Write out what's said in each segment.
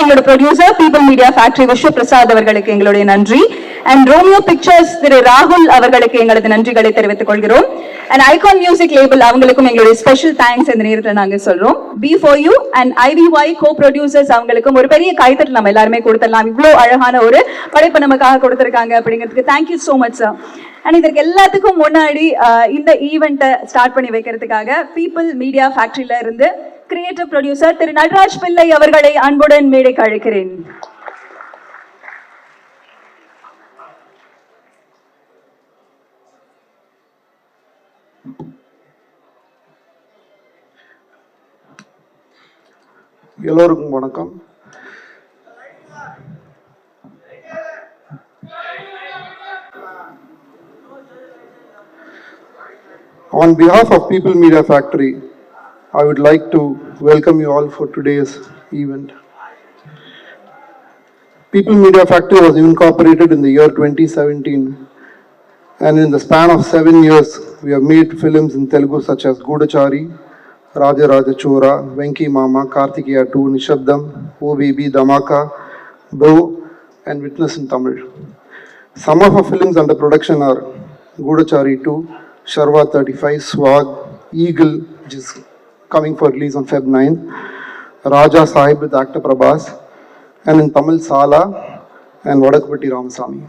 எங்களோட producer people media factory Vishwaprasad அவர்களுக்கு எங்களுடைய நன்றி. அண்ட் ரோமியோ பிக்சர்ஸ் திரு ராகுல் அவர்களுக்கு எங்களது நன்றிகளை தெரிவித்துக் கொள்கிறோம். அண்ட் ஐகான் மியூசிக் லேபிள் அவங்களுக்கும் எங்களுடைய ஸ்பெஷல் தேங்க்ஸ் இந்த நேரத்தில் நாங்கள் சொல்றோம். B4U and IVY go producers அவங்களுக்கும் ஒரு பெரிய கைத்தட்டல் நம்ம எல்லாருமே கொடுத்துடலாம். இவ்வளோ அழகான ஒரு படைப்பு நமக்காக கொடுத்திருக்காங்க அப்படிங்கிறதுக்கு thank you so much sir. And இதற்கு எல்லாத்துக்கும் முன்னாடி இந்த ஈவெண்ட்டை ஸ்டார்ட் பண்ணி வைக்கிறதுக்காக பீப்பிள் மீடியா ஃபேக்டரியில இருந்து கிரியேட்டிவ் ப்ரொடியூசர் திரு நடராஜ் பிள்ளை அவர்களை அன்புடன் மேடைக்கு அழைக்கிறேன். எல்லோருக்கும் வணக்கம். On behalf of People Media Factory, I would like to welcome you all for today's event. People Media Factory was incorporated in the year 2017, and in the span of 7 years, we have made films in Telugu such as Gudachari, Raja Raja Chora, Venki Mama, Kartikeya 2, Nishabdam, O Baby, Dhamaka, Bro, and Witness in Tamil. Some of our films under production are Gudachari 2, Sharva 35, Swag, Eagle, which is coming for release on Feb 9th, Raja Sahib with actor Prabhas, and in Tamil Sala and Vadakapatti Ramasamy.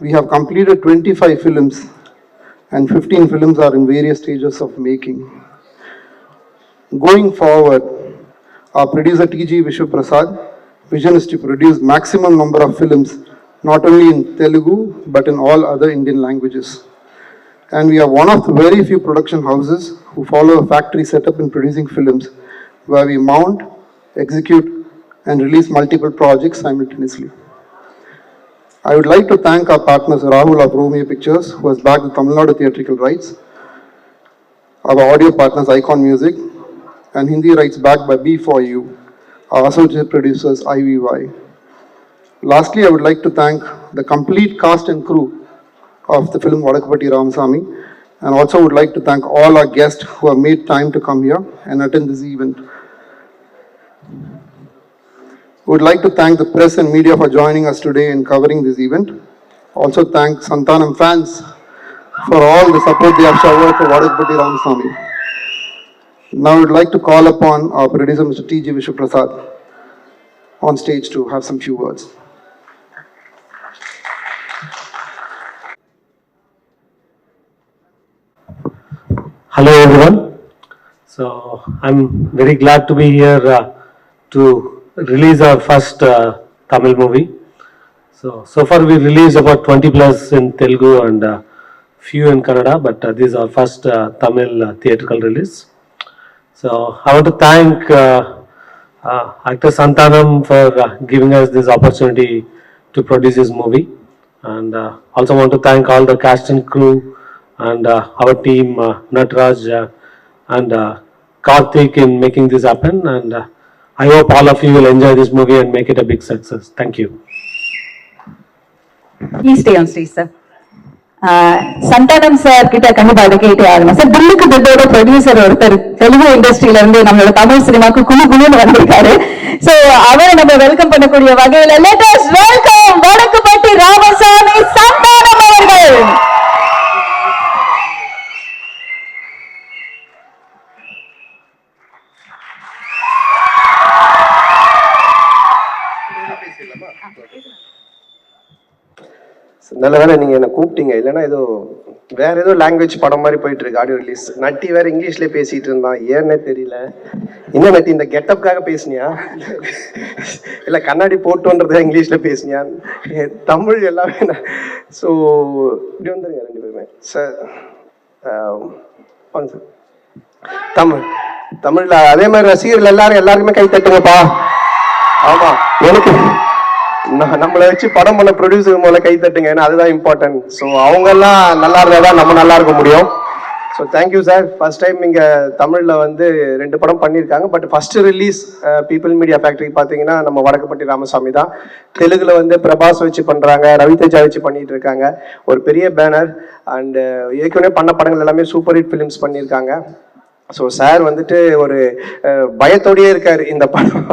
We have completed 25 films and 15 films are in various stages of making. Going forward, our producer T.G. Vishwaprasad vision is to produce maximum number of films not only in Telugu but in all other Indian languages. And we are one of the very few production houses who follow a factory setup in producing films where we mount, execute and release multiple projects simultaneously. I would like to thank our partners Rahul of Romeo Pictures who has backed the Tamil Nadu theatrical rights, our audio partners Icon Music and Hindi rights backed by B4U, our associate producers IVY. Lastly, I would like to thank the complete cast and crew of the film Vadakapatti Ramasamy, and also would like to thank all our guests who have made time to come here and attend this event. Would like to thank the press and media for joining us today and covering this event. Also thank Santanam fans for all the support they have showered for Vadakapatti Ramasamy. Now I would like to call upon our producer Mr. T.G. Vishwaprasad on stage to have some few words. Hello everyone. So I'm very glad to be here to release our first Tamil movie. So far we released about 20 plus in Telugu and few in Kannada, but this is our first Tamil theatrical release. So I want to thank actor Santanam for giving us this opportunity to produce this movie, and also want to thank all the cast and crew and our team Natraj and Karthik in making this happen, and I hope all of you will enjoy this movie and make it a big success. Thank you. Please stay on stage, sir. Santhanam sir கிட்ட கண்டிப்பா அதை கேட்டே ஆகணும் sir. Dhilluku தில்லோட producer ஒருத்தர் தெலுங்கு இண்டஸ்ட்ரியில இருந்து நம்மளோட தமிழ் சினிமாக்கு குழுன்னு வந்திருக்காரு. சோ அவரை நம்ம வெல்கம் பண்ணக்கூடிய வகையில let us welcome Vadakkupatti Ramasamy Santhanam அவர்கள். நல்ல வேலை நீங்க என்ன கூப்பிட்டீங்க, இல்லைன்னா ஏதோ வேற ஏதோ லாங்குவேஜ் படம் மாதிரி போயிட்டு இருக்கு ஆடியோ ரிலீஸ். நட்டி வேற இங்கிலீஷ்ல பேசிட்டு இருந்தான், ஏன்னே தெரியல. என்ன நட்டி இந்த கெட்டப்காக பேசுனியா இல்ல கண்ணாடி போட்டோன்றத இங்கிலீஷ்ல பேசுனியா? தமிழ் எல்லாமே. ஸோ இப்படி வந்துருங்க ரெண்டு பேருமே சார். தமிழ் தமிழ்ல அதே மாதிரி ரசிகர்கள் எல்லாருக்குமே கை தட்டுங்கப்பா. ஆமா, எனக்கு நம்மளை வச்சு படம் பண்ண ப்ரொடியூசர் மூலம் கை தட்டுங்க, ஏன்னா அதுதான் இம்பார்ட்டன்ட். ஸோ அவங்க எல்லாம் நல்லா இருந்தா நம்ம நல்லா இருக்க முடியும். So thank you sir. First time இங்கே தமிழில் வந்து 2 படம் பண்ணியிருக்காங்க. But first release people media factory பார்த்தீங்கன்னா நம்ம வடக்குப்பட்டி ராமசாமி தான். தெலுங்குல வந்து பிரபாஸ் வச்சு பண்ணுறாங்க, ரவிதேஜா வச்சு பண்ணிட்டு இருக்காங்க. ஒரு பெரிய பேனர். அண்டு ஏற்கனவே பண்ண படங்கள் எல்லாமே சூப்பர் ஹிட் ஃபிலிம்ஸ் பண்ணியிருக்காங்க. ஸோ சார் வந்துட்டு ஒரு பயத்தோடயே இருக்கார் இந்த படம்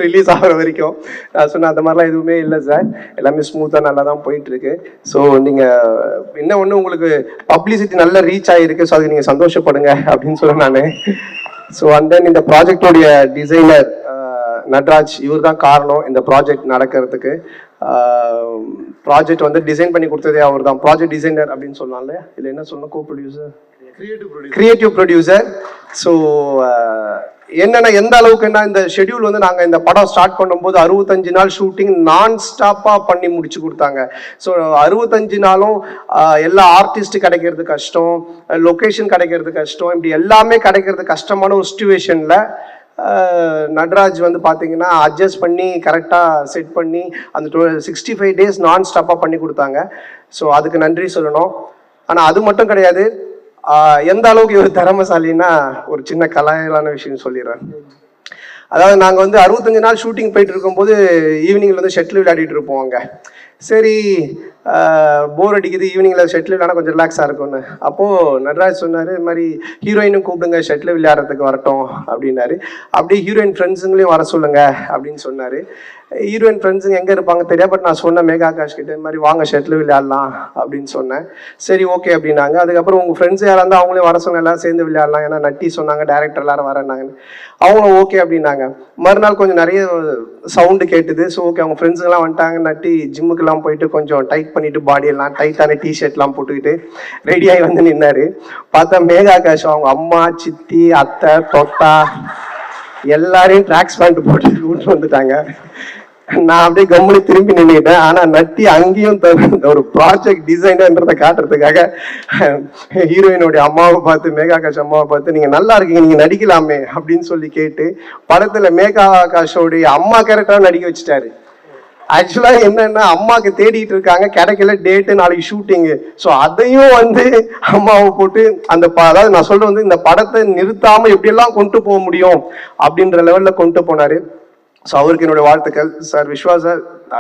ரிலீஸ் ஆகிற வரைக்கும். நான் சொன்னேன் அந்த மாதிரிலாம் எதுவுமே இல்லை சார், எல்லாமே ஸ்மூத்தாக நல்லா தான் போயிட்டுருக்கு. ஸோ நீங்கள் என்ன ஒன்று உங்களுக்கு பப்ளிசிட்டி நல்லா ரீச் ஆகிருக்கு, ஸோ அதுக்கு நீங்கள் சந்தோஷப்படுங்க அப்படின்னு சொல்ல நான். ஸோ அண்ட் தென் இந்த ப்ராஜெக்டோடைய டிசைனர் நட்ராஜ், இவர் தான் காரணம் இந்த ப்ராஜெக்ட் நடக்கிறதுக்கு. ப்ராஜெக்ட் வந்து டிசைன் பண்ணி கொடுத்ததே அவர் தான், ப்ராஜெக்ட் டிசைனர் அப்படின்னு சொன்னால இல்லை என்ன சொன்ன, கோ ப்ரொடியூசர், கிரியேட்டிவ் ப்ரொடியூசர். ஸோ என்னன்னா எந்த அளவுக்குன்னா இந்த ஷெட்யூல் வந்து நாங்கள் இந்த படம் ஸ்டார்ட் பண்ணும்போது 65 நாள் ஷூட்டிங் நான் ஸ்டாப்பாக பண்ணி முடிச்சு கொடுத்தாங்க. ஸோ 65 நாளும் எல்லா ஆர்டிஸ்ட் கிடைக்கிறது கஷ்டம், லொக்கேஷன் கிடைக்கிறது கஷ்டம், இப்படி எல்லாமே கிடைக்கிறது கஷ்டமான ஒரு சுச்சுவேஷனில் நட்ராஜ் வந்து பார்த்தீங்கன்னா அட்ஜஸ்ட் பண்ணி கரெக்டாக செட் பண்ணி அந்த 65 டேஸ் நான் ஸ்டாப்பாக பண்ணி கொடுத்தாங்க. ஸோ அதுக்கு நன்றி சொல்லணும். ஆனால் அது மட்டும் கிடையாது, எந்த அளவுக்கு இவர் திறமைசாலின்னா ஒரு சின்ன கலாயலான விஷயம் சொல்லிடுறேன். அதாவது நாங்கள் வந்து 65 நாள் ஷூட்டிங் போயிட்டு இருக்கும்போது ஈவினிங்கில் வந்து ஷட்டில் விளையாடிட்டு இருப்போம் அங்கே. சரி போர் அடிக்குது, ஈவினிங்கில் ஷட்டில் விளையாட கொஞ்சம் ரிலாக்ஸாக இருக்கும்னு. அப்போது நட்ராஜ் சொன்னார், இது மாதிரி ஹீரோயினும் கூப்பிடுங்க ஷட்டில் விளையாடுறதுக்கு வரட்டும் அப்படின்னாரு. அப்படியே ஹீரோயின் ஃப்ரெண்ட்ஸுங்களையும் வர சொல்லுங்க அப்படின்னு சொன்னார். ஹீரோயின் ஃப்ரெண்ட்ஸுங்க எங்கே இருப்பாங்க தெரியாது, பட் நான் சொன்னேன் மேகா ஆகாஷ் கிட்ட, இந்த மாதிரி வாங்க ஷட்டில் விளையாடலாம் அப்படின்னு சொன்னேன். சரி ஓகே அப்படின்னாங்க. அதுக்கப்புறம் உங்கள் ஃப்ரெண்ட்ஸ் யாராக இருந்தால் அவங்களே வர சொன்ன, எல்லாரும் சேர்ந்து விளையாடலாம், ஏன்னா நட்டி சொன்னாங்க டேரக்டர் எல்லாரும் வரேன்னாங்க. அவங்களும் ஓகே அப்படின்னாங்க. மறுநாள் கொஞ்சம் நிறைய சவுண்டு கேட்டுது. ஸோ ஓகே அவங்க ஃப்ரெண்ட்ஸுங்கெல்லாம் வந்துட்டாங்க. நட்டி ஜிம்முக்கெல்லாம் போயிட்டு கொஞ்சம் டைட் பண்ணிட்டு பாடியெல்லாம் டைட்டான டிஷர்ட்லாம் போட்டுக்கிட்டு ரெடியாகி வந்து நின்னாரு. பார்த்தா மேகா ஆகாஷ் அவங்க அம்மா, சித்தி, அத்தை, தொத்தா எல்லாரையும் ட்ராக்ஸ் பேண்ட் போட்டு கூட்டு வந்துட்டாங்க. நான் அப்படியே கம்முனி திரும்பி நின்றுட்டேன். ஆனா நட்டி அங்கேயும் ஒரு ப்ராஜெக்ட் டிசைனர்ன்றதை காட்டுறதுக்காக ஹீரோயினுடைய அம்மாவை பார்த்து, மேகா ஆகாஷ் அம்மாவை பார்த்து, நீங்க நல்லா இருக்கீங்க, நீங்க நடிக்கலாமே அப்படின்னு சொல்லி கேட்டு படத்துல மேகா ஆகாஷோடைய அம்மா கேரக்டரா நடிக்க வச்சுட்டாரு. ஆக்சுவலா என்னன்னா அம்மாவுக்கு தேடிட்டு இருக்காங்க, கிடைக்கல, டேட்டு நாளைக்கு ஷூட்டிங்கு. ஸோ அதையும் வந்து அம்மாவை போட்டு அந்த அதாவது நான் சொல்றது வந்து இந்த படத்தை நிறுத்தாம எப்படியெல்லாம் கொண்டு போக முடியும் அப்படின்ற லெவல்ல கொண்டு போனாரு. ஸோ அவருக்கு என்னோட வாழ்த்துக்கள். Sir Viswa sir,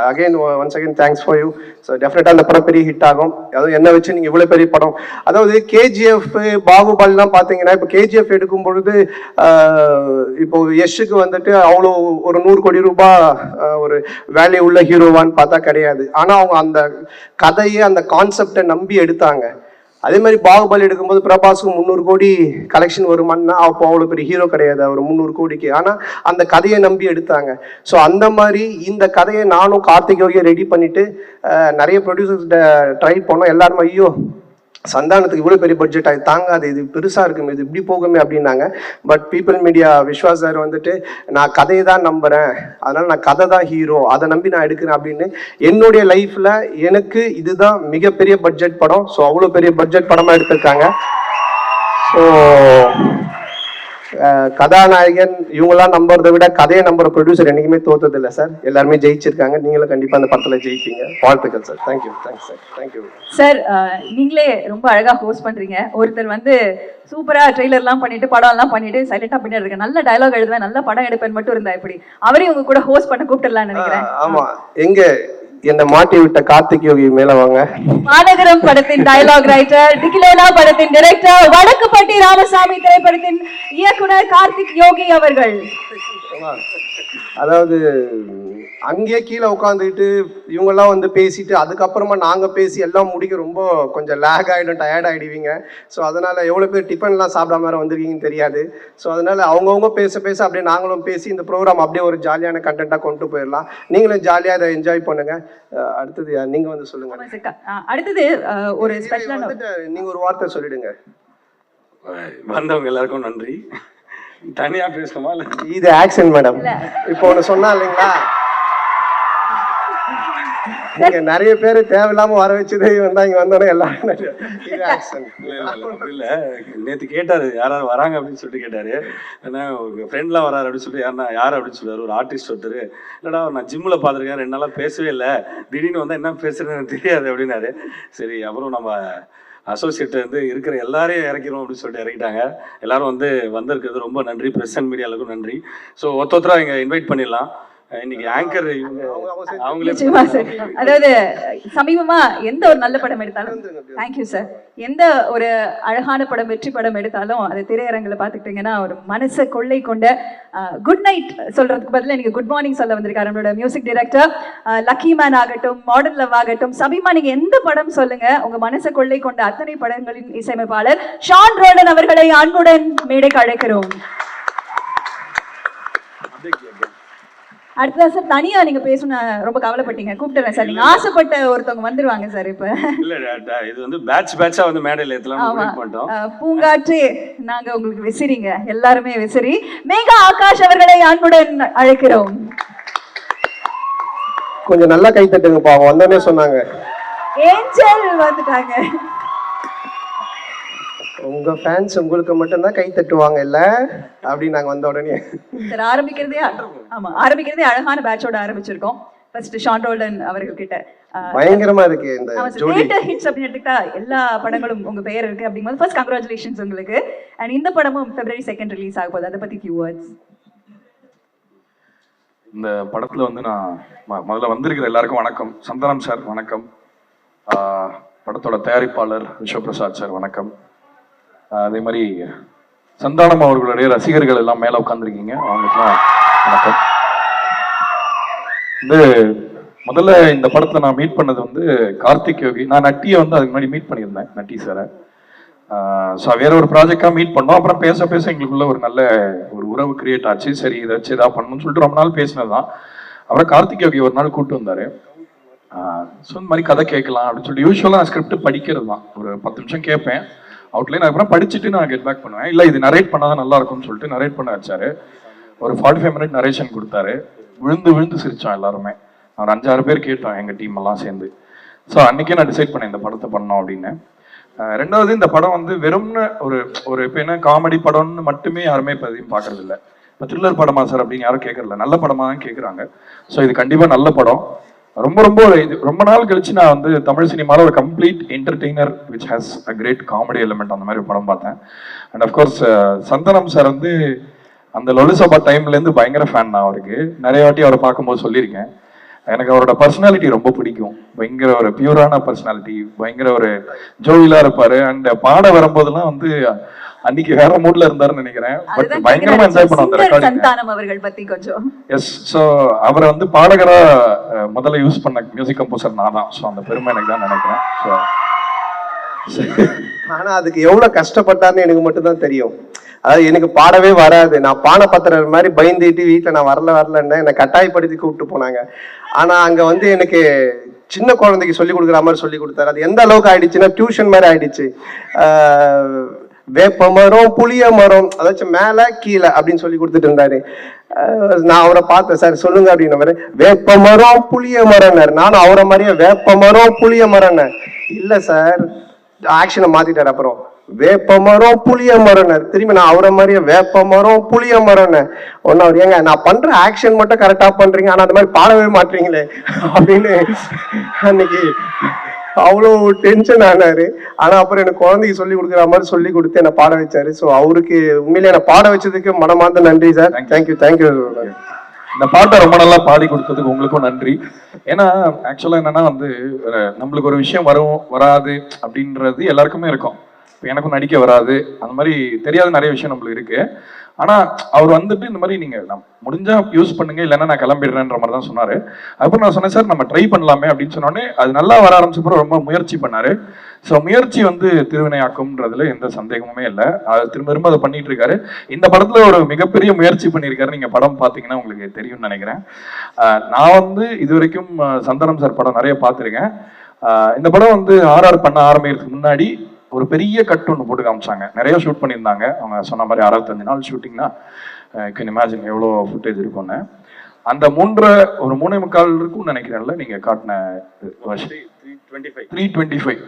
again once again thanks for you. So டெஃபினட்டாக அந்த படம் பெரிய ஹிட் ஆகும். அதாவது என்ன வச்சு நீங்கள் இவ்வளோ பெரிய படம், அதாவது கேஜிஎஃப், பாகுபலிலாம் பார்த்தீங்கன்னா இப்போ கேஜிஎஃப் எடுக்கும் பொழுது இப்போ யஷுக்கு வந்துட்டு அவ்வளோ ஒரு 100 கோடி ரூபாய் ஒரு வேல்யூ உள்ள ஹீரோவான்னு பார்த்தா கிடையாது. ஆனால் அவங்க அந்த கதையை அந்த கான்செப்டை நம்பி எடுத்தாங்க. அதே மாதிரி பாகுபலி எடுக்கும்போது பிரபாஸுக்கு 300 கோடி கலெக்ஷன் வருமானா அப்போ அவ்வளோ பெரிய ஹீரோ கிடையாது அவர் 300 கோடிக்கு. ஆனால் அந்த கதையை நம்பி எடுத்தாங்க. ஸோ அந்த மாதிரி இந்த கதையை நானும் கார்த்திகேயும் ரெடி பண்ணிட்டு நிறைய ப்ரொடியூசர்ஸ்கிட்ட ட்ரை பண்ணோம். எல்லாருமே ஐயோ சந்தானத்துக்கு இவ்வளோ பெரிய பட்ஜெட் ஆகி தாங்காது, இது பெருசாக இருக்குமே, இது இப்படி போகுமே அப்படின்னாங்க. But People Media Viswa sir வந்துட்டு நான் கதையை தான் நம்புகிறேன், அதனால் நான் கதை தான் ஹீரோ, அதை நம்பி நான் எடுக்கிறேன் அப்படின்னு என்னுடைய லைஃப்பில் எனக்கு இதுதான் மிகப்பெரிய பட்ஜெட் படம். ஸோ அவ்வளோ பெரிய பட்ஜெட் படமாக எடுத்திருக்காங்க. ஸோ கதாநாயகன் இவங்கெல்லாம் நம்புறதை விட கதையை நம்புற ப்ரொடியூசர் என்னைக்குமே தோத்தது இல்லை சார். எல்லாருமே ஜெயிச்சிருக்காங்க. நீங்களும் கண்டிப்பா அந்த படத்துல ஜெயிப்பீங்க. வாழ்த்துக்கள் sir. Thank you. Thanks sir. Thank you sir. நீங்களே ரொம்ப அழகா ஹோஸ்ட் பண்றீங்க. ஒருத்தர் வந்து சூப்பரா ட்ரெய்லர்லாம் பண்ணிட்டு படம்லாம் பண்ணிட்டு சைலண்டா பண்ணிட்டு இருக்கேன், நல்ல டயலாக் எழுதுவேன், நல்ல படம் எடுப்பேன் மட்டும் இருந்தா எப்படி, அவரையும் உங்க கூட ஹோஸ்ட் பண்ண கூப்பிட்டுலாம்னு நினைக்கிறேன். ஆமா, எங்க என்ன மாட்டி விட்ட கார்த்திக் யோகி மேல வாங்க. மாநகரம் படத்தின் டயலாக் ரைட்டர், டிகிலோனா படத்தின் டைரக்டர், வடக்குப்பட்டி ராமசாமி திரைப்படத்தின் இயக்குனர் கார்த்திக் யோகி அவர்கள். அதாவது அங்கேயே கீழே உட்காந்துக்கிட்டு இவங்கெல்லாம் வந்து பேசிட்டு அதுக்கப்புறமா நாங்கள் பேசி எல்லாம் முடிக்க ரொம்ப கொஞ்சம் லேக் ஆகிடும், டயர்ட் ஆகிடுவீங்க. ஸோ அதனால் எவ்வளோ பேர் டிஃபன்லாம் சாப்பிடாம வேறு வந்திருக்கீங்கன்னு தெரியாது. ஸோ அதனால் அவங்கவுங்க பேச பேச அப்படியே நாங்களும் பேசி இந்த ப்ரோக்ராம் அப்படியே ஒரு ஜாலியான கண்டென்ட்டாக கொண்டு போயிடலாம். நீங்களும் ஜாலியாக அதை என்ஜாய் பண்ணுங்க. அடுத்தது நீங்கள் வந்து சொல்லுங்க. அடுத்தது ஒரு ஸ்பெஷலான நீங்கள் ஒரு வார்த்தை சொல்லிடுங்க. வந்தவங்க எல்லாருக்கும் நன்றி. தனியா பேசணுமா? இது ஆக்ஷன் மேடம். இப்போ ஒன்று சொன்னா இல்லைங்களா, நீங்க நிறைய பேர் தேவையில்லாம வர வச்சதே வந்தா இங்க வந்தோடனே எல்லாரும் இல்ல. நேத்து கேட்டாரு யாராவது வராங்க அப்படின்னு சொல்லிட்டு கேட்டாரு. ஏன்னா உங்க ஃப்ரெண்ட்லாம் வராரு அப்படின்னு சொல்லிட்டு யார் அப்படின்னு சொல்லுவாரு. ஒரு ஆர்டிஸ்ட் ஒருத்தர், இல்லடா நான் ஜிம்ல பாத்துருக்கேன், 2 நாளா பேசவே இல்லை, திடீர்னு வந்தா என்ன பேசுறேன்னு எனக்கு தெரியாது அப்படின்னாரு. சரி, அப்புறம் நம்ம அசோசியேட் வந்து இருக்கிற எல்லாரையும் இறக்கிறோம் அப்படின்னு சொல்லிட்டு இறக்கிட்டாங்க. எல்லாரும் வந்து வந்திருக்கிறது ரொம்ப நன்றி. ப்ரெஸ் அண்ட் மீடியாவுக்கும் நன்றி. ஸோ ஒருத்தராக இங்கே இன்வைட் பண்ணிடலாம். இன்னைக்கு ஆங்கர் அவங்களே நிச்சயமா சார். அதாவது சமீபமா எந்த ஒரு நல்ல படம் எடுத்தாலும், தேங்க்யூ சார், எந்த ஒரு அழகான படம் வெற்றி படம் எடுத்தாலும் அது திரையரங்கில் பார்த்துக்கிட்டிங்கன்னா ஒரு மனசை கொள்ளை கொண்ட குட் நைட் சொல்றதுக்கு பதிலாக எனக்கு குட் மார்னிங் சொல்ல வந்திருக்காரு நம்மளோட மியூசிக் டைரக்டர். லக்கி மேன் ஆகட்டும், மாடர்ன் லவ் ஆகட்டும், சமீபமா நீங்க எந்த படம் சொல்லுங்க, உங்க மனசை கொள்ளை கொண்ட அத்தனை படங்களின் இசையமைப்பாளர் ஷான் ரோடன் அவர்களை அன்புடன் மேடைக்கு அழைக்கிறோம். அடுத்ததா சார், தனியா நீங்க பேசணும் ரொம்ப கவலைப்பட்டீங்க, கூப்பிட்டுறேன் சார். நீங்க ஆசைப்பட்ட ஒருத்தவங்க வந்துருவாங்க சார். இப்ப இல்ல இது வந்து பேட்சா வந்து மேடையில் ஏத்தலாம் பண்ணிட்டோம். பூங்காற்றே நாங்க உங்களுக்கு விசிறிங்க, எல்லாருமே விசிறி. மேகா ஆகாஷ் அவர்களை அன்புடன் அழைக்கிறோம். கொஞ்சம் நல்லா கை தட்டுங்கப்பா, வந்தோடனே சொன்னாங்க ஏஞ்சல் வந்துட்டாங்க. உங்க ஃபேன்ஸ் உங்களுக்கு மட்டும்தான் கை தட்டுவாங்க இல்ல அப்படின்னு நாங்க வந்த உடனே சார் ஆரம்பிக்கிறதே அழகான பேட்சோட ஆரம்பிச்சிருக்கோம். ஃபர்ஸ்ட் ஷான் ரோல்டன் அவர்கள் கிட்ட பயங்கரமா இருக்கு இந்த ஜோடி ஹிட்ஸ் அப்படின்னு எடுத்துக்கிட்டா எல்லா படங்களும் உங்க பெயர் இருக்கு அப்படிங்கும்போது ஃபர்ஸ்ட் கங்க்ராச்சுலேஷன்ஸ் உங்களுக்கு. அண்ட் இந்த படமும் February 2 ரிலீஸ் ஆக போகுது, அதை பத்தி ஃபியூ வேர்ட்ஸ். இந்த படத்துல வந்து நான் முதல்ல வந்திருக்கிற எல்லாருக்கும் வணக்கம். சந்தானம் சார் வணக்கம், படத்தோட தயாரிப்பாளர் விஸ்வபிரசாத் சார் வணக்கம், அதே மாதிரி சந்தானம் அவர்களுடைய ரசிகர்கள் எல்லாம் மேல உட்காந்துருக்கீங்க, அவங்களுக்குலாம் வணக்கம். முதல்ல இந்த படத்தை நான் மீட் பண்ணது வந்து கார்த்திக் யோகி. நான் நட்டியை வந்து அதுக்கு முன்னாடி மீட் பண்ணியிருந்தேன், நட்டி சாரை. ஸோ வேற ஒரு ப்ராஜெக்டாக மீட் பண்ணோம். அப்புறம் பேச பேச எங்களுக்குள்ள ஒரு நல்ல ஒரு உறவு கிரியேட் ஆச்சு. சரி இதை வச்சு ஏதாவது பண்ணணும்னு சொல்லிட்டு ரொம்ப நாள் பேசினது தான். அப்புறம் கார்த்திக் யோகி ஒரு நாள் கூப்பிட்டு வந்தாரு. ஸோ இந்த மாதிரி கதை கேட்கலாம் அப்படின்னு சொல்லிட்டு யூஸ்வலாக நான் ஸ்கிரிப்ட் படிக்கிறது தான், ஒரு 10 நிமிஷம் கேட்பேன் அவுட்லைன், அதுக்கப்புறம் படிச்சுட்டு நான் கெட் பேக் பண்ணுவேன். இல்லை இது நரேட் பண்ணாதான் நல்லா இருக்கும்னு சொல்லிட்டு நரேட் பண்ண வச்சாரு. ஒரு 45 மினிட் நரேஷன் கொடுத்தாரு. விழுந்து சிரிச்சோம் எல்லாருமே. ஒரு 5-6 பேர் கேட்டோம் எங்கள் டீம் எல்லாம் சேர்ந்து. ஸோ அன்னைக்கே நான் டிசைட் பண்ணேன் இந்த படத்தை பண்ணோம் அப்படின்னு. ரெண்டாவது, இந்த படம் வந்து வெறும்னு ஒரு இப்போ என்ன காமெடி படம்னு மட்டுமே யாருமே இப்போ எதையும் பார்க்கறது இல்லை. இப்போ த்ரில்லர் படமா சார் அப்படின்னு யாரும் கேட்கறதில்ல, நல்ல படமா தான் கேட்குறாங்க. ஸோ இது கண்டிப்பாக நல்ல படம். ரொம்ப நாள் கழிச்சு நான் வந்து தமிழ் சினிமாவில் ஒரு complete entertainer which has a great comedy element அந்த மாதிரி படம் பார்த்தேன். அண்ட் அஃப்கோர்ஸ் சந்தனம் சார் வந்து அந்த லொலுசபா டைம்லேருந்து பயங்கர ஃபேன் நான் அவருக்கு. நிறைய வாட்டி அவரை பார்க்கும்போது சொல்லியிருக்கேன், எனக்கு அவரோட பர்சனாலிட்டி ரொம்ப பிடிக்கும். பயங்கர ஒரு பியூரான பர்சனாலிட்டி, பயங்கர ஒரு ஜோவிலா இருப்பாரு. அண்ட் பாட வரும்போதெல்லாம் வந்து அன்னைக்கு வேற மூட்ல இருந்தாருன்னு நினைக்கிறேன். பட் பயங்கரமா என்ஜாய் பண்ணுவோம் அந்த ரெக்கார்டிங் அவர்கள் பத்தி கொஞ்சம். எஸ், சோ அவரை வந்து பாடகரா முதல்ல யூஸ் பண்ண மியூசிக் கம்போசர் நான் தான். ஸோ அந்த பெருமை எனக்கு தான் நினைக்கிறேன். ஸோ ஆனா அதுக்கு எவ்வளவு கஷ்டப்பட்டாருன்னு எனக்கு மட்டும் தான் தெரியும். அதாவது எனக்கு பாடவே வராது. நான் பானபத்திரர் மாதிரி பயந்துட்டு வீட்டுல நான் வரலன்னு என்னை கட்டாயப்படுத்தி கூப்பிட்டு போனாங்க. ஆனா அங்க வந்து எனக்கு சின்ன குழந்தைக்கு சொல்லி கொடுக்குற மாதிரி சொல்லி கொடுத்தாரு. அது எந்த அளவுக்கு ஆயிடுச்சுன்னா டியூஷன் மாதிரி ஆயிடுச்சு. வேப்ப மரம், புளிய மரம், அதாச்சும் மேல கீழே அப்படின்னு சொல்லி கொடுத்துட்டு இருந்தாரு. நான் அவரை பார்த்தேன், சார் சொல்லுங்க அப்படின்ன மாதிரி. வேப்ப மரம் புளிய மரம்னாரு. நானும் அவரை மாதிரியே வேப்ப மரம் புளிய மரம்னு. இல்ல சார், ஆக்ஷனை மாத்திட்டாரு. அப்புறம் வேப்ப மரம் புளிய மரம்னாரு. திரும்பி நான் அவரை மாதிரியே வேப்ப மரம் புளிய மரம்னு. ஒன்னு அவர், ஏங்க நான் பண்ற ஆக்ஷன் மட்டும் கரெக்டா பண்றீங்க, ஆனா அந்த மாதிரி பாடவே மாட்டீங்களே அப்படின்னு அன்னைக்கு அவ்வளோ டென்ஷன் ஆனாரு. ஆனா அப்புறம் எனக்கு குழந்தைக்கு சொல்லி கொடுக்குற மாதிரி சொல்லி கொடுத்து என்னை பாட வச்சாரு. ஸோ அவருக்கு உண்மையிலே என்னை பாட வச்சதுக்கு மனமார்ந்த நன்றி சார். தேங்க்யூ. இந்த பாட்டை ரொம்ப நல்லா பாடி கொடுத்ததுக்கு உங்களுக்கும் நன்றி. ஏன்னா ஆக்சுவலா என்னன்னா வந்து நம்மளுக்கு ஒரு விஷயம் வராது அப்படின்றது எல்லாருக்குமே இருக்கும். இப்போ எனக்கும் நடிக்க வராது, அந்த மாதிரி தெரியாத நிறைய விஷயம் நம்மளுக்கு இருக்கு. ஆனா அவர் வந்துட்டு இந்த மாதிரி நீங்க முடிஞ்சா யூஸ் பண்ணுங்க, இல்லைன்னா நான் கிளம்பிடுறேன்ற மாதிரி தான் சொன்னாரு. அப்புறம் நான் சொன்னேன், சார் நம்ம ட்ரை பண்ணலாமே அப்படின்னு சொன்னோடனே அது நல்லா வர ஆரம்பிச்சப்பறம் ரொம்ப முயற்சி பண்ணாரு. ஸோ முயற்சி வந்து திருவினையாக்கும்ன்றதுல எந்த சந்தேகமுமே இல்லை. அது திரும்ப அதை பண்ணிட்டு இருக்காரு. இந்த படத்துல ஒரு மிகப்பெரிய முயற்சி பண்ணியிருக்காரு. நீங்க படம் பார்த்தீங்கன்னா உங்களுக்கு தெரியும்னு நினைக்கிறேன். நான் வந்து இது வரைக்கும் சந்தானம் சார் படம் நிறைய பார்த்துருக்கேன். இந்த படம் வந்து RR பண்ண ஆரம்பிக்கிறதுக்கு முன்னாடி ஒரு பெரிய கட் ஒன்று போட்டு காமிச்சாங்க. நிறைய ஷூட் பண்ணியிருந்தாங்க. அவங்க சொன்ன மாதிரி 65 நாள் ஷூட்டிங்னா கேன் இமேஜின் எவ்வளோ ஃபுட்டேஜ் இருக்கும்னு. அந்த 3.25 இருக்கும்னு நினைக்கிறேன்ல நீங்க காட்டின 325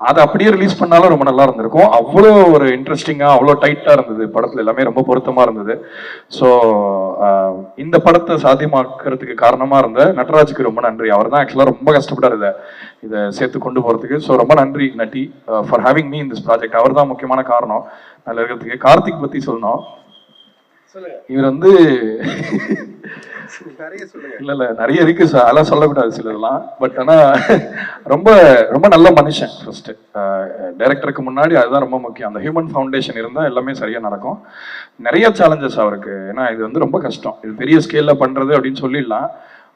அதை அப்படியே ரிலீஸ் பண்ணாலும் ரொம்ப நல்லா இருந்திருக்கும். அவ்வளோ ஒரு இன்ட்ரெஸ்டிங்கா, அவ்வளோ டைட்டா இருந்தது. படத்துல எல்லாமே ரொம்ப பொருத்தமா இருந்தது. ஸோ இந்த படத்தை சாத்தியமாக்குறதுக்கு காரணமா இருந்த நட்ராஜுக்கு ரொம்ப நன்றி. அவர் தான் ஆக்சுவலா ரொம்ப கஷ்டப்பட்டார் இதை சேர்த்து கொண்டு போறதுக்கு. ஸோ ரொம்ப நன்றி Natty for having me in this project. அவர் தான் முக்கியமான காரணம் நல்லா இருக்கிறதுக்கு. கார்த்திக் பத்தி சொல்லணும். இவர் வந்து நிறைய சொல்லுங்க. இல்ல நிறைய இருக்கு சார், அதெல்லாம் சொல்லக்கூடாது சிலதெல்லாம். பட் ஆனா ரொம்ப ரொம்ப நல்ல மனுஷன். ஃபர்ஸ்ட் டைரக்டருக்கு முன்னாடி அதுதான் ரொம்ப முக்கியம். அந்த ஹியூமன் ஃபவுண்டேஷன் இருந்தா எல்லாமே சரியா நடக்கும். நிறைய சேலஞ்சஸ் அவருக்கு, ஏன்னா இது வந்து ரொம்ப கஷ்டம், இது பெரிய ஸ்கேல்ல பண்றது அப்படின்னு சொல்லிடலாம்.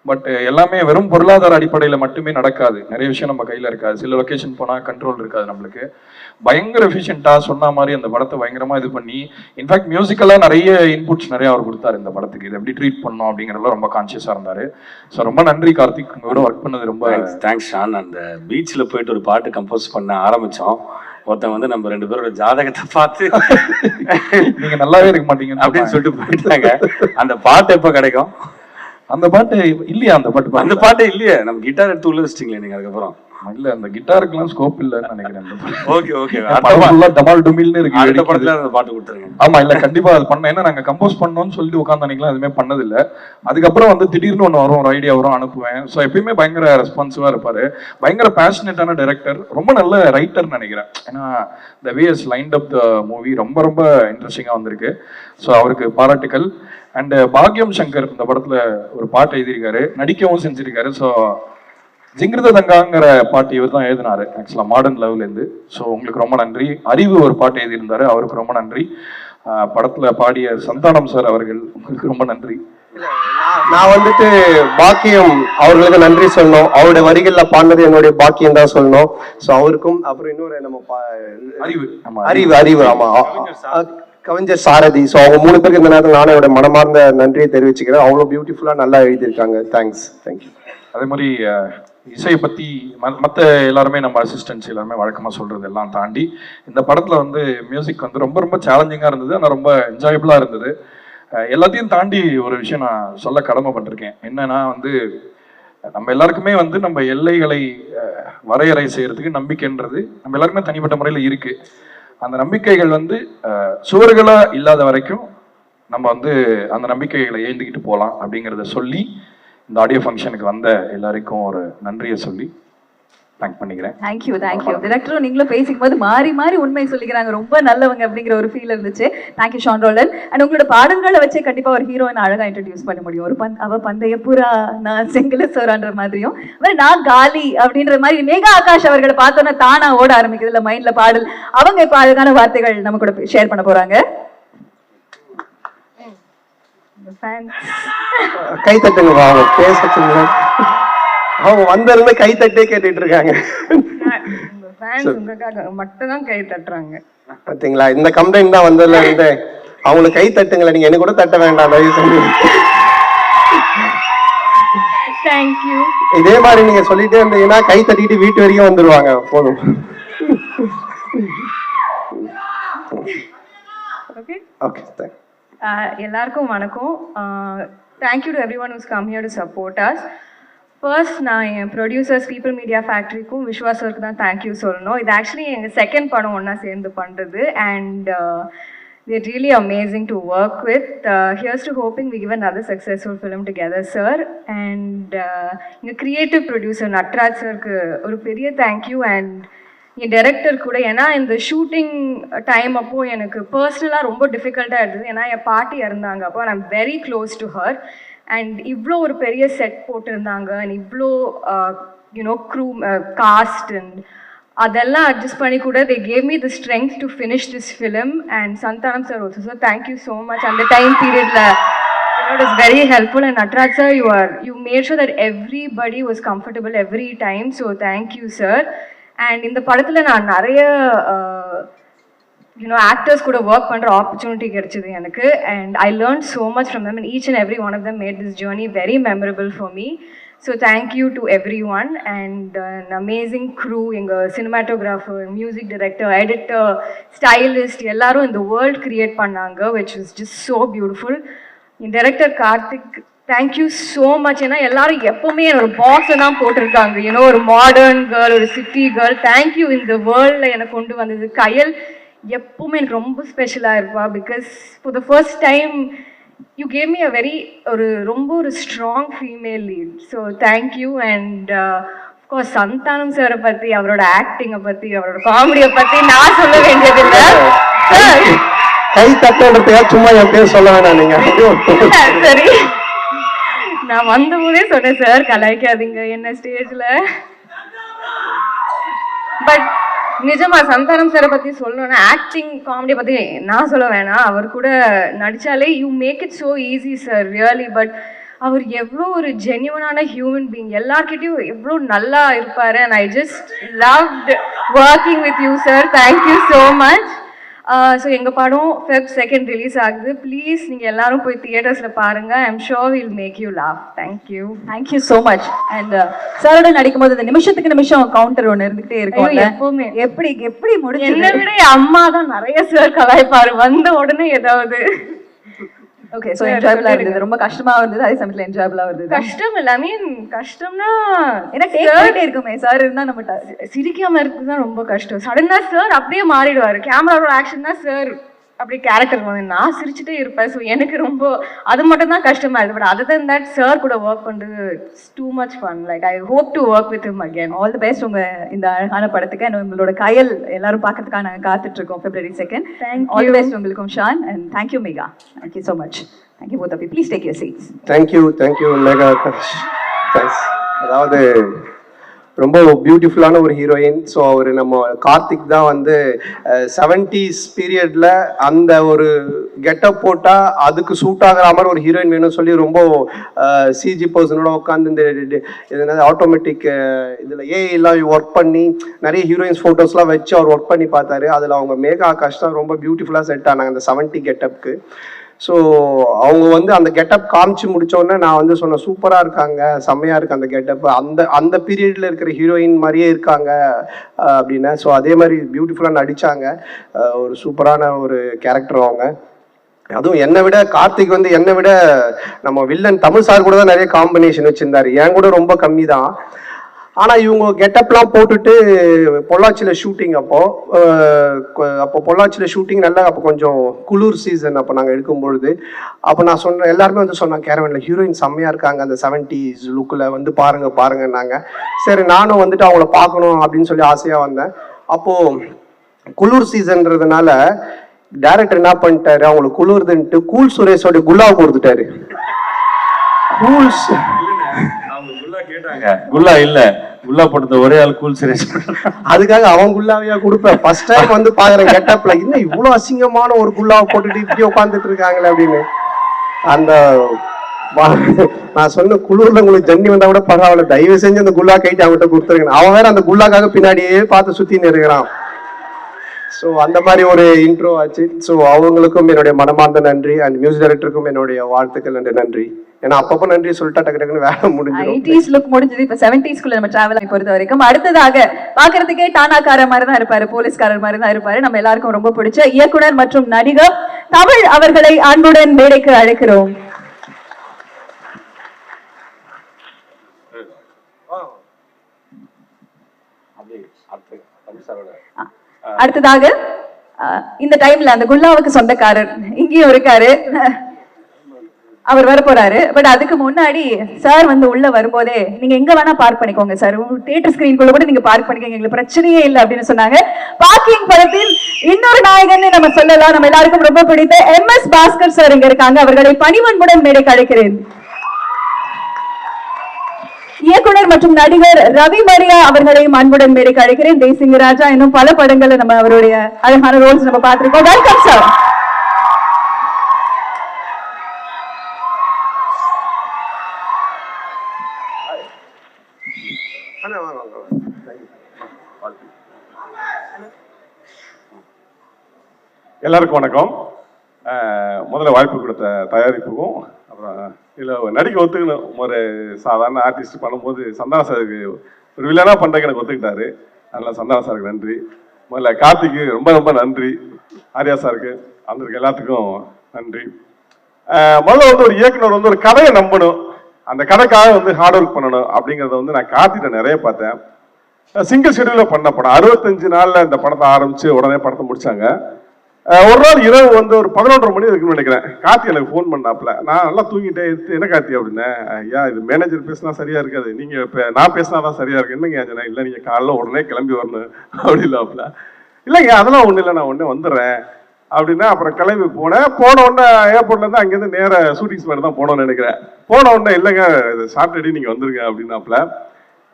பட் எல்லாமே வெறும் பொருளாதார அடிப்படையில மட்டுமே நடக்காது. நிறைய விஷயம் நம்ம கையில இருக்காது. சில லொகேஷன் போனா கண்ட்ரோல் இருக்காது நம்மளுக்கு. பயங்கர எஃபிஷியன்ட்டா சொன்ன மாதிரி அந்த படத்தை பயங்கரமா இது பண்ணி, இன்ஃபேக்ட் மியூசிக்கலா நிறைய இன்புட்ஸ் நிறைய அவர் கொடுத்தாரு இந்த படத்துக்கு. இது எப்படி ட்ரீட் பண்ணோம் அப்படிங்கறதுல ரொம்ப கான்சியஸா இருந்தாரு. ஸோ ரொம்ப நன்றி கார்த்திக், உங்களோட ஒர்க் பண்ணது ரொம்ப தேங்க்ஸ் ஷான். அந்த பீச்சில் போயிட்டு ஒரு பாட்டு கம்போஸ் பண்ண ஆரம்பித்தோம். ஒருத்தன் வந்து நம்ம 2 பேரோட ஜாதகத்தை பார்த்து நீங்க நல்லாவே இருக்க மாட்டீங்க அப்படின்னு சொல்லிட்டு போயிட்டாங்க. அந்த பாட்டு எப்போ கிடைக்கும்? அந்த பாட்டு இல்லையா? அந்த பாட்டு இல்லையே, நம்ம கிட்டார் எடுத்து உள்ள வச்சிட்டீங்களே நீங்க அதுக்கப்புறம்? இல்ல, அந்த கிட்டாருக்குலாம் ஸ்கோப் இல்லன்னு நினைக்கிறேன். ஓகே ஓகே, டமால் டுமில்னு இருக்கு. அடுத்த படத்துல அந்த பாட்டு கொடுத்துருங்க. ஆமா, இல்ல கண்டிப்பா அது பண்ண. ஏன்னா நாங்க கம்போஸ் பண்ணோம்னு சொல்லிட்டு உட்காந்து அன்னைக்கெல்லாம் எதுவுமே பண்ணது இல்ல. அதுக்கப்புறம் வந்து திடீர்னு ஒன்று வரும், ஒரு ஐடியா வரும், அனுப்புவேன். ஸோ எப்பயுமே பயங்கர ரெஸ்பான்சிவா இருப்பாரு. பயங்கர பேஷனேட்டான டைரக்டர், ரொம்ப நல்ல ரைட்டர்னு நினைக்கிறேன். ஏன்னா the way is lined up the movie ரொம்ப ரொம்ப இன்ட்ரெஸ்டிங்கா வந்திருக்கு. ஸோ அவருக்கு பாராட்டுக்கள். அண்ட் பாக்யம் சங்கர் இந்த படத்துல ஒரு பாட்டு எழுதியிருக்காரு, நடிக்கவும் செஞ்சிருக்காரு. ஸோ ஜிங்கிருத தங்காங்கிற பாட்டு இவர் தான் எழுதினாரு ஆக்சுவலா மாடர்ன் லவ்ல இருந்து. ஸோ உங்களுக்கு ரொம்ப நன்றி. அறிவு ஒரு பாட்டு எழுதியிருந்தாரு, அவருக்கு ரொம்ப நன்றி. படத்துல பாடிய சந்தானம் சார் அவர்கள், உங்களுக்கு ரொம்ப நன்றி. நான் வந்துட்டு பாக்கியம் அவர்களுக்கு நன்றி சொல்லணும். அவருடைய வரிகள்ல பாடினது என்னுடைய பாக்கியம் தான் சொல்லணும். ஸோ அவருக்கும், அப்புறம் இன்னொரு நம்ம அறிவு ஆமா கவிஞர் சாரதி. ஸோ அவங்க 3 பேருக்கு இந்த நேரத்தில் நானே என்னோட மனமார்ந்த நன்றியை தெரிவிச்சுக்கிறேன். அவ்வளோ பியூட்டிஃபுல்லா நல்லா எழுதியிருக்காங்க. தேங்க்ஸ். தேங்க்யூ. அதே மாதிரி இசையை பற்றி மற்ற எல்லாருமே நம்ம அசிஸ்டன்ட்ஸ் எல்லாருமே வழக்கமாக சொல்கிறது எல்லாம் தாண்டி இந்த படத்தில் வந்து மியூசிக் வந்து ரொம்ப ரொம்ப சேலஞ்சிங்காக இருந்தது, ஆனால் ரொம்ப என்ஜாயபுளாக இருந்தது. எல்லாத்தையும் தாண்டி ஒரு விஷயம் நான் சொல்ல கடமைப்பட்டிருக்கேன். என்னன்னா வந்து நம்ம எல்லாருக்குமே வந்து நம்ம எல்லைகளை வரையறை செய்யறதுக்கு நம்பிக்கைன்றது நம்ம எல்லாருக்குமே தனிப்பட்ட முறையில் இருக்கு. அந்த நம்பிக்கைகள் வந்து சுவர்களா இல்லாத வரைக்கும் நம்ம வந்து அந்த நம்பிக்கைகளை ஏந்திக்கிட்டு போகலாம் அப்படிங்கிறத சொல்லி இந்த ஆடியோ ஃபங்க்ஷனுக்கு வந்த எல்லாருக்கும் ஒரு நன்றியை சொல்லி தேங்க் பண்ணிக்கிறேன். தேங்க்யூ. டைரக்டரும் நீங்களும் பேசிக்கும் போது மாறி மாறி உண்மை சொல்லிக்கிறாங்க, ரொம்ப நல்லவங்க அப்படிங்கிற ஒரு ஃபீல் இருந்துச்சு. Thank you Shawn ரோலன். அண்ட் உங்களோட பாடல்களை வச்சே கண்டிப்பா ஒரு ஹீரோயின் அழகா இன்ட்ரடியூஸ் பண்ண முடியும். ஒரு அவ பந்தய புறா, நான் செங்கல சோறான்ற மாதிரியும், நான் காலி அப்படின்ற மாதிரி மேகா ஆகாஷ் அவர்களை பார்த்தோன்னா தானா ஓட ஆரம்பிக்குது இல்ல மைண்ட்ல பாடல். அவங்க இப்ப அழகான வார்த்தைகள் நம்ம கூட ஷேர் பண்ண போறாங்க. கை தட்டுங்க, அவங்க பேசுங்க. அவங்க வந்திருந்து கை தட்டே கேட்டுட்டு இருக்காங்க. மட்டும்தான் கை தட்டுறாங்க. பாத்தீங்களா, இந்த கம்ப்ளைண்ட் தான் வந்ததுல இருந்து அவங்களுக்கு கை தட்டுங்களா, நீங்க என்ன கூட தட்ட வேண்டாம் தயவு செஞ்சு. தேங்க்யூ. இதே மாதிரி நீங்க சொல்லிட்டே இருந்தீங்கன்னா கை தட்டிட்டு வீட்டு வரைக்கும் வந்துருவாங்க. போதும். Okay okay. எல்லாருக்கும் வணக்கம். Thank you to everyone who's come here to support us. First நான் என் ப்ரொடியூசர்ஸ் பீப்புள் மீடியா ஃபேக்ட்ரிக்கும் விஸ்வாசருக்கு தான் தேங்க்யூ சொல்லணும். இது ஆக்சுவலி எங்கள் செகண்ட் படம் ஒன்றா சேர்ந்து பண்ணுறது. And they're really amazing to work with. Here's to hoping we give another successful film together, sir. And எங்கள் கிரியேட்டிவ் ப்ரொடியூசர் நட்ராஜ் சருக்கு ஒரு பெரிய தேங்க்யூ. அண்ட் என் டைரக்டர் கூட, ஏன்னா இந்த ஷூட்டிங் டைம் அப்போ எனக்கு பர்சனலாக ரொம்ப டிஃபிகல்ட்டாக இருந்தது. ஏன்னா என் பாட்டி இறந்தாங்க அப்போ. I am very close to her. And இவ்வளோ ஒரு பெரிய செட் போட்டிருந்தாங்க, அண்ட் இவ்வளோ யூனோ க்ரூ காஸ்ட் அண்ட் அதெல்லாம் அட்ஜஸ்ட் பண்ணி கூட they gave me the strength to finish this film. And Santanam sir also, sir, thank you so much. And the time period it was very helpful. And Natraj sir, you made sure that everybody was comfortable every time, so thank you sir. And in the படத்துல நான் நிறைய actors கூட work பண்ற opportunity கிடைச்சது எனக்கு. And I learn so much from them, and each and every one of them made this journey very memorable for me. So thank you to everyone. And an amazing crew, எங்க cinematographer, music director, editor, stylist எல்லாரும் இந்த world create பண்ணாங்க, which was just so beautiful. N director Karthik, thank you so much. ஏன்னா எல்லாரும் எப்பவுமே ஒரு box தான் போட்டிருக்காங்க, ஒரு மாடர்ன் கேர்ள், ஒரு சிட்டி கேர்ள். தேங்க்யூ. இந்த வேர்ல்ட்ல எனக்கு கொண்டு வந்தது கயல் எப்பவுமே எனக்கு ரொம்ப ஸ்பெஷலாக இருப்பா. Because for the first time you gave me ரொம்ப ஒரு strong female lead. So thank you. And of course Santhanam சாரை பற்றி, அவரோட ஆக்டிங்கை பற்றி, அவரோட காமெடியை பற்றி நான் சொல்ல வேண்டியதில்லை. கை தட்டுறதுக்காக சும்மா என் பேர் சொல்ல வேணாம் நீங்க. சரி, நான் வந்தபோதே சொன்னேன் சார் கலாய்க்காதீங்க என்ன ஸ்டேஜ்ல. பட் நிஜமா சந்தானம் சாரை பத்தி சொல்லணும்னா ஆக்டிங் காமெடி பத்தி நான் சொல்ல வேணாம், அவர் கூட நடிச்சாலே you make it so easy sir really. But அவர் எவ்வளோ ஒரு ஜென்யூனான ஹியூமன் பீயிங், எல்லார்கிட்டையும் எவ்வளோ நல்லா இருப்பாரு. And I just loved working with you sir. Thank you so much. So எங்கள் படம் Feb 2 ரிலீஸ் ஆகுது. ப்ளீஸ் நீங்கள் எல்லாரும் போய் தியேட்டர்ஸில் பாருங்கள். I'm sure will make you laugh. Thank you. Thank you so much. And சாரோட நடிக்கும் போது நிமிஷத்துக்கு நிமிஷம் கவுண்டர் ஒன்று இருந்துகிட்டே இருக்கும் எப்பவுமே. எப்படி எப்படி முடிஞ்சு? என்னை விட என் அம்மா தான் நிறைய சார் கலாய்ப்பாரு வந்த உடனே ஏதாவது. ஓகே, ஸோ என்ஜாயபிளா இருந்தது, ரொம்ப கஷ்டமா இருந்தது, அதே சமயத்தில் என்ஜாயபிளா இருந்தது. கஷ்டம் இல்லை, ஐ மீன் கஷ்டம்னா ஏன்னா டேக் இருக்குமே சார் இருந்தா நம்ம சிரிக்காம இருக்குது தான் ரொம்ப கஷ்டம். சடனா சார் அப்படியே மாறிடுவாரு, கேமராவோட ஆக்ஷன் தான் சார் அப்படி கேரக்டர் வந்து நான் சிரிச்சுட்டே இருப்பேன். ஸோ எனக்கு ரொம்ப அது மட்டும் தான் கஷ்டமா இருக்குது. But other then that sir கூட ஒர்க் பண்ணுறது it's too much fun. Like I hope to work with him again. All the best உங்க இந்த அழகான படத்துக்கு. அண்ட் உங்களோட கயல் எல்லாரும் பார்க்கறதுக்காக நாங்கள் காத்துட்டு இருக்கோம் February 2. ஆல் தி பெஸ்ட் உங்களுக்கும் Shaan. And thank you Megha. Thank you so much. Thank you both of you. Please take your seats. Thank you Megha. Thanks. அதாவது ரொம்ப பியூட்டிஃபுல்லான ஒரு ஹீரோயின். ஸோ அவர் நம்ம கார்த்திக் தான் வந்து 70s பீரியட்ல அந்த ஒரு கெட்டப் போட்டால் அதுக்கு சூட் ஆகிற மாதிரி ஒரு ஹீரோயின் வேணும்னு சொல்லி ரொம்ப சிஜி பர்சனோட உட்காந்து இந்த ஆட்டோமேட்டிக் இதில் ஏஐலாம் ஒர்க் பண்ணி நிறைய ஹீரோயின்ஸ் ஃபோட்டோஸ்லாம் வச்சு அவர் ஒர்க் பண்ணி பார்த்தாரு. அதில் அவங்க மேகா ஆகாஷ் தான் ரொம்ப பியூட்டிஃபுல்லாக செட் ஆனாங்க அந்த 70 கெட்டப்புக்கு. ஸோ அவங்க வந்து அந்த கெட்டப் காமிச்சு முடிச்சோடனே நான் வந்து சொன்னேன் சூப்பராக இருக்காங்க, செம்மையாக இருக்குது அந்த கெட்டப், அந்த பீரியடில் இருக்கிற ஹீரோயின் மாதிரியே இருக்காங்க அப்படின்னா. ஸோ அதே மாதிரி பியூட்டிஃபுல்லாக நடித்தாங்க. ஒரு சூப்பரான ஒரு கேரக்டர் அவங்க. அதுவும் என்னை விட கார்த்திக் வந்து என்னை விட நம்ம வில்லன் தமிழ் சார் கூட தான் நிறைய காம்பினேஷன் வச்சுருந்தாரு, என் கூட ரொம்ப கம்மி தான். ஆனால் இவங்க கெட்டப்லாம் போட்டுட்டு பொள்ளாச்சியில் ஷூட்டிங் அப்போ பொள்ளாச்சியில் ஷூட்டிங் நல்லா அப்போ கொஞ்சம் குளிர் சீசன் அப்போ நாங்கள் எடுக்கும்பொழுது அப்போ நான் சொன்னேன், எல்லாருமே வந்து சொன்னாங்க கேரவனில் ஹீரோயின் செம்மையாக இருக்காங்க அந்த 70s லுக்கில் வந்து பாருங்கன்னாங்க. சரி நானும் வந்துட்டு அவங்கள பார்க்கணும் அப்படின்னு சொல்லி ஆசையாக வந்தேன். அப்போது குளிர் சீசன்றதுனால டைரக்டர் என்ன பண்ணிட்டாரு, அவங்களுக்கு குளிர்துன்ட்டு கூல் சுரேஷோட குல்லாவை கொடுத்துட்டாரு. கூல்ஸ் குல்லா இல்ல, குல்லா போட்டது ஒரே ஆள் கூல் சுரேஷ். அதுக்காக அவன் குல்லாவையா கொடுப்பேன். ஃபர்ஸ்ட் டைம் வந்து பாக்குறேன் கெட்டப்ல இன்னும் இவ்வளவு அசிங்கமான ஒரு குல்லாவை போட்டுட்டு இப்படி உட்காந்துட்டு இருக்காங்களே அப்படின்னு. அந்த நான் சொன்ன குளூர்ல உங்களுக்கு ஜன்னி வந்தா கூட பரவாயில்ல, தயவு செஞ்சு அந்த குல்லா கைட்டு அவங்ககிட்ட கொடுத்துருங்க. அவன் வேற அந்த குல்லாக்காக பின்னாடியே பார்த்து சுத்தின்னு இருக்கிறான். ஸோ அந்த மாதிரி ஒரு இன்ட்ரோ ஆச்சு. ஸோ அவங்களுக்கும் என்னுடைய மனமார்ந்த நன்றி, அண்ட் மியூசிக் டைரக்டருக்கும் என்னுடைய வாழ்த்துக்கள் அண்ட் நன்றி. ஏன்னா அப்பப்போ நன்றி சொல்லிட்டா டக்கு டக்குன்னு வேலை முடிஞ்சிடும். 80s லுக் முடிஞ்சது, இப்போ 70s நம்ம டிராவல் பொறுத்த வரைக்கும். அடுத்ததாக பாக்குறதுக்கே டானாக்கார மாதிரி தான் இருப்பாரு, போலீஸ்காரர் மாதிரி தான் இருப்பாரு. நம்ம எல்லாருக்கும் ரொம்ப பிடிச்ச இயக்குனர் மற்றும் நடிகர் தமிழ் அவர்களை அன்புடன் மேடைக்கு அழைக்கிறோம். அடுத்ததாக இந்த டைம்ல அந்த குல்லாவுக்கு சொந்தக்காரர் இங்கேயும் இருக்காரு, அவர் வர போறாரு. பட் அதுக்கு முன்னாடி சார் வந்து உள்ள வரும்போதே நீங்க எங்க வேணா பார்க் பண்ணிக்கோங்க சார், தியேட்டர் ஸ்கிரீன்குள்ள கூட நீங்க பார்க் பண்ணிக்கோங்க, எங்களுக்கு பிரச்சனையே இல்லை அப்படின்னு சொன்னாங்க. பார்க்கிங் படத்தில் இன்னொரு நாயகன் நம்ம சொல்லலாம், நம்ம எல்லாருக்கும் ரொம்ப பிடித்த MS பாஸ்கர் சார் இங்க இருக்காங்க. அவர்களை பணிவன்புடன் மேடைக்கு அழைக்கிறேன். இயக்குனர் மற்றும் நடிகர் ரவி மரியா அவர்களையும் அன்புடன் மேடைக்கு அழைக்கிறேன். தேசிங்க ராஜா இன்னும் பல படங்கள்ல நம்ம அவருடைய அழகான ரோல்ஸ் நம்ம பார்த்திருக்கோம். Welcome sir. எல்லாருக்கும் வணக்கம். முதல்ல வாய்ப்பு கொடுத்த தயாரிப்புக்கும் அப்புறம் இதில் நடிக்க ஒத்துக்கணும். ஒரு சாதாரண ஆர்டிஸ்ட் பண்ணும்போது சந்தான சாருக்கு ஒரு வில்லனா பண்ணுறதுக்கு எனக்கு ஒத்துக்கிட்டாரு. அதனால் சந்தான சாருக்கு நன்றி. முதல்ல கார்த்திக்கு ரொம்ப ரொம்ப நன்றி. ஆர்யா சாருக்கு வந்திருக்க எல்லாத்துக்கும் நன்றி. முதல்ல வந்து ஒரு இயக்குனர் வந்து ஒரு கதையை நம்பணும், அந்த கதைக்காக வந்து ஹார்ட் ஒர்க் பண்ணணும் அப்படிங்கிறத வந்து நான் கார்த்திகிட்ட நிறைய பார்த்தேன். சிங்கிள் ஷெடியூலில் பண்ண படம் 65 நாளில் இந்த படத்தை ஆரம்பித்து உடனே படத்தை முடித்தாங்க. ஒரு நாள் இரவு வந்து ஒரு 11:30 மணி இருக்குன்னு நினைக்கிறேன், கார்த்தி எனக்கு ஃபோன் பண்ணாப்புல. நான் நல்லா தூங்கிட்டேன். என்ன கார்த்தி அப்படின்னேன். ஐயா இது மேனேஜர் பேசினா சரியா இருக்காது, நீங்கள் இப்போ நான் பேசினா தான் சரியா இருக்கு. என்னங்க ஆச்சுனா, இல்லை நீங்கள் காலைல உடனே கிளம்பி வரணும் அப்படி இல்லாப்புல. இல்லைங்க அதெல்லாம் ஒன்றும் இல்லை, நான் உடனே வந்துடுறேன். அப்படின்னா அப்புறம் கிளம்பி போன உடனே ஏர்போர்ட்லேருந்து அங்கேருந்து நேர ஷூட்டிங் ஸ்பாட் தான் போனோம்னு நினைக்கிறேன். போன உடனே இல்லைங்க சாட்டர்டே நீங்கள் வந்துருங்க அப்படின்னாப்புல.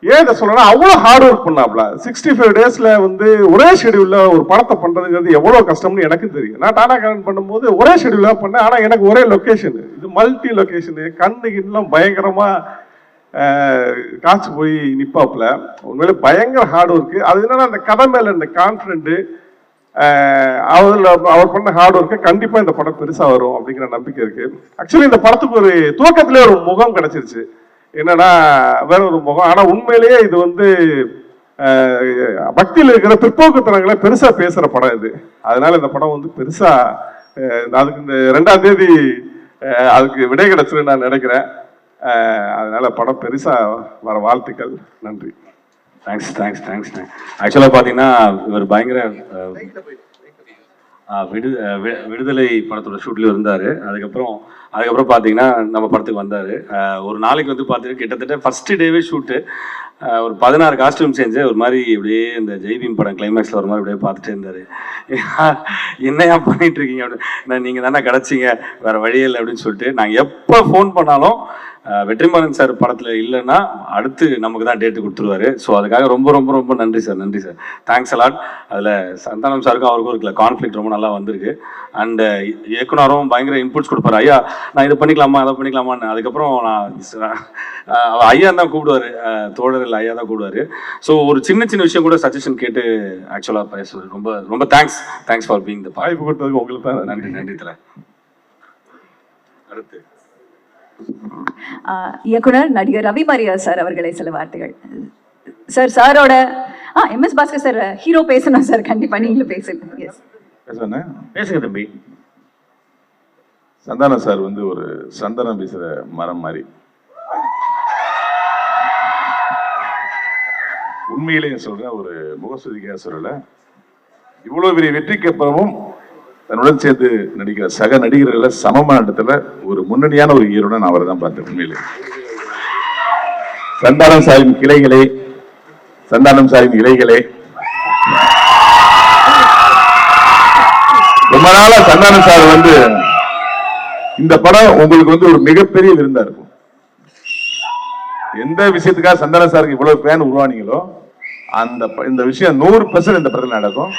ஏன் இதை சொல்லணும்னா அவ்வளோ ஹார்ட் ஒர்க் பண்ணாப்ல. 65 டேஸில் வந்து ஒரே ஷெடியூலில் ஒரு படத்தை பண்ணுறதுங்கிறது எவ்வளோ கஷ்டம்னு எனக்கும் தெரியும். நான் டாடா கரண்ட் பண்ணும்போது ஒரே ஷெடியூலாக பண்ணேன். ஆனால் எனக்கு ஒரே லொக்கேஷன், இது மல்டி லொக்கேஷனு, கண்ணுக்குலாம் பயங்கரமாக காய்ச்சி போய் நிற்பாப்புல. உண்மையிலே பயங்கர ஹார்ட் ஒர்க்கு. அது என்னன்னா அந்த கதை மேலே இந்த கான்ஃபிடென்ட்டு, அவர் பண்ண ஹார்ட் ஒர்க்கு கண்டிப்பாக இந்த படம் பெருசாக வரும் அப்படிங்கிற நம்பிக்கை இருக்கு. ஆக்சுவலி இந்த படத்துக்கு ஒரு துவக்கத்திலே ஒரு முகம் கிடைச்சிருச்சு, என்னன்னா வேற ஒரு முகம். ஆனால் உண்மையிலேயே இது வந்து பக்தியில் இருக்கிற பிற்போக்குத்தனங்களை பெருசா பேசுற படம் இது. அதனால இந்த படம் வந்து பெருசா அதுக்கு இந்த 2ஆம் தேதி அதுக்கு விடை கிடைச்சுன்னு நான் நினைக்கிறேன். அதனால படம் பெருசா வர வாழ்த்துக்கள். நன்றி. தேங்க்ஸ். ஆக்சுவலாக பார்த்தீங்கன்னா இவர் பயங்கர விடுதலை படத்தோட ஷூட்லேயும் இருந்தார். அதுக்கப்புறம் பார்த்தீங்கன்னா நம்ம படத்துக்கு வந்தார். ஒரு நாளைக்கு வந்து பார்த்தீங்கன்னா கிட்டத்தட்ட ஃபஸ்ட்டு டேவே ஷூட்டு ஒரு 16 காஸ்டியூம் சேஞ்சு ஒரு மாதிரி இப்படியே இந்த ஜெய்பீம் படம் கிளைமேக்ஸில் ஒரு மாதிரி இப்படியே பார்த்துட்டே இருந்தார். என்னையா பண்ணிட்டு இருக்கீங்க அப்படின்னு. நீங்கள் தானே கிடச்சிங்க, வேறு வழியே இல்லை அப்படின்னு சொல்லிட்டு நாங்கள் எப்போ ஃபோன் பண்ணாலும் வெற்றிமாறன் சார் படத்தில் இல்லைன்னா அடுத்து நமக்கு தான் டேட்டு கொடுத்துருவாரு. ஸோ அதுக்காக ரொம்ப ரொம்ப ரொம்ப நன்றி சார். Thanks a lot. அதில் சந்தானம் சாருக்கும் அவருக்கும் இருக்கிற கான்ஃப்ளிக்ட் ரொம்ப நல்லா வந்திருக்கு. அண்டு இயக்குனரும் பயங்கர இன்புட்ஸ் கொடுப்பாரு. ஐயா நான் இதை பண்ணிக்கலாமா அதை பண்ணிக்கலாமான்னு. அதுக்கப்புறம் நான் ஐயா தான் கூப்பிடுவார், தோழர் இல்லை ஐயா தான் கூப்பிடுவார். ஸோ ஒரு சின்ன விஷயம் கூட சஜஷன் கேட்டு ஆக்சுவலாக பேசுவார். ரொம்ப ரொம்ப தேங்க்ஸ் ஃபார் பீங் த வாய்ப்பு கொடுத்ததுக்கு உங்களுக்கு தான் நன்றி தலை. அடுத்து இயக்குனர் நடிகர் ரவி மரியா சார் அவர்களை சில வார்த்தைகள். சாரோட எம்எஸ் பாஸ்கர் சார் ஹீரோ பேசணும் சார், கண்டிப்பா நீங்களும் பேசுங்க. பேசுங்க தம்பி. சந்தானம் சார் வந்து ஒரு சந்தனம் பேசுற மரம் மாதிரி. உண்மையிலேயே சொல்றேன், ஒரு முகஸ்துதிக்காக சொல்லல. இவ்வளவு பெரிய வெற்றிக்கு அப்புறமும் தன்னுடன் சேர்ந்து நடிக்கிற சக நடிகர்களை சமமான இடத்துல ஒரு முன்னணியான ஒரு ஹீரோட நான் அவரை தான் பார்த்தேன். உண்மையிலே சந்தானம் சாரின் கிளைகளே, சந்தானம் சாரின் இலைகளே, ரொம்ப நாளா சந்தானம் சார் வந்து இந்த படம் உங்களுக்கு வந்து ஒரு மிகப்பெரிய விருந்தா இருக்கும். எந்த விஷயத்துக்காக சந்தானம் சாருக்கு இவ்வளவு ஃபேன் உருவானீங்களோ இந்த விஷயம் 100% இந்த படத்தில் நடக்கும்.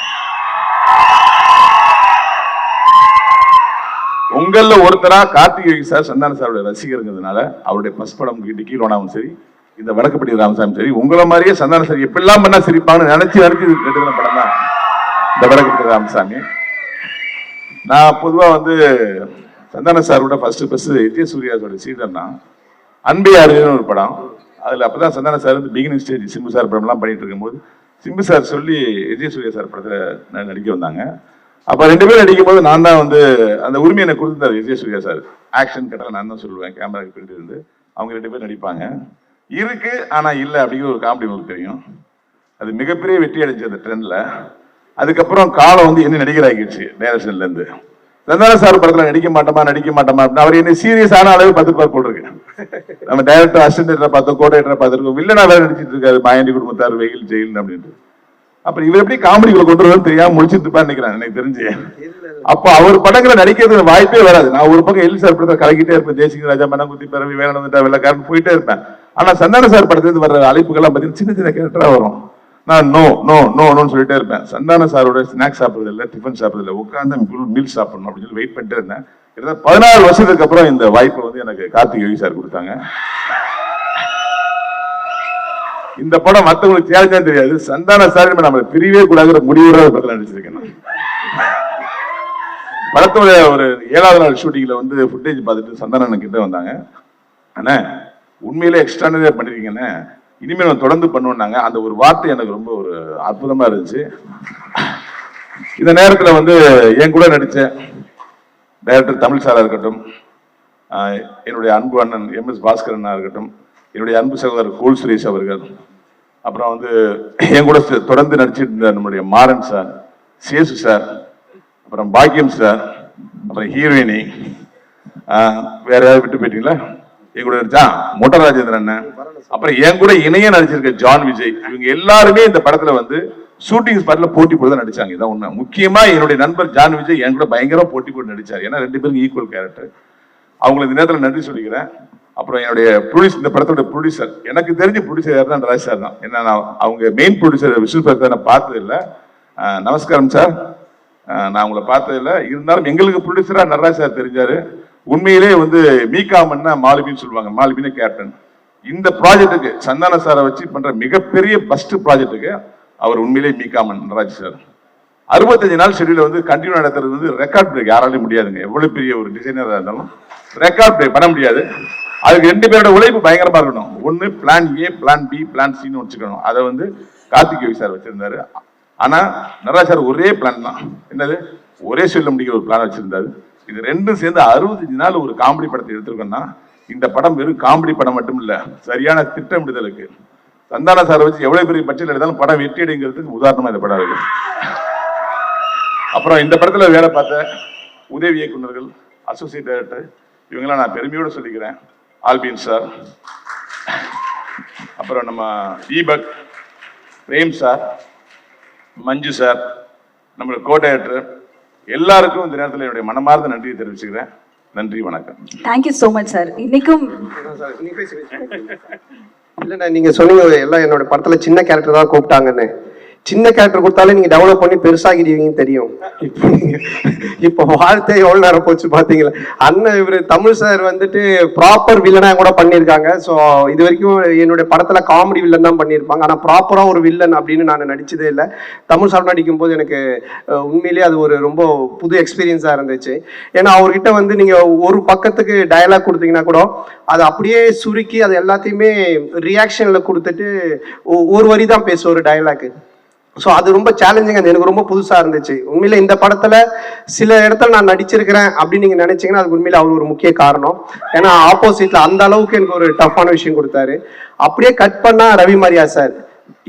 உங்கள ஒருத்தரா கார்த்திகை சார் சந்தான சாருடைய ரசிகருங்கிறதுனால அவருடைய பஸ் படம் டிக்கி லோனாவும் சரி, இந்த வடக்குப்பட்டி ராமசாமி சரி, உங்களை மாதிரியே சந்தான சார் எப்படிலாம் பண்ணா சிரிப்பாங்கன்னு நினைச்சு எடுக்கிற படம் தான் இந்த வடக்குப்பட்டி ராமசாமி. நான் பொதுவா வந்து சந்தான சாரோட ஃபர்ஸ்ட் எத்திய சூர்யாஸோட சீடர்னா அன்பையாருன்னு ஒரு படம். அதுல அப்பதான் சந்தான சார் வந்து பிகினிங் ஸ்டேஜ் சிம்பு சார் படம்லாம் பண்ணிட்டு இருக்கும்போது சிம்பு சார் சொல்லி எத்திய சூர்யா சார் படத்துல நடிக்க வந்தாங்க. அப்ப 2 பேரும் நடிக்கும் போது நான் தான் வந்து அந்த உரிமை எனக்கு கொடுத்தாரு விஜய் சூர்யா சார். ஆக்ஷன் கட்டல நான் தான் சொல்லுவேன், கேமராக்கு பின்னாடி இருந்து அவங்க 2 பேரும் நடிப்பாங்க. இருக்கு ஆனா இல்லை அப்படிங்கிற ஒரு காமெடி உங்களுக்கு தெரியும். அது மிகப்பெரிய வெற்றி அடைஞ்சு அந்த ட்ரெண்ட்ல. அதுக்கப்புறம் காலம் வந்து என்ன நடிகராகிடுச்சு டைரக்ஷன்ல இருந்து. சந்தான சார் படத்துல நடிக்க மாட்டோமா அப்படின்னு அவர் என்ன சீரியஸ் ஆன அளவு 10 பேர் போட்டிருக்கு. நம்ம டைரக்டர் அசிஸ்டன்ட் பார்த்தோம், கோஆர்டினேட்டர் பார்த்துருக்கோம், வில்லனா வேற நடிச்சிட்டு இருக்காரு மாயாண்டி குடும்பத்தார் வெயில் ஜெயில் அப்படின்ட்டு. அப்புறம் இவர் எப்படி காமெடிகளை கொண்டு வருவது தெரியாம முடிச்சுட்டு இருப்பான்னு நினைக்கிறாங்க எனக்கு தெரிஞ்சு. அப்ப அவர் படங்களை நடிக்கிறதுக்கு வாய்ப்பே வராது. நான் ஒரு பக்கம் எல் சார் படத்தை கலக்கிட்டே இருப்பேன், தேசிக ராஜா மனங்குத்தி பிறவி வேணும் வந்துட்டா வெள்ளக்காரன் போயிட்டே இருப்பேன். ஆனா சந்தான சார் படத்துல வர்ற அழைப்புகள்லாம் பார்த்தீங்கன்னா சின்ன கேரக்டரா வரும். நான் நோன்னு சொல்லிட்டே இருப்பேன். சந்தான சாரோட ஸ்நாக்ஸ் சாப்பிடுறது இல்லை, டிஃபன் சாப்பிடுறது இல்லை, உட்காந்து மீல் சாப்பிடணும் அப்படின்னு சொல்லி வெயிட் பண்ணிட்டே இருந்தேன். 14 வருஷத்துக்கு அப்புறம் இந்த வாய்ப்பை வந்து எனக்கு கார்த்திகை சார் கொடுத்தாங்க. இந்த படம் மற்றவங்களுக்கு சேலஞ்சா தெரியாது. சந்தான சார் நம்ம பிரிவே கூடாது முடிவுற படத்தில் நடிச்சிருக்கேன். படத்தோட ஒரு 7வது நாள் ஷூட்டிங்ல வந்து ஃபுட்டேஜ் பார்த்துட்டு சந்தானன் கிட்ட வந்தாங்க. அண்ணா உண்மையிலே எக்ஸ்ட்ரானரியா பண்ணிருக்கீங்கன்னு, இனிமேல் நம்ம தொடர்ந்து பண்ணுவோம்னாங்க. அந்த ஒரு வார்த்தை எனக்கு ரொம்ப ஒரு அற்புதமா இருந்துச்சு. இந்த நேரத்துல வந்து என் கூட நடிச்ச டைரக்டர் தமிழ் சாரா இருக்கட்டும், என்னுடைய அன்பு அண்ணன் எம்எஸ் பாஸ்கரனா இருக்கட்டும், என்னுடைய அன்பு சகோதரர் கோல் சுரேஷ் அவர்கள், அப்புறம் வந்து என் கூட தொடர்ந்து நடிச்சிட்டு இருந்த நம்முடைய மாறன் சார், சேசு சார், அப்புறம் பாக்கியம் சார், அப்புறம் ஹீரோயினி, வேற யாராவது விட்டு போயிட்டீங்களா? எங்களோட நடிச்சா மொட்ட ராஜேந்திரன் அண்ணன், அப்புறம் என் கூட இணைய நடிச்சிருக்க ஜான் விஜய், இவங்க எல்லாருமே இந்த படத்துல வந்து ஷூட்டிங் ஸ்பாட்ல போட்டி போட்டு நடிச்சாங்க. இதான் உண்மை. முக்கியமா என்னுடைய நண்பர் ஜான் விஜய் என் கூட பயங்கரமா போட்டி போட்டு நடிச்சார். ஏன்னா 2 பேரும் ஈக்குவல் கேரக்டர். அவங்களுக்கு இந்த நேரத்தில் நன்றி சொல்லிக்கிறேன். அப்புறம் என்னுடைய இந்த படத்தோட ப்ரொடியூசர், எனக்கு தெரிஞ்ச ப்ரொடியூசர் யார் தான் நடராஜ் சார் தான். ஏன்னா அவங்க மெயின் ப்ரொடியூசர் விஷ்ணு பிரசாத் நான் பார்த்தது இல்லை. நமஸ்காரம் சார், நான் உங்களை பார்த்தது இல்லை. இருந்தாலும் எங்களுக்கு ப்ரொடியூசரா நடராஜ் சார் தெரிஞ்சாரு. உண்மையிலே வந்து மீகாமன்னா மாலுமின்னு சொல்லுவாங்க, மாலுமின்னு கேப்டன். இந்த ப்ராஜெக்டுக்கு சந்தான சாரை வச்சு பண்ற மிகப்பெரிய ஃபர்ஸ்ட் ப்ராஜெக்டுக்கு அவர் உண்மையிலே மீகாமன் நடராஜ் சார். 65 நாள் ஷெட்யூல வந்து கண்டினியூ நடத்துறது வந்து ரெக்கார்ட் பிரேக் யாராலையும் முடியாதுங்க. எவ்வளவு பெரிய ஒரு டிசைனராக இருந்தாலும் ரெக்கார்ட் பிரேக் பண்ண முடியாது. அதுக்கு 2 பேரோட உழைப்பு பயங்கரமா இருக்கணும். ஒன்னு plan A, plan B, plan சின்னு வச்சுக்கணும். அதை வந்து கார்த்திக் சார் வச்சிருந்தாரு. ஆனா நடராஜ் சார் ஒரே பிளான் தான். என்னது? ஒரே ஷெட்யூல முடிக்கிற ஒரு பிளான் வச்சிருந்தாரு. இது 2ம் சேர்ந்து 65 நாள் ஒரு காமெடி படத்தை எடுத்திருக்கோம்னா இந்த படம் வெறும் காமெடி படம் மட்டும் இல்ல, சரியான திட்டமிடுதலுக்கு சந்தான சாரை வச்சு எவ்வளவு பெரிய பட்ஜெட் எடுத்தாலும் படம் வெற்றி அடைங்கிறதுக்கு உதாரணமா இந்த படம் இருக்கு. அப்புறம் இந்த படத்துல வேலை பார்த்த உதவி இயக்குநர்கள், அசோசியேட் டைரக்டர், இவங்கெல்லாம் நான் பெருமையோட சொல்லிக்கிறேன். ஆல்பின் சார், அப்புறம் நம்ம தீபக், பிரேம் சார், மஞ்சு சார், நம்மளோட கோ டைரக்டர், எல்லாருக்கும் இந்த நேரத்தில் என்னுடைய மனமார்ந்த நன்றியை தெரிவிச்சுக்கிறேன். நன்றி, வணக்கம். Thank you so much sir. இன்னைக்கும் இல்லைண்ணா, நீங்க சொன்னீங்க எல்லாம் என்னோட படத்துல சின்ன கேரக்டர் தான் கூப்பிட்டாங்கன்னு. சின்ன கேரக்டர் கொடுத்தாலே நீங்க டெவலப் பண்ணி பெருசாகிடுவீங்கன்னு தெரியும். இப்போ வாழ்க்கை எவ்வளவு நேரம் போச்சு பாத்தீங்களா. அண்ணன் இவரு தமிழ் சார் வந்துட்டு ப்ராப்பர் வில்லனா கூட பண்ணியிருக்காங்க. ஸோ இது வரைக்கும் என்னுடைய படத்துல காமெடி வில்லன் தான் பண்ணியிருப்பாங்க. ஆனா ப்ராப்பரா ஒரு வில்லன் அப்படின்னு நான் நடிச்சதே இல்லை. தமிழ் சார் நடிக்கும் போது எனக்கு உண்மையிலேயே அது ஒரு ரொம்ப புது எக்ஸ்பீரியன்ஸா இருந்துச்சு. ஏன்னா அவர்கிட்ட வந்து நீங்க ஒரு பக்கத்துக்கு டயலாக் கொடுத்தீங்கன்னா கூட அதை அப்படியே சுருக்கி அது எல்லாத்தையுமே ரியாக்ஷன்ல கொடுத்துட்டு ஒரு வரி தான் பேசும் ஒரு டயலாக். ஸோ அது ரொம்ப சேலஞ்சிங். அது எனக்கு ரொம்ப புதுசாக இருந்துச்சு. உண்மையில இந்த படத்தில் சில இடத்துல நான் நடிச்சிருக்கிறேன் அப்படின்னு நீங்கள் நினைச்சீங்கன்னா அதுக்கு உண்மையில அவர் ஒரு முக்கிய காரணம். ஏன்னா ஆப்போசிட்ல அந்த அளவுக்கு எனக்கு ஒரு டஃப்பான விஷயம் கொடுத்தாரு. அப்படியே கட் பண்ணா ரவி மரியா சார்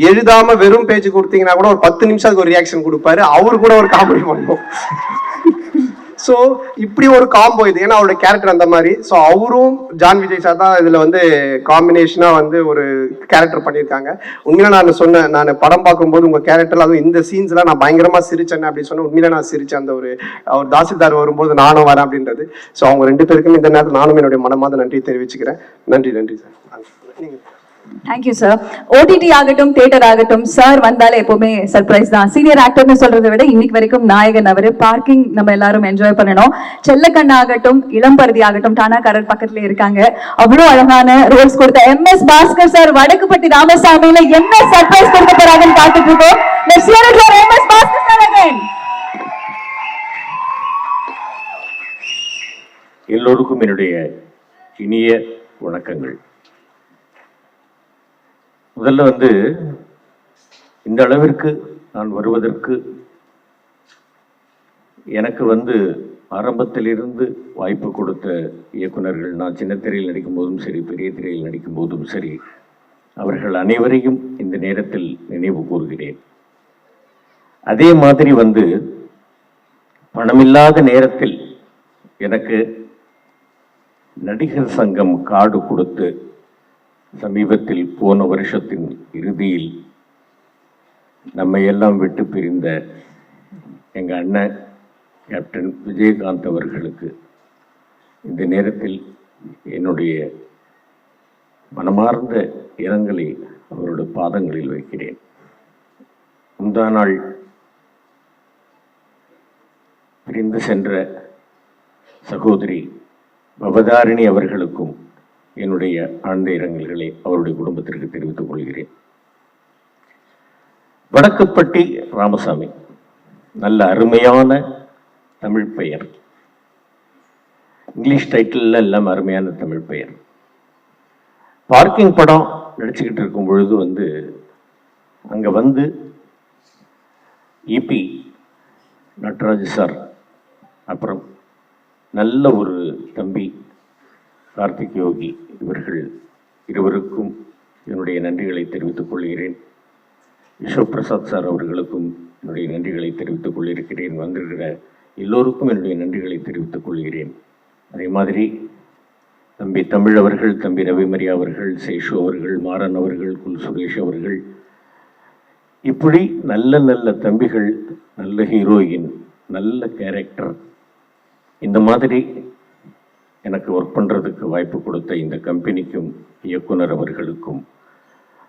எழுதாம வெறும் பேஜ் கொடுத்தீங்கன்னா கூட ஒரு 10 நிமிஷம் அதுக்கு ஒரு ரியாக்ஷன் கொடுப்பாரு. அவரு கூட ஒரு காமெடி பண்ணுவோம். ஸோ இப்படி ஒரு காம்போ இது. ஏன்னா அவரோட கேரக்டர் அந்த மாதிரி. ஸோ அவரும் ஜான் விஜய் சார் தான் இதில் வந்து காம்பினேஷனாக வந்து ஒரு கேரக்டர் பண்ணியிருக்காங்க. உண்மையில நான் சொன்னேன், நான் படம் பார்க்கும்போது உங்கள் கேரக்டர் அதுவும் இந்த சீன்ஸ்லாம் நான் பயங்கரமாக சிரிச்சேன் அப்படின்னு சொன்னேன். உண்மையில நான் சிரிச்சேன். அந்த அவர் தாசில்தார் வரும்போது நானும் வரேன் அப்படின்றது. ஸோ அவங்க 2 பேருக்கும் இந்த நேரத்தில் நானும் என்னுடைய மனமார்ந்த நன்றி தெரிவிச்சுக்கிறேன். நன்றி சார். Thank you sir. ஓடிடி ஆகட்டும், தியேட்டர் ஆகட்டும், சார் வந்தாலே எப்பவுமே சர்ப்ரைஸ் தான். சீனியர் ஆக்டர்னு சொல்றதை விட இன்னைக்கு வரைக்கும் நாயகன் அவரு. பார்க்கிங் நம்ம எல்லாரும் என்ஜாய் பண்ணணும். செல்லக்கண்ண ஆகட்டும், இளம்பருதி ஆகட்டும், டானாக்காரர் பக்கத்துல இருக்காங்க. அவ்வளவு அழகான ரோல்ஸ் கொடுத்த MS பாஸ்கர் சார் வடக்குப்பட்டி ராமசாமியில என்ன சர்ப்ரைஸ் கொடுக்க போறாங்கன்னு காத்துட்டு இருக்கோம். Let's hear it for MS Bhaskar sir again. எல்லோருக்கும் என்னுடைய இனிய வணக்கங்கள். முதல்ல வந்து இந்த அளவிற்கு நான் வருவதற்கு எனக்கு வந்து ஆரம்பத்திலிருந்து வாய்ப்பு கொடுத்த இயக்குனர்கள், நான் சின்ன திரையில் நடிக்கும் போதும் சரி, பெரிய திரையில் நடிக்கும் போதும் சரி, அவர்கள் அனைவரையும் இந்த நேரத்தில் நினைவு கூறுகிறேன். அதே மாதிரி வந்து பணமில்லாத நேரத்தில் எனக்கு நடிகர் சங்கம் கார்டு கொடுத்து சமீபத்தில் போன வருஷத்தின் இறுதியில் நம்மை எல்லாம் விட்டு பிரிந்த எங்கள் அண்ணன் கேப்டன் விஜயகாந்த் அவர்களுக்கு இந்த நேரத்தில் என்னுடைய மனமார்ந்த இரங்கலை அவரோட பாதங்களில் வைக்கிறேன். முந்தா நாள் பிரிந்து சென்ற சகோதரி பவதாரிணி அவர்களுக்கும் என்னுடைய ஆழ்ந்த இரங்கல்களை அவருடைய குடும்பத்திற்கு தெரிவித்துக் கொள்கிறேன். வடக்குப்பட்டி ராமசாமி நல்ல அருமையான தமிழ் பெயர். இங்கிலீஷ் டைட்டில் எல்லாம் அருமையான தமிழ் பெயர். பார்க்கிங் படம் நடிச்சுக்கிட்டு இருக்கும் பொழுது வந்து அங்கே வந்து இபி நடராஜ் சார், அப்புறம் நல்ல ஒரு தம்பி கார்த்திக் யோகி, இவர்கள் இருவருக்கும் என்னுடைய நன்றிகளை தெரிவித்துக் கொள்கிறேன். விஸ்வ பிரசாத் சார் அவர்களுக்கும் என்னுடைய நன்றிகளை தெரிவித்துக் கொள்ளிருக்கிறேன். வந்திருக்கிற எல்லோருக்கும் என்னுடைய நன்றிகளை தெரிவித்துக் கொள்கிறேன். அதே மாதிரி தம்பி தமிழ் அவர்கள், தம்பி ரவிமரியா அவர்கள், சேஷு அவர்கள், மாறன் அவர்கள், குல் சுரேஷ் அவர்கள், இப்படி நல்ல நல்ல தம்பிகள், நல்ல ஹீரோயின், நல்ல கேரக்டர், இந்த மாதிரி எனக்கு ஒர்க் பண்ணுறதுக்கு வாய்ப்பு கொடுத்த இந்த கம்பெனிக்கும் இயக்குனர் அவர்களுக்கும்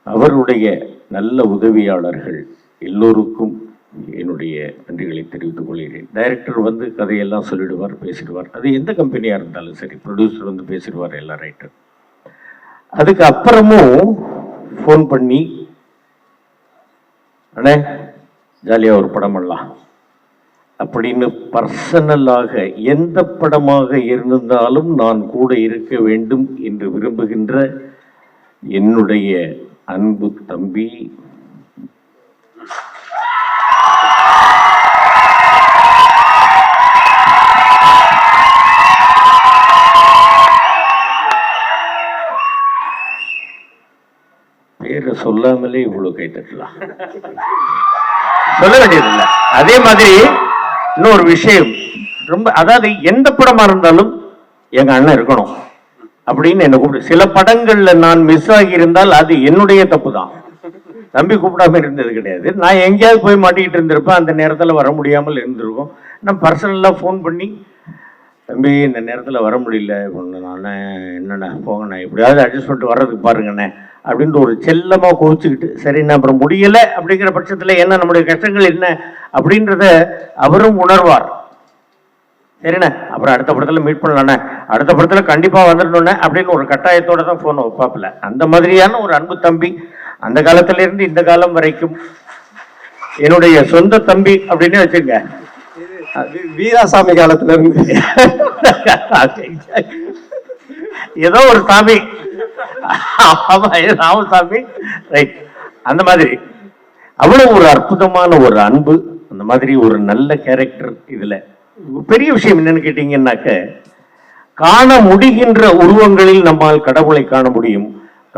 அவருடைய நல்ல உதவியாளர்கள் எல்லோருக்கும் என்னுடைய நன்றிகளை தெரிவித்துக் கொள்கிறேன். டைரக்டர் வந்து கதையெல்லாம் சொல்லிடுவார், பேசிடுவார். அது எந்த கம்பெனியாக இருந்தாலும் சரி, ப்ரொடியூசர் வந்து பேசிடுவார் எல்லாம் ரைட்டர். அதுக்கு அப்புறமும் ஃபோன் பண்ணி, அண்ணே ஜாலியாக ஒரு படம் பண்ணலாம் அப்படின்னு பர்சனலாக எந்த படமாக இருந்தாலும் நான் கூட இருக்க வேண்டும் என்று விரும்புகின்ற என்னுடைய அன்பு தம்பி பேரை சொல்லாமலே இவ்வளவு கைத்தட்டலாம், சொல்ல வேண்டியதில்லை. அதே மாதிரி இன்னொரு விஷயம், ரொம்ப அதாவது எந்த படமா இருந்தாலும் எங்க அண்ணன் இருக்கணும் அப்படின்னு என்ன கூப்பிடு. சில படங்கள்ல நான் மிஸ் ஆகி இருந்தால் அது என்னுடைய தப்பு தான், தம்பி கூப்பிடாம இருந்தது கிடையாது. நான் எங்கேயாவது போய் மாட்டிக்கிட்டு இருந்திருப்பேன், அந்த நேரத்தில் வர முடியாமல் இருந்திருக்கும். நான் பர்சனலாக ஃபோன் பண்ணி, தம்பி இந்த நேரத்தில் வர முடியல, நான் என்னண்ணே போங்கண்ணே, எப்படியாவது அட்ஜஸ்ட் பண்ணிட்டு வர்றதுக்கு பாருங்கண்ணே அப்படின்ட்டு ஒரு செல்லமாக கோவிச்சுக்கிட்டு, சரிண்ணா அப்புறம் முடியலை அப்படிங்கிற பட்சத்தில் என்ன நம்முடைய கஷ்டங்கள் என்ன அப்படின்றத அவரும் உணர்வார். சரிண்ணே அப்புறம் அடுத்த படத்தில் மீட் பண்ணலாண்ணே, அடுத்த படத்தில் கண்டிப்பாக வந்துடணுண்ணே அப்படின்னு ஒரு கட்டாயத்தோடு தான் ஃபோனை வைப்பாப்பில்ல. அந்த மாதிரியான ஒரு அன்பு தம்பி அந்த காலத்திலிருந்து இந்த காலம் வரைக்கும் என்னுடைய சொந்த தம்பி அப்படின்னு வச்சுங்க. வீராசாமி காலத்துல இருந்து ஏதோ ஒரு சாமி, ராமசாமி, ரைட். அந்த மாதிரி அவ்வளவு ஒரு அற்புதமான ஒரு அன்பு, அந்த மாதிரி ஒரு நல்ல கேரக்டர். இதுல பெரிய விஷயம் என்னன்னு கேட்டீங்கன்னாக்க, காண முடிகின்ற உருவங்களில் நம்மால் கடவுளை காண முடியும்,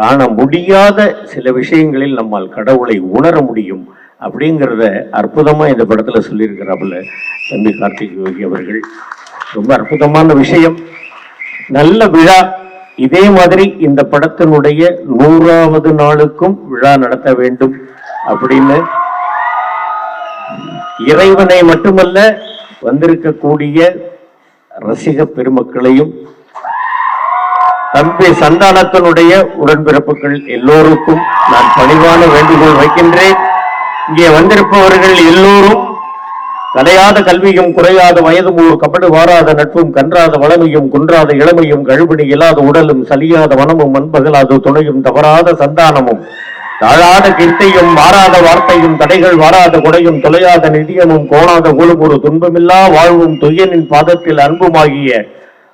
காண முடியாத சில விஷயங்களில் நம்மால் கடவுளை உணர முடியும் அப்படிங்கிறத அற்புதமா இந்த படத்துல சொல்லியிருக்கிறாப்புல தம்பி கார்த்திக் யோகி அவர்கள். ரொம்ப அற்புதமான விஷயம், நல்ல விழா. இதே மாதிரி இந்த படத்தினுடைய 100வது நாளுக்கும் விழா நடத்த வேண்டும் அப்படின்னு இறைவனை மட்டுமல்ல, வந்திருக்கக்கூடிய ரசிக பெருமக்களையும் தம்பி சந்தானத்தினுடைய உடன்பிறப்புகள் எல்லோருக்கும் நான் பணிவான வேண்டுகோள் வைக்கின்றேன். இங்கே வந்திருப்பவர்கள் எல்லோரும் கலையாத கல்வியும் குறையாத வயதும் ஒரு கபடு வாராத நட்பும் கன்றாத வளமையும் குன்றாத இளமையும் கழுபிணி இல்லாத உடலும் சலியாத வனமும் மண்பகலாத துணையும் தவறாத சந்தானமும் தாழாத கீர்த்தையும் மாறாத வார்த்தையும் தடைகள் வாராத கொடையும் தொலையாத நிதியமும் கோணாத கூலும் ஒரு துன்பமில்லா வாழ்வும் துயனின் பாதத்தில் அன்புமாகிய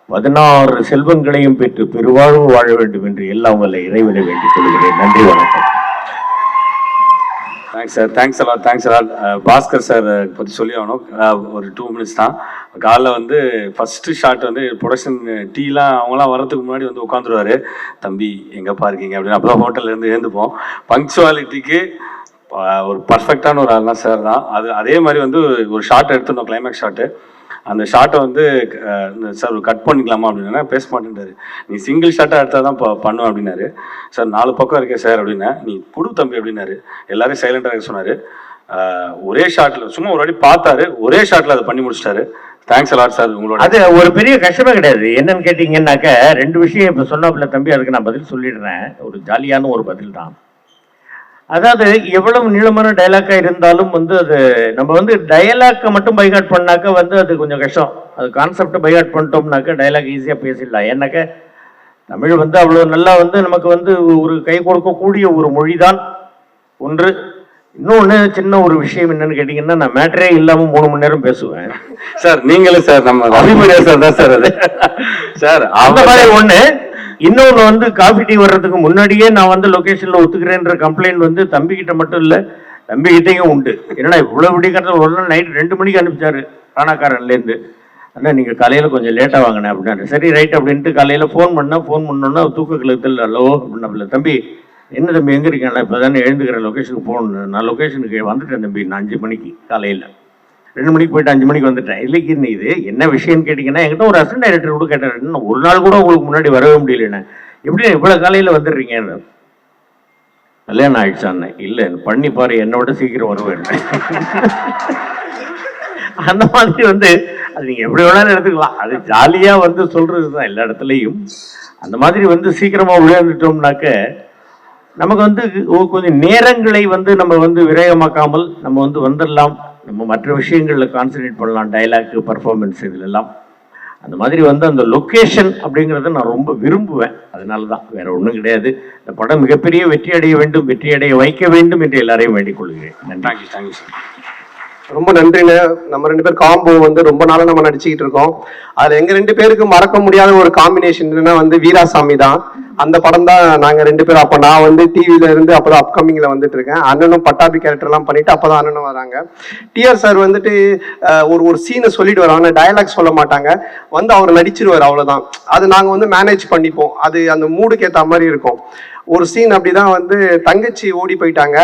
16 செல்வங்களையும் பெற்று பெருவாழ்வு வாழ வேண்டும் என்று எல்லாம் வல்ல இறைவனை வேண்டிக் கொள்கிறேன். நன்றி, வணக்கம். Thanks sir, thanks a lot, thanks a lot. Bhaskar sir பற்றி சொல்லி ஆகணும். ஒரு 2 மினிட்ஸ் தான். காலைல வந்து ஃபஸ்ட்டு ஷாட் வந்து ப்ரொடக்ஷன் டீலாம் அவங்களாம் வரதுக்கு முன்னாடி வந்து உட்காந்துருவாரு, தம்பி எங்கேப்பா இருக்கீங்க அப்படின்னு. அப்போ தான் ஹோட்டல்லேருந்து எழுந்துப்போம். பங்க்சுவாலிட்டிக்கு ஒரு பர்ஃபெக்டான ஒரு ஆள்னா சார் தான். அதே மாதிரி வந்து ஒரு ஷாட் எடுத்துருந்தோம், கிளைமேக்ஸ் ஷாட்டு. அந்த ஷாட்டை வந்து சார் கட் பண்ணிக்கலாமா அப்படின்னா பேச மாட்டேன்றாரு. நீ சிங்கிள் ஷாட்டாக எடுத்தால் தான் பண்ணுவேன் அப்படின்னாரு. சார் 4 பக்கம் இருக்கே சார் அப்படின்னா, நீ புடு தம்பி அப்படின்னாரு. எல்லாரும் சைலண்டாக இருக்க சொன்னார். ஒரே ஷாட்டில் சும்மா ஒரு வாட்டி பார்த்தாரு, ஒரே ஷாட்டில் அதை பண்ணி முடிச்சிட்டாரு. Thanks a lot sir. உங்களோட அது ஒரு பெரிய கஷ்டமே கிடையாது. என்னன்னு கேட்டீங்கன்னாக்க, 2 விஷயம் இப்போ சொன்னாப்புல தம்பி, அதுக்கு நான் பதில் சொல்லிடுறேன். ஒரு ஜாலியான ஒரு பதில் தான். அதாவது எவ்வளவு நீளமான டைலாக்காக இருந்தாலும் வந்து அது நம்ம வந்து டைலாக்கை மட்டும் பைகாட் பண்ணாக்க வந்து அது கொஞ்சம் கஷ்டம். அது கான்செப்டை பைகாட் பண்ணிட்டோம்னாக்க டைலாக் ஈஸியாக பேசிடலாம். ஏன்னாக்க தமிழ் வந்து அவ்வளோ நல்லா வந்து நமக்கு வந்து ஒரு கை கொடுக்கக்கூடிய ஒரு மொழி தான் ஒன்று. இன்னொன்று சின்ன ஒரு விஷயம் என்னன்னு கேட்டிங்கன்னா, நான் மேட்டரே இல்லாமல் 3 மணி நேரம் பேசுவேன் சார். நீங்களும் சார் நம்ம அபிமன்யா சார் தான் சார் அது சார். அந்த மாதிரி ஒன்று. இன்னொன்று வந்து காஃபி டீ வர்றதுக்கு முன்னாடியே நான் வந்து லொக்கேஷனில் ஒத்துக்கிறேன்ற கம்ப்ளைண்ட் வந்து தம்பிக்கிட்ட மட்டும் இல்லை, தம்பிக்கிட்டையும் உண்டு. என்னன்னா இவ்வளோ விடிக்கிறது ஒரு நாள் நைட் 2 மணிக்கு அனுப்பிச்சாரு ராணாக்காரன்லேருந்து. அண்ணா நீங்கள் காலையில் கொஞ்சம் லேட்டாக வாங்கினேன் அப்படின்னாரு. சரி ரைட் அப்படின்ட்டு காலையில் ஃபோன் பண்ணோன்னா தூக்க கழுத்தில் ஹலோ அப்படின்னா, தம்பி என்ன தம்பி எங்கே இருக்கேன், இப்போ தானே எழுந்துக்கிறேன், லொக்கேஷனுக்கு போகணும். நான் லொக்கேஷனுக்கு வந்துட்டேன் தம்பி, நான் 5 மணிக்கு காலையில். 2 மணிக்கு போயிட்டு 5 மணிக்கு வந்துட்டேன். இல்லைக்கு இது என்ன விஷயம்னு கேட்டிங்கன்னா, என்கிட்ட ஒரு அசிஸ்டன்ட் டைரக்டர் கூட கேட்டார், இன்னும் ஒரு நாள் கூட உங்களுக்கு முன்னாடி வரவே முடியலண்ணே, எப்படி இவ்வளோ காலையில் வந்துடுறீங்கன்னு. கல்யாணம் ஆயிடுச்சான்னு. இல்லை பண்ணி பாரு, என்னை விட சீக்கிரம் வருவேன். அந்த மாதிரி வந்து அது நீங்கள் எப்படி வேணாலும் எடுத்துக்கலாம். அது ஜாலியாக வந்து சொல்கிறது தான் எல்லா இடத்துலையும். அந்த மாதிரி வந்து சீக்கிரமாக விளையாண்டுட்டோம்னாக்க நமக்கு வந்து கொஞ்சம் நேரங்களை வந்து நம்ம வந்து விரயமாக்காமல் நம்ம வந்து வந்துடலாம். நம்ம மற்ற விஷயங்களில் கான்சன்ட்ரேட் பண்ணலாம், டைலாக்கு, பர்ஃபார்மன்ஸ் இதிலெல்லாம். அந்த மாதிரி வந்து அந்த லொக்கேஷன் அப்படிங்கிறத நான் ரொம்ப விரும்புவேன். அதனால தான், வேற ஒன்றும் கிடையாது. இந்த படம் மிகப்பெரிய வெற்றி அடைய வேண்டும், வெற்றி அடைய வைக்க வேண்டும் என்று எல்லாரையும் வேண்டிக் கொள்கிறேன். நன்றி. Thank you sir. ரொம்ப நன்றிண்ணே. நம்ம 2 பேர் காம்போ வந்து ரொம்ப நாளாக நம்ம நடிச்சுக்கிட்டு இருக்கோம். அதில் எங்கள் 2 பேருக்கு மறக்க முடியாத ஒரு காம்பினேஷன்னா வந்து வீராசாமி தான். அந்த படம் தான் நாங்கள் 2 பேரும். அப்போ நான் வந்து டிவியில இருந்து அப்போதான் அப்கமிங்கில் வந்துட்டு இருக்கேன். அண்ணனும் பட்டாபி கேரக்டர்லாம் பண்ணிட்டு அப்போதான் அண்ணனும் வராங்க. டிஆர் சார் வந்துட்டு ஒரு சீனை சொல்லிட்டு வராங்க, டயலாக் சொல்ல மாட்டாங்க, வந்து அவர் நடிச்சிருவார், அவ்வளோதான். அது நாங்கள் வந்து மேனேஜ் பண்ணிப்போம். அது அந்த மூடுக்கு ஏற்ற மாதிரி இருக்கும். ஒரு சீன் அப்படிதான் வந்து தங்கச்சி ஓடி போயிட்டாங்க.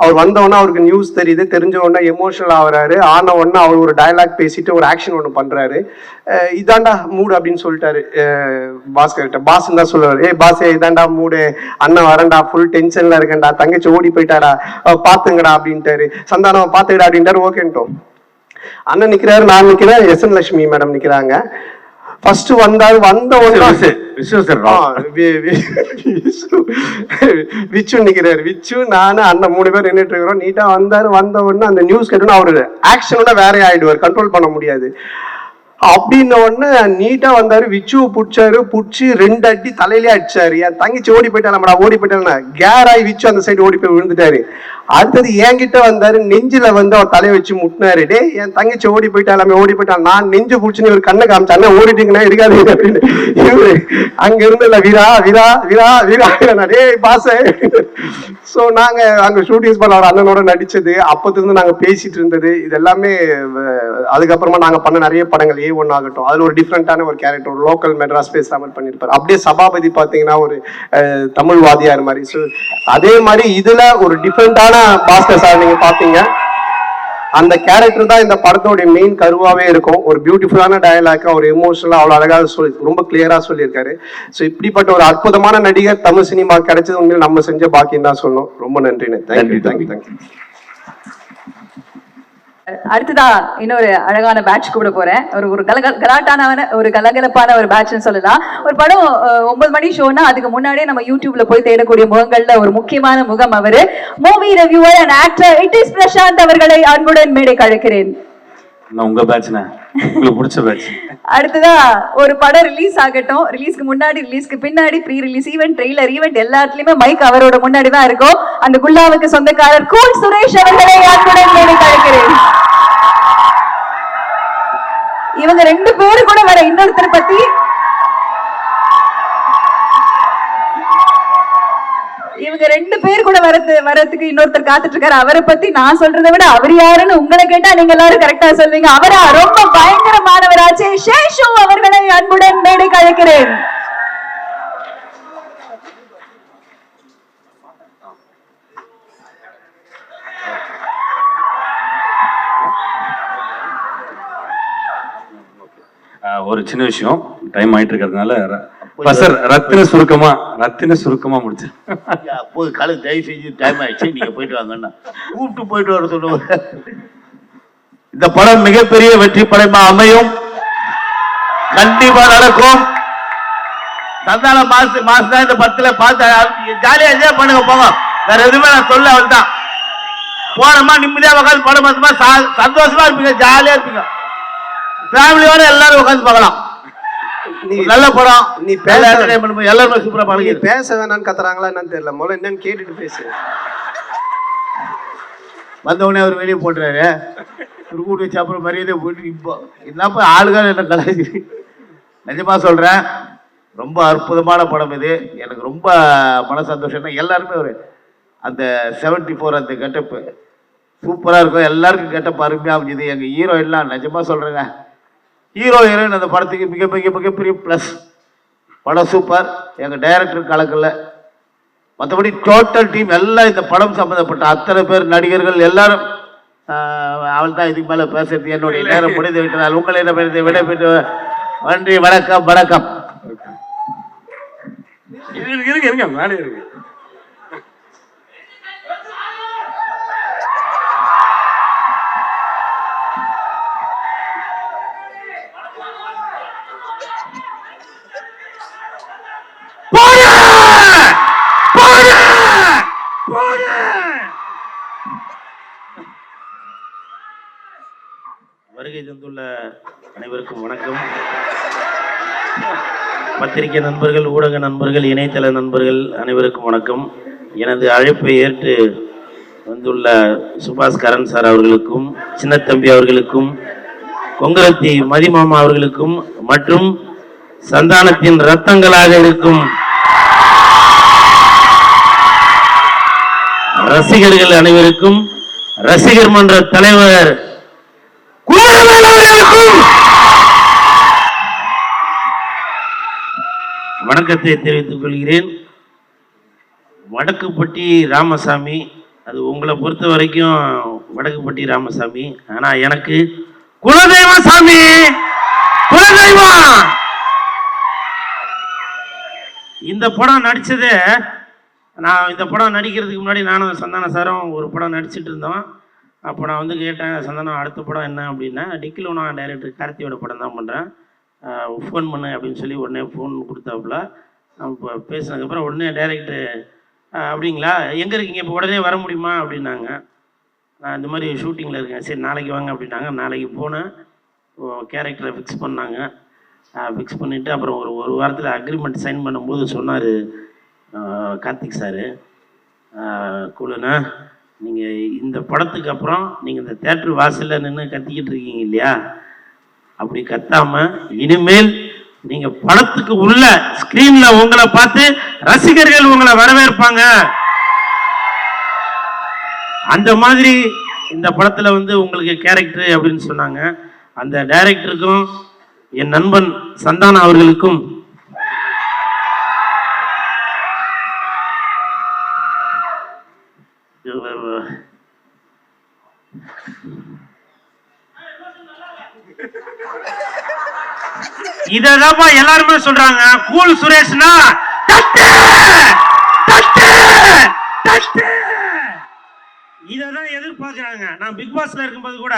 அவர் வந்தவொடனே அவருக்கு நியூஸ் தெரியுது, தெரிஞ்ச உடனே எமோஷனல் ஆகுறாரு. ஆன உடனே அவர் ஒரு டயலாக் பேசிட்டு ஒரு ஆக்ஷன் ஒன்று பண்றாரு. இதாண்டா மூடு அப்படின்னு சொல்லிட்டாரு பாஸ்கர்கிட்ட. பாஸ் தான் சொல்லுவாரு, பாஸ் இதாண்டா மூடு, அண்ணன் வரண்டா, ஃபுல் டென்ஷன்ல இருக்கேன்டா, தங்கச்சி ஓடி போயிட்டாடா, பாத்துங்கடா அப்படின்ட்டாரு. சந்தானம் பாத்துக்கடா அப்படின்ட்டாரு. ஓகேன்ட்டோம். அண்ணன் நிக்கிறாரு, நான் நிக்கிறேன், எஸ்என் லட்சுமி மேடம் நிக்கிறாங்க. ஃபர்ஸ்ட் வந்தாரு, வந்த உடனே விச்சு நிக்கிறாரு. விச்சு நானு அண்ணன் 3 பேர் நின்றுட்டு இருக்கிறோம். நீட்டா வந்தாரு. வந்த உடனே அந்த நியூஸ் கேட்டோன்னா அவரு ஆக்ஷனோட வேற ஆயிடுவார், கண்ட்ரோல் பண்ண முடியாது. அப்படின்ன உடனே நீட்டா வந்தாரு, விச்சுவை புடிச்சாரு, புடிச்சு 2 அடி தலையிலே அடிச்சாரு. என் தங்கச்சி ஓடி போயிட்டா, நம்மடா ஓடி போயிட்டாங்கன்னா கேராய் விச்சு அந்த சைடு ஓடி போய் விழுந்துட்டாரு. அடுத்தது என்கிட்ட வந்தாரு, நெஞ்சில வந்து அவர் தலையை வச்சு முட்டினாரு. டே என் தங்கச்சி ஓடி போயிட்டா, எல்லாமே ஓடி போயிட்டான். நான் நெஞ்சு புடிச்சுன்னு இவர் கண்ணை காமிச்சாங்க, ஓடிட்டீங்கன்னா இருக்காது அப்படின்னு. இவரு அங்க இருந்து இல்ல வீரா வீரா வீரா வீரா டே பாச. ஸோ நாங்க அங்க ஷூட்டிங்ஸ் பண்ண அவர் அண்ணனோட நடிச்சது, அப்பத்திலிருந்து நாங்க பேசிட்டு இருந்தது, இது எல்லாமே. அதுக்கப்புறமா நாங்க பண்ண நிறைய படங்கள் A1 ஆகட்டும், அதுல ஒரு டிஃப்ரெண்டான ஒரு கேரக்டர், ஒரு லோக்கல் மெட்ராஸ் பேசாமல் பண்ணிருப்பாரு. அப்படியே சபாபதி பாத்தீங்கன்னா ஒரு தமிழ் வாதியார் மாதிரி. ஸோ அதே மாதிரி இதுல ஒரு டிஃப்ரெண்டான பாஸ்கர் சார் நீங்க பாத்தீங்க. அந்த கேரக்டர் தான் இந்த படத்தோட மெயின் கருவாவே இருக்கும். ஒரு பியூட்டிஃபுல்லான டயலாக், ஒரு எமோஷனலா அவ்வளவு அழகாக சொல்லி ரொம்ப கிளியரா சொல்லியிருக்காரு. ஸோ இப்படிப்பட்ட ஒரு அற்புதமான நடிகர் தமிழ் சினிமா கிடைச்சது உண்மையில் நம்ம செஞ்ச பாக்கியம் தான் சொல்லணும். ரொம்ப நன்றிண்ணே. Thank you thank you thank you. அடுத்ததா இன்னொரு அழகான பேட்ச் கூட போறேன். ஒரு கலாட்டான ஒரு கலகலப்பான ஒரு பேட்ச்னு சொல்லலாம். ஒரு படம் 9 மணி ஷோனா அதுக்கு முன்னாடியே நம்ம யூடியூப்ல போய் தேடக்கூடிய முகங்கள்ல ஒரு முக்கியமான முகம் அவரு. Movie reviewer and actor it is Prashanth அவர்களை அன்புடன் மேடை அழைக்கிறேன். உங்க பேட்ச்னா உங்களுக்கு பிடிச்ச பேட்ச். அடுத்ததா ஒரு படம் ரிலீஸ் ஆகட்டும், ரிலீஸ்க்கு முன்னாடி, ரிலீஸ்க்கு பின்னாடி, pre release event, trailer event எல்லாத்துலயுமே மைக் அவரோட முன்னாடி தான் இருக்கும். அந்த குல்லாவுக்கு சொந்தக்காரர் கூல் சுரேஷ் அவர்களை அன்புடன் மேடை அழைக்கிறேன். இவங்க 2 பேரு கூட வர இன்னொருத்தர் பத்தி இவங்க 2 பேர் கூட வரதுக்கு இன்னொருத்தர் காத்துட்டு இருக்காரு. அவரை பத்தி நான் சொல்றதை விட அவர் யாருன்னு உங்களை கேட்டா நீங்க எல்லாரும் கரெக்டா சொல்வீங்க. அவரா ரொம்ப பயங்கரமானவராச்சே சேஷு அவர்களை அன்புடன் மேடைக்கு அழைக்கிறேன். ஒரு சின்ன விஷயம், டைம் ஆயிட்டு இருக்கிறதுனால ரத்தின சுருக்கமா முடிச்சு அப்போது காலை தயவு செஞ்சு டைம் ஆயிடுச்சு, நீங்க போயிட்டு வாங்கன்னா கூப்பிட்டு போயிட்டு வர சொல்லுவாங்க. இந்த படம் மிகப்பெரிய வெற்றி படமா அமையும், கண்டிப்பா நடக்கும். சந்தான மாசம் தான் இந்த 10ல பார்த்து ஜாலியா என்ஜாய் பண்ணுங்க, போங்க. வேற எதுவுமே நான் சொல்ல அவள் தான். போனோமா நிம்மதியா உட்காந்து படம் பார்த்தோமா சந்தோஷமா இருப்பீங்க, ஜாலியா இருப்பீங்க. ஃபேமிலியோட எல்லாரும் உட்காந்து பார்க்கலாம். நல்ல படம். நீ எல்லாருமே சூப்பரா பழகி. பேச வேணான்னு கத்துறாங்களா என்னன்னு தெரியல. முதல்ல என்னன்னு கேட்டுட்டு பேசு. வந்தவொடனே அவர் வெளியே போட்டுறாரு, கூட்டு வச்சு அப்புறம் மரியாதை போயிட்டு இப்போ என்னப்பா ஆளுகள் என்ன கலாச்சி. நிஜமா சொல்றேன், ரொம்ப அற்புதமான படம் இது. எனக்கு ரொம்ப மன சந்தோஷம். எல்லாருமே ஒரு அந்த 74 அந்த கெட்டப்பு சூப்பரா இருக்கும். எல்லாருக்கும் கெட்டப்பு அருமையா அமைஞ்சது. எங்க ஹீரோ எல்லாம் நிஜமா சொல்றேங்க, ஹீரோ ஹீரோயின் அந்த படத்துக்கு மிகப்பெரிய ப்ளஸ். படம் சூப்பர். எங்கள் டைரக்டர் கலக்கல, மற்றபடி டோட்டல் டீம் எல்லாம் இந்த படம் சம்மந்தப்பட்ட அத்தனை பேர் நடிகர்கள் எல்லாரும் அவள் தான் இதுக்கு மேலே பேசுறது என்னுடைய நேரம் முடிந்து விட்டதால் உங்களிடமிருந்து விடைபெற்று நன்றி, வணக்கம் வணக்கம். இருங்க மேலே இருக்கு. வருகை தந்துள்ள அனைவருக்கும் வணக்கம். பத்திரிகை நண்பர்கள், ஊடக நண்பர்கள், இணையதள நண்பர்கள் அனைவருக்கும் வணக்கம். எனது அழைப்பை ஏற்று வந்துள்ள சுபாஷ் கரன் சார் அவர்களுக்கும், சின்னத்தம்பி அவர்களுக்கும், கொங்கரத்தி மதிமாமா அவர்களுக்கும் மற்றும் சந்தானத்தின் ரத்தங்களாக இருக்கும் ரசிகர்கள் அனைவருக்கும், ரசிகர் மன்ற தலைவர் வணக்கத்தை தெரிவித்துக் கொள்கிறேன். வடக்குப்பட்டி ராமசாமி, அது உங்களை பொறுத்த வரைக்கும் வடக்குப்பட்டி ராமசாமி, ஆனா எனக்கு குலதெய்வம் சாமி, குலதெய்வம். இந்த படம் நடிச்சது, நான் இந்த படம் நடிக்கிறதுக்கு முன்னாடி நானும் சந்தான சாரும் ஒரு படம் நடிச்சிட்டு இருந்தோம். அப்போ நான் வந்து கேட்டேன், சந்தானம் அடுத்த படம் என்ன அப்படின்னா, டிக்கிலோ நான் டைரக்டர் கார்த்தியோட படம் தான் பண்ணுறேன், ஃபோன் பண்ணு அப்படின்னு சொல்லி உடனே ஃபோன் கொடுத்தாப்புல. இப்போ பேசினதுக்கப்புறம் உடனே டைரக்டர் அப்படிங்களா, எங்கே இருக்கீங்க, இப்போ உடனே வர முடியுமா அப்படின்னாங்க. நான் இந்த மாதிரி ஷூட்டிங்கில் இருக்கேன், சரி நாளைக்கு வாங்க அப்படின்னாங்க. நாளைக்கு போனேன், கேரக்டரை ஃபிக்ஸ் பண்ணாங்க. ஃபிக்ஸ் பண்ணிவிட்டு அப்புறம் ஒரு வாரத்தில் அக்ரிமெண்ட் சைன் பண்ணும்போது சொன்னார் கார்த்திக் சார், குழுண்ணா நீங்கள் இந்த படத்துக்கு அப்புறம் நீங்கள் இந்த தேட்டர் வாசலில் நின்று கத்திக்கிட்டு இருக்கீங்க இல்லையா, அப்படி கத்தாமல் இனிமேல் நீங்கள் படத்துக்கு உள்ள ஸ்க்ரீனில் உங்களை பார்த்து ரசிகர்கள் உங்களை வரவேற்பாங்க. அந்த மாதிரி இந்த படத்தில் வந்து உங்களுக்கு கேரக்டர் அப்படின்னு சொன்னாங்க. அந்த டைரக்டருக்கும் என் நண்பன் சந்தான அவர்களுக்கும் இதப்பா எல்லாருமே சொல்றாங்க, கூல் சுரேஷ்னா இதான் எதிர்பார்க்கிறாங்க. நான் பிக் பாஸ்ல இருக்கும்போது கூட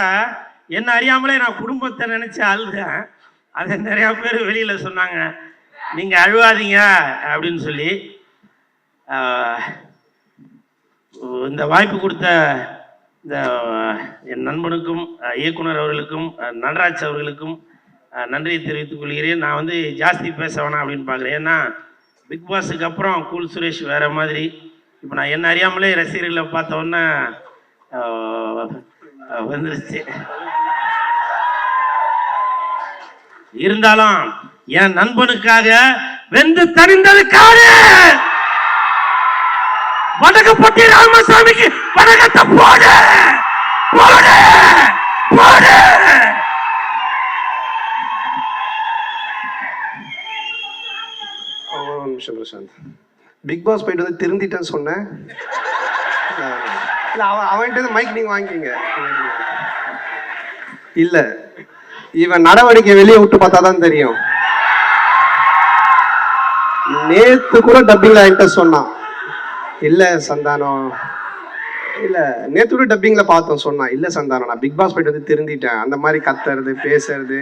என்ன அறியாமலே நான் குடும்பத்தை நினைச்சு அழுதேன். அதை நிறைய பேர் வெளியில சொன்னாங்க, நீங்க அழுவாதீங்க அப்படின்னு சொல்லி. இந்த வாய்ப்பு கொடுத்த இந்த என் நண்பனுக்கும், இயக்குனர் அவர்களுக்கும், நடராஜ் அவர்களுக்கும் நன்றியை தெரிவித்துக் கொள்கிறேன். நான் வந்து ஜாஸ்தி பேச வேணாம் அப்படின்னு பார்க்குறேன். ஏன்னா பிக் பாஸுக்கு அப்புறம் கூல் சுரேஷ் வேற மாதிரி. இப்போ நான் என்ன அறியாமலே ரசிகர்களை பார்த்த உடனே வந்துருச்சு. இருந்தாலும் என் நண்பனுக்காக வெந்து தணிந்ததுக்காக வடக்குப்பட்டி ராமசாமிக்கு வணக்கத்தை போடு போடு போடு. நிமிஷம் பிரசாந்த், பிக் பாஸ் போயிட்டு வந்து திருந்திட்டேன்னு சொன்னேன். அவன்கிட்ட மைக் நீங்க வாங்கிக்கிங்க. இல்ல, இவன் நடவடிக்கை வெளியே விட்டு பார்த்தா தான் தெரியும். நேத்து கூட டப்பிங்ல என்கிட்ட சொன்னான், இல்ல சந்தானம், இல்ல நேத்து கூட டப்பிங்ல பார்த்தோம், சொன்னான் இல்ல சந்தானம் நான் பிக் பாஸ் போயிட்டு வந்து திருந்திட்டேன். அந்த மாதிரி கத்துறது பேசுறது,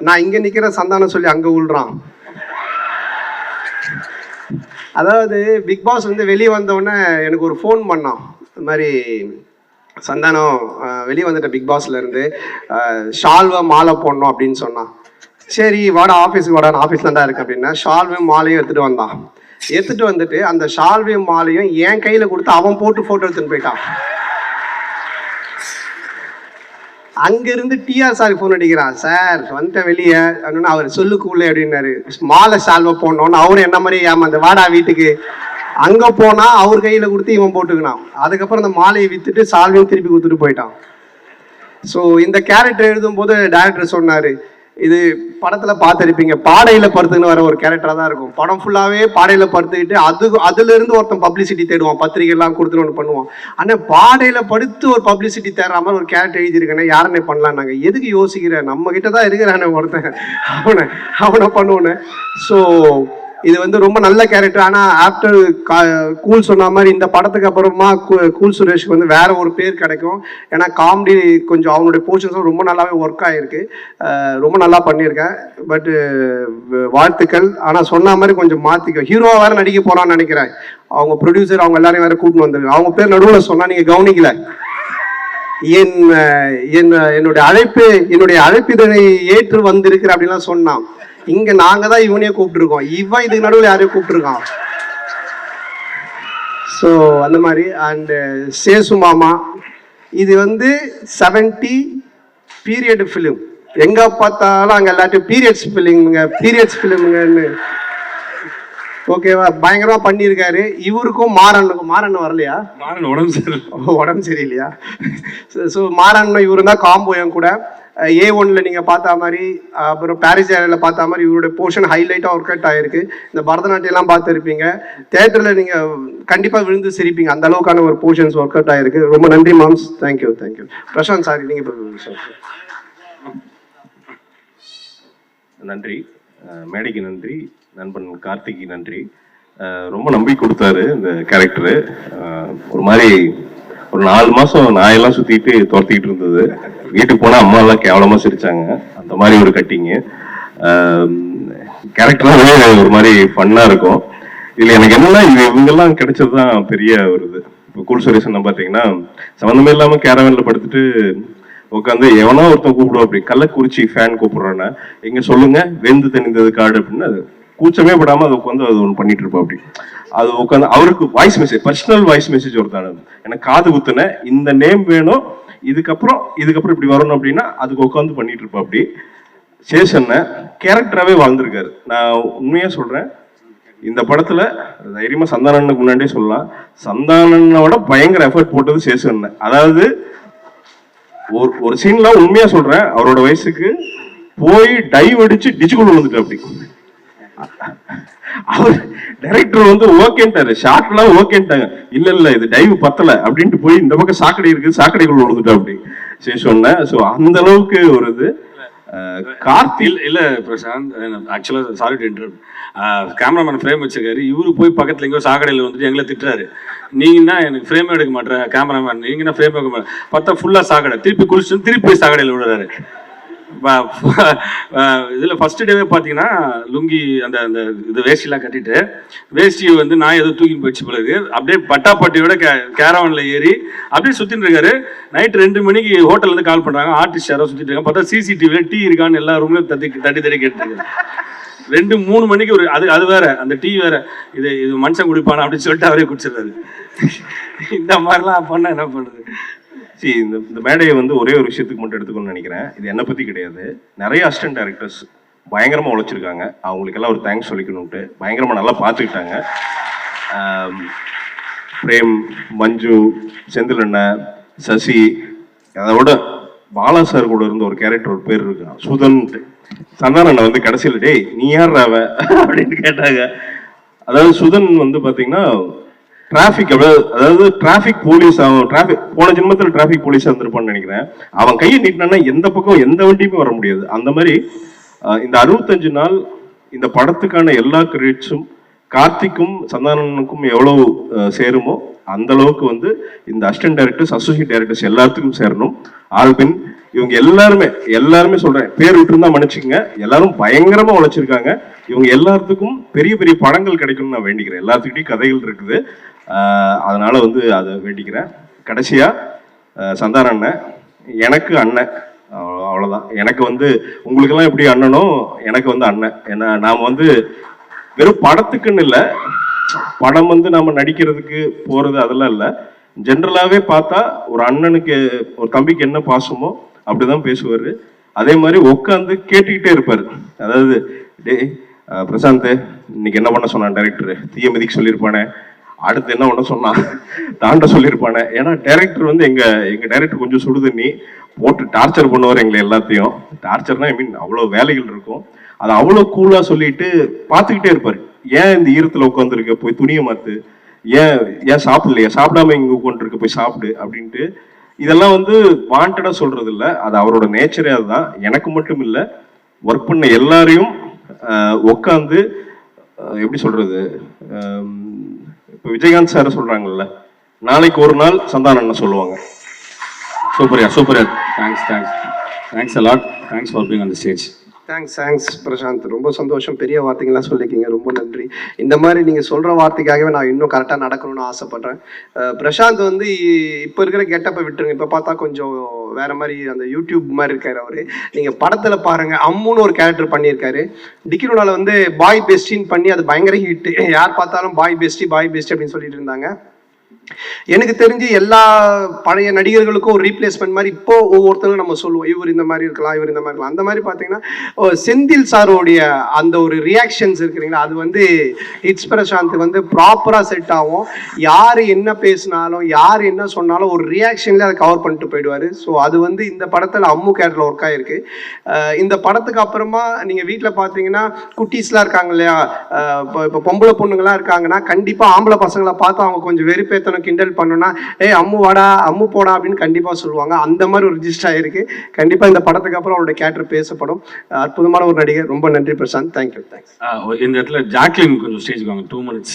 நான் இங்க நிக்கிற சந்தானம் சொல்லி அங்க உள்றான். அதாவது பிக் பாஸ் வந்து வெளியே வந்தோடனே எனக்கு ஒரு ஃபோன் பண்ணான், இந்த மாதிரி சந்தானம் வெளியே வந்துட்டேன் பிக் பாஸ்ல இருந்து, ஷால்வை மாலை போடணும் அப்படின்னு சொன்னான். சரி வாடா ஆஃபீஸுக்கு வாடா, நான் ஆஃபீஸ்ல தான் இருக்கேன் அப்படின்னா ஷால்வையும் மாலையும் எடுத்துட்டு வந்தான். எடுத்துட்டு வந்துட்டு அந்த ஷால்வையும் மாலையும் என் கையில கொடுத்து அவன் போட்டு போட்டோ எடுத்துட்டு போயிட்டான். அங்கிருந்து டிஆர் சார் ஃபோன் அடிக்கிறான், சார் வந்துட்டேன் வெளியே அப்படின்னா அவர் சொல்லுக்குள்ளே அப்படின்னாரு. மாலை ஷால்வை போடணும்னு அவரும் என்ன மாதிரி ஏமாந்த வாடா வீட்டுக்கு. அங்க போனா அவர் கையில கொடுத்து இவன் போட்டுக்கினான். அதுக்கப்புறம் அந்த மாலையை வித்துட்டு ஷால்வையும் திருப்பி கொடுத்துட்டு போயிட்டான். ஸோ இந்த கேரக்டர் எழுதும் போது டைரக்டர் சொன்னாரு, இது படத்துல பார்த்துருப்பீங்க, பாடையில படுத்துன்னு வர ஒரு கேரக்டரா தான் இருக்கும். படம் ஃபுல்லாவே பாடையில படுத்துக்கிட்டு அதுல இருந்து ஒருத்தன் பப்ளிசிட்டி தேடுவான், பத்திரிகை எல்லாம் கொடுத்துட்டு ஒன்று பண்ணுவான். ஆனா பாடையில படுத்து ஒரு பப்ளிசிட்டி தேடுற மாதிரி ஒரு கேரக்டர் எழுதியிருக்கேன்னா யாருன்னே பண்ணலாம். நாங்க எதுக்கு யோசிக்கிறேன், நம்ம கிட்ட தான் இருக்கிறானே ஒருத்தன், அவனை பண்ணுவோன்னு. ஸோ இது வந்து ரொம்ப நல்ல கேரக்டர். ஆனால் ஆஃப்டர் கூல் சொன்ன மாதிரி இந்த படத்துக்கு அப்புறமா கூல் சுரேஷ்க்கு வந்து வேற ஒரு பேர் கிடைக்கும். ஏன்னா காமெடி கொஞ்சம் அவனுடைய போர்ஷன்ஸும் ரொம்ப நல்லாவே ஒர்க் ஆகிருக்கு, ரொம்ப நல்லா பண்ணியிருக்கேன். பட்டு வாழ்த்துக்கள். ஆனால் சொன்ன மாதிரி கொஞ்சம் மாற்றிக்க, ஹீரோவாக வேறு நடிக்க போகிறான்னு நினைக்கிறேன். அவங்க ப்ரொடியூசர் அவங்க எல்லாரையும் வேறு கூட்டின்னு வந்துருக்கு. அவங்க பேர் நடுவில் சொன்னால் நீங்கள் கவனிக்கல. என்னுடைய அழைப்பிதழை ஏற்று வந்திருக்கிற அப்படின்லாம் சொன்னான். இங்க நாங்க தான் இவனையே கூப்பிட்டுருக்கோம், இவன் இதுக்கு நடுவில் யாரையும் கூப்பிட்டுருக்கான். ஸோ அந்த மாதிரி. அண்ட் சேசு மாமா, இது வந்து 70 பீரியட் ஃபிலிம். எங்க பார்த்தாலும் அங்க எல்லாத்தையும் பீரியட்ஸ் ஃபிலிமுங்கன்னு ஓகேவா பயங்கரமா பண்ணியிருக்காரு. இவருக்கும் மாறன் வரலையா? உடம்பு சரியில்லையா? ஸோ மாறன் இவரு தான் காம்போ என் கூட. A1ல நீங்கள் பார்த்த மாதிரி, அப்புறம் பாரிஸ் ஏரியாவில் பார்த்த மாதிரி இவருடைய போர்ஷன் ஹைலைட்டாக ஒர்க் அவுட் ஆகிருக்கு. இந்த பரதநாட்டியெல்லாம் பார்த்துருப்பீங்க, தேட்டரில் நீங்கள் கண்டிப்பாக விழுந்து சிரிப்பீங்க, அந்த அளவுக்கான ஒரு போர்ஷன்ஸ் ஒர்க் அவுட் ஆகிருக்கு. ரொம்ப நன்றி மாம்ஸ், தேங்க்யூ. பிரசாந்த் சாரி, நீங்கள் நன்றி. மேடைக்கு நன்றி, நண்பன் கார்த்திக்கு நன்றி. ரொம்ப நம்பி கொடுத்தாரு இந்த கேரக்டரு. ஒரு மாதிரி ஒரு 4 மாசம் நாயெல்லாம் சுத்திட்டு துரத்திக்கிட்டு இருந்தது. வீட்டுக்கு போனா அம்மா எல்லாம் கேவலமா சிரிச்சாங்க. அந்த மாதிரி ஒரு கட்டிங்கு கேரக்டராகவே ஒரு மாதிரி ஃபன்னா இருக்கும். இதுல எனக்கு என்னன்னா, இவங்கெல்லாம் கிடைச்சதுதான் பெரிய ஒரு இது. இப்போ கூல் சுரேஷன் பார்த்தீங்கன்னா சம்மந்தமே இல்லாம கேரவன்ல படுத்துட்டு உட்காந்து எவனோ ஒருத்தன் கூப்பிடுவோம், அப்படி கள்ளக்குறிச்சி ஃபேன் கூப்பிடுறான்னா எங்க சொல்லுங்க வெந்து தணிந்தது காடு அப்படின்னு அது கூச்சமே படாம அதை உட்காந்து அது ஒன்று பண்ணிட்டு இருப்போம். அப்படி அது உட்காந்து அவருக்கு voice message, personal voice message ஒருத்தான எனக்கு காது குத்துன இந்த நேம் வேணும், இதுக்கப்புறம் இப்படி வரணும் அப்படின்னா அதுக்கு உட்காந்து பண்ணிட்டு இருப்போம். அப்படி சேஷன்ன கேரக்டராகவே வாழ்ந்திருக்காரு. நான் உண்மையா சொல்றேன், இந்த படத்துல தைரியமா சந்தானனுக்கு முன்னாடியே சொல்லலாம், சந்தானனோட பயங்கர எஃபர்ட் போட்டது சேஷன். அதாவது ஒரு சீன்ல உண்மையா சொல்றேன், அவரோட வயசுக்கு போய் டைவ் அடிச்சு டிஜிக்குள்ள வந்துட்டு அப்படி அவர் டைரக்டர் வந்து ஓகேன்ட்டாரு, ஷார்ட்லாம் ஓகேன்ட்டாங்க. இல்ல இது டைவ் பத்தல அப்படின்ட்டு போய் இந்த பக்கம் சாக்கடை இருக்கு, சாக்கடைக்குள்ள விழுந்துட்டா அப்படி சரி சொன்னேன். ஸோ அந்த அளவுக்கு ஒரு இது. கார்த்திக் இல்ல பிரசாந்த், ஆக்சுவலா sorry to interrupt, cameraman frame வச்சிருக்காரு, இவரு போய் பக்கத்துல எங்கேயோ சாக்கடையில் வந்துட்டு எங்களை திட்டுறாரு. நீங்கன்னா எனக்கு ஃப்ரேம் எடுக்க மாட்டேன் கேமராமேன், நீங்கன்னா ஃப்ரேம் எடுக்க மாட்டேன், பார்த்தா ஃபுல்லா சாக்கடை, திருப்பி குளிச்சுட்டு திருப்பி போய் சாக்கடையில் விடுறாரு. இதுல ஃபர்ஸ்ட் டேவே பாத்தீங்கன்னா லுங்கி அந்த அந்த இது வேஷ்டிலாம் கட்டிட்டு, வேஷ்டியை வந்து நான் ஏதோ தூக்கின்னு போயிடுச்சு பிறகு அப்படியே பட்டாப்பாட்டியோட கேரவன்ல ஏறி அப்படியே சுத்தின்னு இருக்காரு. நைட் 2 மணிக்கு ஹோட்டல்ல இருந்து கால் பண்றாங்க, ஆர்டிஸ்ட் யாரோ சுத்திட்டு இருக்காங்க. பார்த்தா சிசிடிவில டீ இருக்கான்னு எல்லா ரூம்லயும் தட்டி கேட்டுருக்காரு. 2-3 மணிக்கு ஒரு அது வேற, அந்த டீ வேற, இது மனுஷன் குடிப்பானா அப்படின்னு சொல்லிட்டு அவரே குடிச்சிடுறாரு. இந்த மாதிரிலாம் பண்ண என்ன பண்றது? இந்த மேடையை வந்து ஒரே ஒரு விஷயத்துக்கு மட்டும் எடுத்துக்கணும்னு நினைக்கிறேன். இது என்னை பத்தி கிடையாது. நிறைய அசிஸ்டன்ட் டைரக்டர்ஸ் பயங்கரமா உழைச்சிருக்காங்க, அவங்களுக்கெல்லாம் ஒரு தேங்க்ஸ் சொல்லிக்கணும்ட்டு பயங்கரமா நல்லா பார்த்துக்கிட்டாங்க. பிரேம், மஞ்சு, செந்தில் அண்ணன், சசி, அதோட பாலா சார் கூட இருந்த ஒரு கேரக்டர் ஒரு பேர் இருக்கு சுதன்ட்டு. சந்தானண்ணா வந்து கடைசியில் டேய் நீ யார் அவன் அப்படின்னு கேட்டாங்க. அதாவது சுதன் வந்து பாத்தீங்கன்னா டிராபிக், அதாவது டிராபிக் போலீஸ், அவன் டிராபிக் போன ஜென்மத்தில் டிராபிக் போலீஸா இருந்திருப்பான்னு நினைக்கிறேன். அவன் கையை நீட்டினா எந்த பக்கம் எந்த வண்டியுமே வர முடியாது. அந்த மாதிரி இந்த 65 நாள் இந்த படத்துக்கான எல்லா கிரெடிட்ஸும் கார்த்திக்கும் சந்தானனுக்கும் எவ்வளவு சேருமோ அந்த அளவுக்கு வந்து இந்த அசிஸ்டன்ட் டைரக்டர்ஸ், அசோசியேட் டைரக்டர்ஸ் எல்லாத்துக்கும் சேரணும். ஆல்பின் இவங்க எல்லாருமே சொல்றேன், பேர் விட்டுருந்தா மன்னிச்சுக்கங்க, எல்லாரும் பயங்கரமா உழைச்சிருக்காங்க. இவங்க எல்லாத்துக்கும் பெரிய பெரிய படங்கள் கிடைக்கும்னு நான் வேண்டிக்கிறேன். எல்லாத்துக்கிட்டையும் கதைகள் இருக்குது, அதனால வந்து அதை வேண்டிக்கிறேன். கடைசியா சந்தான அண்ணன் எனக்கு அண்ணன், அவ்வளவுதான். எனக்கு வந்து உங்களுக்கெல்லாம் எப்படி அண்ணனோ எனக்கு வந்து அண்ணன். ஏன்னா நாம வந்து வெறும் படத்துக்குன்னு இல்லை, படம் வந்து நாம நடிக்கிறதுக்கு போறது அதெல்லாம் இல்லை, ஜென்ரலாவே பார்த்தா ஒரு அண்ணனுக்கு ஒரு தம்பிக்கு என்ன பாசமோ அப்படிதான் பேசுவாரு. அதே மாதிரி உட்காந்து கேட்டுக்கிட்டே இருப்பாரு. அதாவது டே பிரசாந்த் இன்னைக்கு என்ன பண்ண சொன்னான் டைரக்டர், தீய மிதிக்கு சொல்லியிருப்பானே அடுத்து என்ன ஒன்று சொன்னா தாண்ட சொல்லியிருப்பானே. ஏன்னா டைரக்டர் வந்து எங்க டைரக்டர் கொஞ்சம் சுடுதண்ணி போட்டு டார்ச்சர் பண்ணுவார் எங்களை எல்லாத்தையும். டார்ச்சர்னா ஐ மீன் அவ்வளோ வேலைகள் இருக்கும். அதை அவ்வளோ கூலாக சொல்லிட்டு பார்த்துக்கிட்டே இருப்பார். ஏன் இந்த ஈரத்தில் உட்காந்துருக்க, போய் துணியை மாற்று, ஏன் சாப்பிடலையா, சாப்பிடாம இங்கே உட்காந்துருக்க, போய் சாப்பிடு அப்படின்ட்டு. இதெல்லாம் வந்து வாண்டடாக சொல்றது இல்லை, அது அவரோட நேச்சரே. அதுதான். எனக்கு மட்டும் இல்லை, ஒர்க் பண்ண எல்லாரையும் உட்காந்து எப்படி சொல்றது, இப்போ விஜயகாந்த் சார் சொல்றாங்கல்ல, நாளைக்கு ஒரு நாள் சந்தானம் சொல்லுவாங்க. சூப்பர்யா. Thanks a lot. Thanks for being on the stage. Thanks Prashanth. ரொம்ப சந்தோஷம். பெரிய வார்த்தைகள்லாம் சொல்லிக்கிங்க, ரொம்ப நன்றி. இந்த மாதிரி நீங்கள் சொல்கிற வார்த்தைக்காகவே நான் இன்னும் கரெக்டாக நடக்கணும்னு ஆசைப்பட்றேன். பிரசாந்த் வந்து இப்போ இருக்கிற கெட்டப்பை விட்டுருங்க. இப்போ பார்த்தா கொஞ்சம் வேற மாதிரி அந்த யூடியூப் மாதிரி இருக்காரு அவரு. நீங்கள் படத்தில் பாருங்க, அம்முன்னு ஒரு கேரக்டர் பண்ணியிருக்காரு. டிக்கிலோனால வந்து பாய் பெஸ்டின்னு பண்ணி அது பயங்கர ஹிட். யார் பார்த்தாலும் பாய் பெஸ்டி அப்படின்னு சொல்லிட்டு இருந்தாங்க. எனக்கு தெரிஞ்சு எல்லா பழைய நடிகர்களுக்கும் ஒரு ரீப்ளேஸ்மெண்ட் மாதிரி இப்போ ஒவ்வொருத்தரும் நம்ம சொல்லுவோம், இவர் இந்த மாதிரி இருக்கலாம், இவர் இந்த மாதிரி இருக்கலாம். அந்த மாதிரி பார்த்தீங்கன்னா செந்தில் சாரோடைய அந்த ஒரு ரியாக்ஷன்ஸ் இருக்குறீங்களா, அது வந்து இட்ஸ் பிரசாந்த் வந்து ப்ராப்பராக செட் ஆகும். யார் என்ன பேசினாலும் யார் என்ன சொன்னாலும் ஒரு ரியாக்ஷன்லேயே அதை கவர் பண்ணிட்டு போயிடுவார். ஸோ அது வந்து இந்த படத்தில் அம்மு கேரக்டரில் ஒர்க் ஆகிருக்கு. இந்த படத்துக்கு அப்புறமா நீங்கள் வீட்டில் பார்த்தீங்கன்னா குட்டீஸ்லாம் இருக்காங்க இல்லையா, இப்போ பொம்பளை பொண்ணுங்களாம் இருக்காங்கன்னா கண்டிப்பாக ஆம்பளை பசங்களை பார்த்து அவங்க கொஞ்சம் வெறுப்பேற்றணும், கிண்டல் பண்ணோம்னா அம்மு வாடா, அம்மு போடா அப்படின்னு கண்டிப்பா சொல்லுவாங்க. அந்த மாதிரி ஒரு ரிஜிஸ்டர் ஆயிருக்கு. கண்டிப்பா இந்த படத்துக்கு அப்புறம் அவருடைய கேரக்டர் பேசப்படும். அற்புதமான ஒரு நடிகர். ரொம்ப நன்றி பிரசாந்த். தேங்க்யூ. இந்த இடத்துல ஜாக்லின் கொஞ்சம் ஸ்டேஜ் வாங்க, 2 minutes.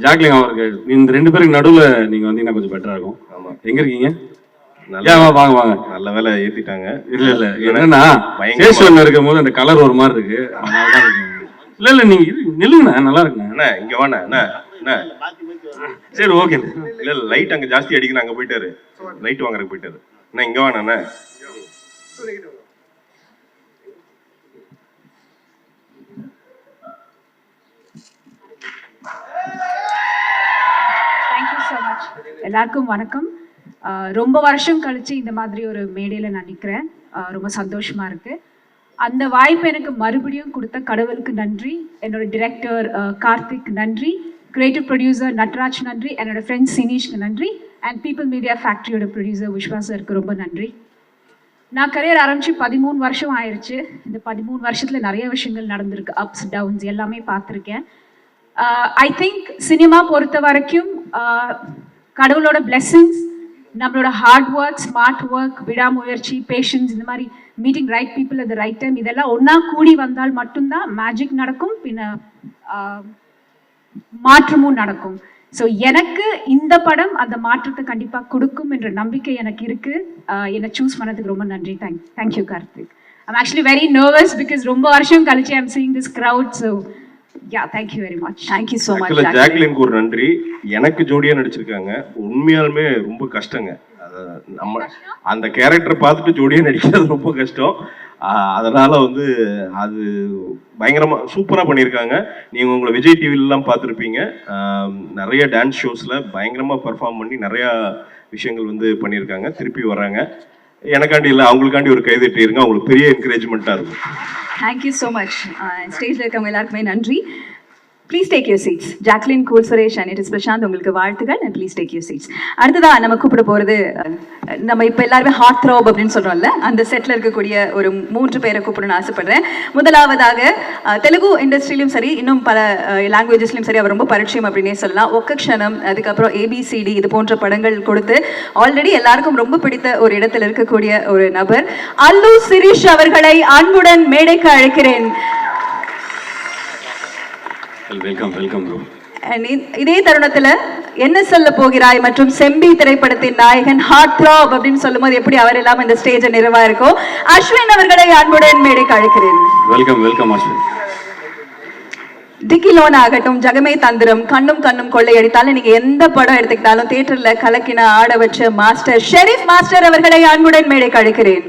ஜாக்லின் அவருக்கு இந்த 2 பேருக்கு நடுவில் நீங்க வந்தீங்கன்னா கொஞ்சம் பெட்டரா இருக்கும். ஆமா, எங்க இருக்கீங்க? வாங்க. நல்ல வேலை ஏத்திட்டாங்க. இல்ல என்னன்னா ஸ்டேஷன்ல இருக்கும் போது அந்த கலர் ஒரு மாதிரி இருக்கு, அதனாலதான் இருக்கு. இல்ல நீங்க நில்லுங்கண்ணா, நல்லா இருக்குண்ணா. இங்க வாண்ணா. என்ன சரி, ஓகே. இல்ல லைட் அங்க ஜாஸ்தி அடிக்கணும், அங்க போயிட்டாரு, லைட் வாங்குறதுக்கு போயிட்டாரு. என்ன இங்க வாண்ணா. Thank you so much. எல்லாருக்கும் வணக்கம். ரொம்ப வருஷம் கழிச்சு இந்த மாதிரி ஒரு மேடையில் நான் நிற்கிறேன். ரொம்ப சந்தோஷமா இருக்கு. அந்த வாய்ப்பு எனக்கு மறுபடியும் கொடுத்த கடவுளுக்கு நன்றி, என்னோட டிரெக்டர் கார்த்திக் நன்றி, கிரியேட்டிவ் ப்ரொடியூசர் நட்ராஜ் நன்றி, என்னோட ஃப்ரெண்ட்ஸ் சினீஷ்க்கு நன்றி, அண்ட் பீப்புள் மீடியா ஃபேக்ட்ரியோட ப்ரொடியூசர் விஸ்வாசருக்கு ரொம்ப நன்றி. நான் கரியர் ஆரம்பித்து 13 வருஷம் ஆயிடுச்சு. இந்த 13 வருஷத்தில் நிறைய விஷயங்கள் நடந்திருக்கு, அப்ஸ் டவுன்ஸ் எல்லாமே பார்த்துருக்கேன். ஐ திங்க் சினிமா பொறுத்த வரைக்கும் கடவுளோட பிளெஸ்ஸிங்ஸ், நம்மளோட ஹார்ட் ஒர்க், ஸ்மார்ட் ஒர்க், விடாமுயற்சி, பேஷன்ஸ், இந்த மாதிரி meeting right people at the right time, இதெல்லாம் ஒன்றா கூடி வந்தால் மட்டும்தான் மேஜிக் நடக்கும், பின்ன மாற்றமும் நடக்கும். ஸோ எனக்கு இந்த படம் அந்த மாற்றத்தை கண்டிப்பாக கொடுக்கும் என்ற நம்பிக்கை எனக்கு இருக்கு. என்னை சூஸ் பண்ணதுக்கு ரொம்ப நன்றி. Thank you Karthik. I'm actually very nervous because ரொம்ப வருஷம் கழிச்சு I'm seeing this crowd. So yeah, thank you very much. Thank you so much. ஜாக்லினுக்கு ஒரு நன்றி. எனக்கு ஜோடியா நடிச்சிருக்காங்க. உண்மையாலுமே ரொம்ப கஷ்டங்க. நம்ம அந்த கேரக்டர் பார்த்துட்டு ஜோடியா நடிக்கிறது ரொம்ப கஷ்டம். அதனால வந்து அது பயங்கரமா சூப்பரா பண்ணியிருக்காங்க. நீங்க உங்களை விஜய் டிவிலாம் பார்த்துருப்பீங்க. நிறைய டான்ஸ் ஷோஸ்ல பயங்கரமா பெர்ஃபார்ம் பண்ணி நிறைய விஷயங்கள் வந்து பண்ணியிருக்காங்க. திருப்பி வர்றாங்க. எனக்காண்டி இல்லை, அவங்களுக்காண்டி ஒரு கைதட்டி இருங்க, அவங்களுக்கு பெரிய என்கரேஜ்மெண்ட்டாக இருக்கும். Thank you so much. ஸ்டேஜில் இருக்கவங்க எல்லாருக்குமே நன்றி. Please take your seats. Jacqueline, Cool Suresh and it is Prashanth, உங்களுக்கு வாழ்த்துக்கள். And please take your seats. அடுத்ததாக நம்ம கூப்பிட போகிறது, நம்ம இப்போ எல்லாருமே ஹார்ட் த்ராப் அப்படின்னு சொல்கிறோம்ல, அந்த செட்டில் இருக்கக்கூடிய ஒரு 3 பேரை கூப்பிடணும்னு ஆசைப்படுறேன். முதலாவதாக தெலுங்கு இண்டஸ்ட்ரியிலும் சரி, இன்னும் பல லாங்குவேஜஸ்லையும் சரி அவர் ரொம்ப பரிச்சயம் அப்படின்னே சொல்லலாம். ஒக்க க்ஷணம், அதுக்கப்புறம் ABCD, இது போன்ற படங்கள் கொடுத்து ஆல்ரெடி எல்லாருக்கும் ரொம்ப பிடித்த ஒரு இடத்தில் இருக்கக்கூடிய ஒரு நபர் அல்லு சிரீஷ் அவர்களை அன்புடன் மேடைக்கு அழைக்கிறேன். Welcome bro. இதே தருணத்துல என்ன சொல்ல போகிறாய் மற்றும் செம்பி திரைப்படத்தின் நாயகன் ஹார்ட் த்ராப் அப்படின்னு சொல்லும் போது எப்படி அவர் எல்லாம் இந்த ஸ்டேஜ் நிறைவா இருக்கும், அஸ்வின் அவர்களை அன்புடன் மேடைக்கு அழைக்கிறேன். வெல்கம் அஸ்வின். டிக்கிலோன் ஆகட்டும், ஜகமே தந்திரம், கண்ணும் கண்ணும் கொள்ளையடித்தாலும் நீங்க எந்த படம் எடுத்துக்கிட்டாலும் தியேட்டர்ல கலக்கின ஆட வச்ச மாஸ்டர் ஷெரீப் மாஸ்டர் அவர்களை அன்புடன் மேடைக்கு அழைக்கிறேன்.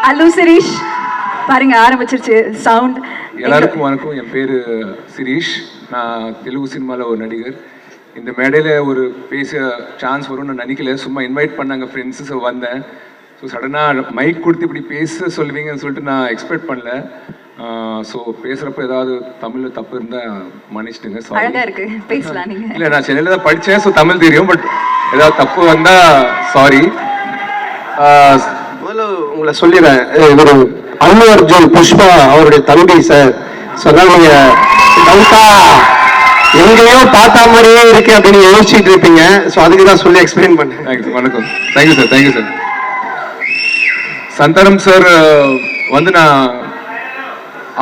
அல்லு சிரீஷ் பாருங்க ஆரம்பிச்சிருச்சு சவுண்ட். எல்லாருக்கும் வணக்கம். என் பேர் சிரீஷ். நான் தெலுங்கு சினிமாவில் ஒரு நடிகர். இந்த மேடையில் ஒரு பேச சான்ஸ் வரும்னு நான் நினைக்கல. சும்மா இன்வைட் பண்ணாங்க ஃப்ரெண்ட்ஸு வந்தேன். ஸோ சடனாக மைக் கொடுத்து இப்படி பேச சொல்லுவீங்கன்னு சொல்லிட்டு நான் எக்ஸ்பெக்ட் பண்ணல. ஸோ பேசுகிறப்ப ஏதாவது தமிழில் தப்பு இருந்தால் மன்னிச்சிடுங்க. அழகா இருக்கு பேசலாம் நீங்க. இல்லை, நான் சென்னையில் தான் படித்தேன். ஸோ தமிழ் தெரியும். பட் ஏதாவது தப்பு வந்தால் சாரி. முதல்ல உங்களை சொல்லிடுறேன், இவர் அல்லு அர்ஜுன் புஷ்பா அவருடைய தம்பி சார். சொன்னால் நீங்கள் கவிதா எங்கேயோ பார்த்தா மாதிரியே இருக்கு அப்படின்னு யோசிச்சுட்டு இருப்பீங்க. ஸோ அதுக்கு தான் சொல்லி எக்ஸ்பிளைன் பண்ணேன். தேங்க்ஸ். வணக்கம். Thank you sir. Thank you sir. Santhanam sir வந்து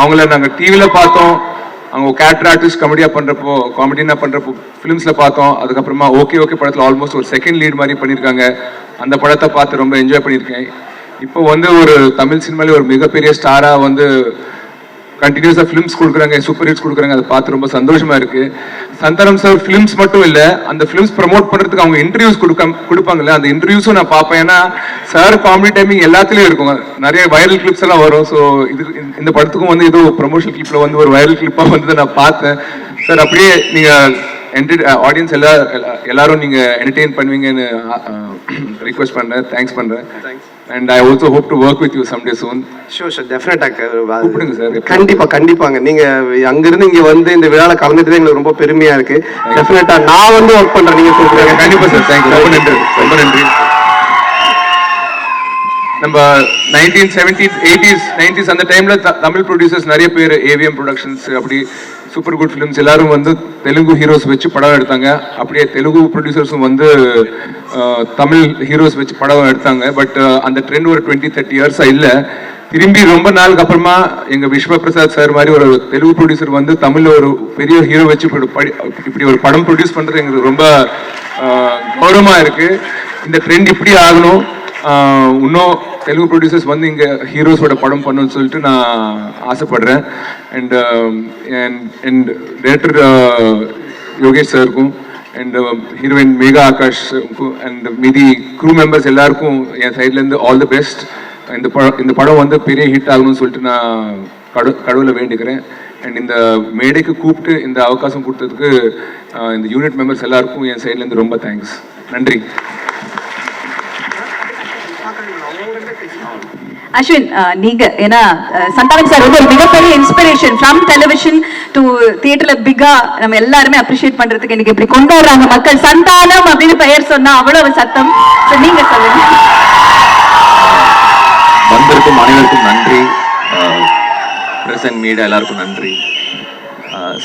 அவங்கள நாங்கள் டிவியில் பார்த்தோம். அவங்க கேரக்டர் ஆர்டிஸ்ட் காமெடினா பண்ணுறப்போ ஃபிலிம்ஸில் பார்த்தோம். அதுக்கப்புறமா ஓகே படத்தில் ஆல்மோஸ்ட் ஒரு செகண்ட் லீட் மாதிரி பண்ணியிருக்காங்க. அந்த படத்தை பார்த்து ரொம்ப என்ஜாய் பண்ணியிருக்கேன். இப்போ வந்து ஒரு தமிழ் சினிமாலே ஒரு மிகப்பெரிய ஸ்டாராக வந்து கண்டினியூஸாக ஃபிலிம்ஸ் கொடுக்குறாங்க, சூப்பர் ஹிட்ஸ் கொடுக்குறாங்க. அதை பார்த்து ரொம்ப சந்தோஷமாக இருக்குது. சந்தானம் சார் ஃபிலிம்ஸ் மட்டும் இல்லை, அந்த ஃபிலிம்ஸ் ப்ரமோட் பண்ணுறதுக்கு அவங்க இன்டர்வியூஸ் கொடுப்பாங்கல்ல, அந்த இன்டர்வியூஸும் நான் பார்ப்பேன். ஏன்னா சார் காமெடி டைமிங் எல்லாத்துலேயும் இருக்கும். நிறைய வைரல் கிளிப்ஸ் எல்லாம் வரும். ஸோ இந்த படத்துக்கும் வந்து ஏதோ ப்ரமோஷனல் கிளிப்பில் வந்து ஒரு வைரல் கிளிப்பாக வந்து நான் பார்த்தேன். சார் அப்படியே நீங்கள் ஆடியன்ஸ் எல்லாரும் நீங்கள் என்டர்டெயின் பண்ணுவீங்கன்னு ரிக்வெஸ்ட் பண்ணுறேன். தேங்க்ஸ் பண்ணுறேன். And I also hope to work with you someday soon. Sure sir, டெஃபினட்டாக கூப்பிடுங்க சார். கண்டிப்பாங்க. நீங்கள் அங்கிருந்து இங்கே வந்து இந்த விழாவில் கலந்துட்டு எங்களுக்கு ரொம்ப பெருமையாக இருக்கு. டெஃபினட்டாக நான் வந்து ஒர்க் பண்ணுறேன். நீங்கள் கூப்பிடுங்க. கண்டிப்பாக சார். தேங்க்யூ. ரொம்ப நன்றி. ரொம்ப நன்றி. நம்ம 1970s 80s 90s அந்த டைம்ல தமிழ் ப்ரொடியூசர்ஸ் நிறைய பேர், ஏவிஎம் ப்ரொடக்ஷன்ஸ், அப்படி சூப்பர் குட் ஃபிலிம்ஸ் எல்லாரும் வந்து தெலுங்கு ஹீரோஸ் வச்சு படம் எடுத்தாங்க. அப்படியே தெலுங்கு ப்ரொடியூசர்ஸும் வந்து தமிழ் ஹீரோஸ் வச்சு படம் எடுத்தாங்க. பட் அந்த ட்ரெண்ட் ஒரு 20-30 இயர்ஸாக இல்லை. திரும்பி ரொம்ப நாளுக்கு அப்புறமா எங்கள் விஸ்வ பிரசாத் சார் மாதிரி ஒரு தெலுங்கு ப்ரொடியூசர் வந்து தமிழில் ஒரு பெரிய ஹீரோ வச்சு இப்படி ஒரு படம் ப்ரொடியூஸ் பண்ணுறது எங்களுக்கு ரொம்ப கௌரவமாக இருக்குது. இந்த ட்ரெண்ட் இப்படி ஆகணும். இன்னும் தெலுங்கு ப்ரொடியூசர்ஸ் வந்து இங்கே ஹீரோஸோட படம் பண்ணணும்னு சொல்லிட்டு நான் ஆசைப்படுறேன். அண்ட் டைரக்டர் யோகேஷ் சாருக்கும் அண்ட் ஹீரோயின் மேகா ஆகாஷ்க்கும் அண்ட் மீதி க்ரூ மெம்பர்ஸ் எல்லாருக்கும் என் சைட்லேருந்து ஆல் தி பெஸ்ட். இந்த படம் வந்து பெரிய ஹிட் ஆகணும்னு சொல்லிட்டு நான் கடவுளை வேண்டிக்கிறேன். அண்ட் இந்த மேடைக்கு கூப்பிட்டு இந்த அவகாசம் கொடுத்ததுக்கு இந்த யூனிட் மெம்பர்ஸ் எல்லாருக்கும் என் சைட்லேருந்து ரொம்ப தேங்க்ஸ். நன்றி. அஸ்வின், நீங்க ஏன்னா சந்தானம் சார் வந்து ஒரு மிகப்பெரிய இன்ஸ்பிரேஷன். ஃப்ரம் டெலிவிஷன் டு தியேட்டர்ல பிகா நம்ம எல்லாருமே அப்ரிஷியேட் பண்றதுக்கு இன்னைக்கு இப்படி கொண்டாடுறாங்க மக்கள். சந்தானம் அப்படின்னு பெயர் சொன்னா அவ்வளவு சத்தம். நீங்க சொல்லுங்க. வந்திருக்கும் அனைவருக்கும் நன்றி. பிரசன்ட் மீடியா எல்லாருக்கும் நன்றி.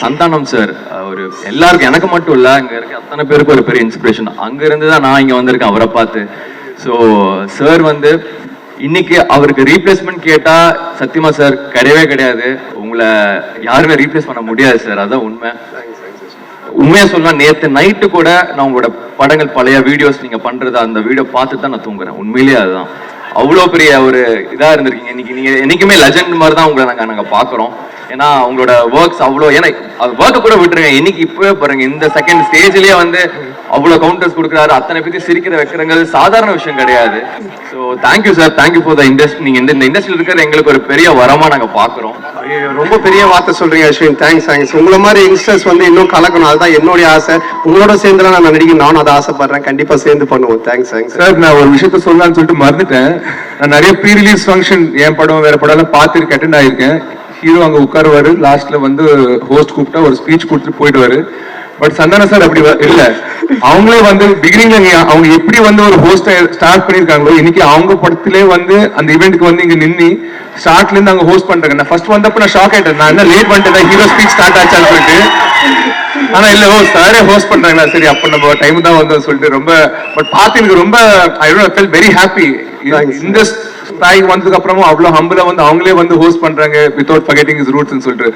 சந்தானம் சார் ஒரு எல்லாருக்கும், எனக்கு மட்டும் இல்லை, அங்கே இருக்க அத்தனை பேருக்கு ஒரு பெரிய இன்ஸ்பிரேஷன். அங்கேருந்து தான் நான் இங்கே வந்திருக்கேன் அவரை பார்த்து. ஸோ சார் வந்து இன்னைக்கு அவருக்கு ரீப்ளேஸ்மெண்ட் கேட்டா சத்தியமா சார் கிடையவே கிடையாது. உங்களை யாருமே ரீப்ளேஸ் பண்ண முடியாது சார். அதான் உண்மையா சொன்னா நேற்று நைட்டு கூட நான் உங்களோட படங்கள் பழைய வீடியோஸ் நீங்க பண்றது அந்த வீடியோ பார்த்து தான் நான் தூங்குறேன். உண்மையிலேயே அதுதான் அவ்வளோ பெரிய ஒரு இதா இருந்திருக்கீங்க. இன்னைக்கு நீங்க என்னைக்குமே லெஜண்ட் மாதிரி தான் உங்களை நாங்க பாக்குறோம். ஏன்னா உங்களோட ஒர்க்ஸ் அவ்வளோ, ஏன்னா அது ஒர்க்கை கூட விட்டுருங்க. இன்னைக்கு இப்பவே பாருங்க, இந்த செகண்ட் ஸ்டேஜ்லயே வந்து அவ்வளோ கவுண்டர்ஸ் கொடுக்குறாரு. அத்தனை பேருக்கு சிரிக்கிற வைக்கிறங்கிறது சாதாரண விஷயம் கிடையாது. So thank you sir. Thank you for the industry. நீங்க இந்த இண்டஸ்ட்ரியில் இருக்கிற எங்களுக்கு ஒரு பெரிய வரமா நாங்க பாக்குறோம். ரொம்ப பெரிய வார்த்தை சொல்றீங்க அஸ்வின். தேங்க்ஸ். உங்களை மாதிரி யங்ஸ்டர்ஸ் வந்து இன்னும் கலக்கணும், அதுதான் என்னுடைய ஆசை. உங்களோட சேர்ந்து நான் நடிக்கணும், நானும் அதை ஆசைப்படுறேன். கண்டிப்பா சேர்ந்து பண்ணுவோம். Thanks sir. நான் ஒரு விஷயத்த சொல்லலாம்னு சொல்லிட்டு மறந்துட்டேன். நான் நிறைய ப்ரீ ரிலீஸ் ஃபங்க்ஷன் என் படம் வேற படம் எல்லாம் பார்த்துட்டு அட்டெண்ட் ஆயிருக்கேன். ஹீரோ அங்கே உட்காருவாரு, லாஸ்ட்ல வந்து ஹோஸ்ட் கூப்பிட்டா ஒரு ஸ்பீச் கொடுத்துட்டு போயிடுவாரு. பட் சந்தான சார் அப்படி இல்ல. அவங்களே வந்து பிகினிங்ல அவங்க எப்படி வந்து ஒரு ஹோஸ்ட் ஸ்டார்ட் பண்ணிருக்காங்களோ, இன்னைக்கு அவங்க படத்திலே வந்து அந்த ஈவெண்ட்டுக்கு வந்து இங்க நின்று ஸ்டார்ட்ல இருந்து அவங்க ஹோஸ்ட் பண்றாங்க. நான் ஃபர்ஸ்ட் வந்தப்ப நான் ஷாக் ஆயிட்டேன். நான் என்ன லேட் பண்ணிட்டேன், ஹீரோ ஸ்பீச் ஸ்டார்ட் ஆச்சான்னு சொல்லிட்டு. ஆனா இல்ல, சாரே ஹோஸ்ட் பண்றாங்களா, சரி அப்ப நம்ம டைம் தான் வந்து சொல்லிட்டு ரொம்ப பட் பார்த்து எனக்கு ரொம்ப ஐ ஃபெல் வெரி ஹாப்பி. இந்த ஸ்டாய்க்கு வந்ததுக்கு அப்புறமும் அவ்வளவு ஹம்பிளா வந்து அவங்களே வந்து ஹோஸ்ட் பண்றாங்க வித்வுட் ஃபர்கெட்டிங் ஹிஸ் ரூட்ஸ்னு சொல்லிட்டு.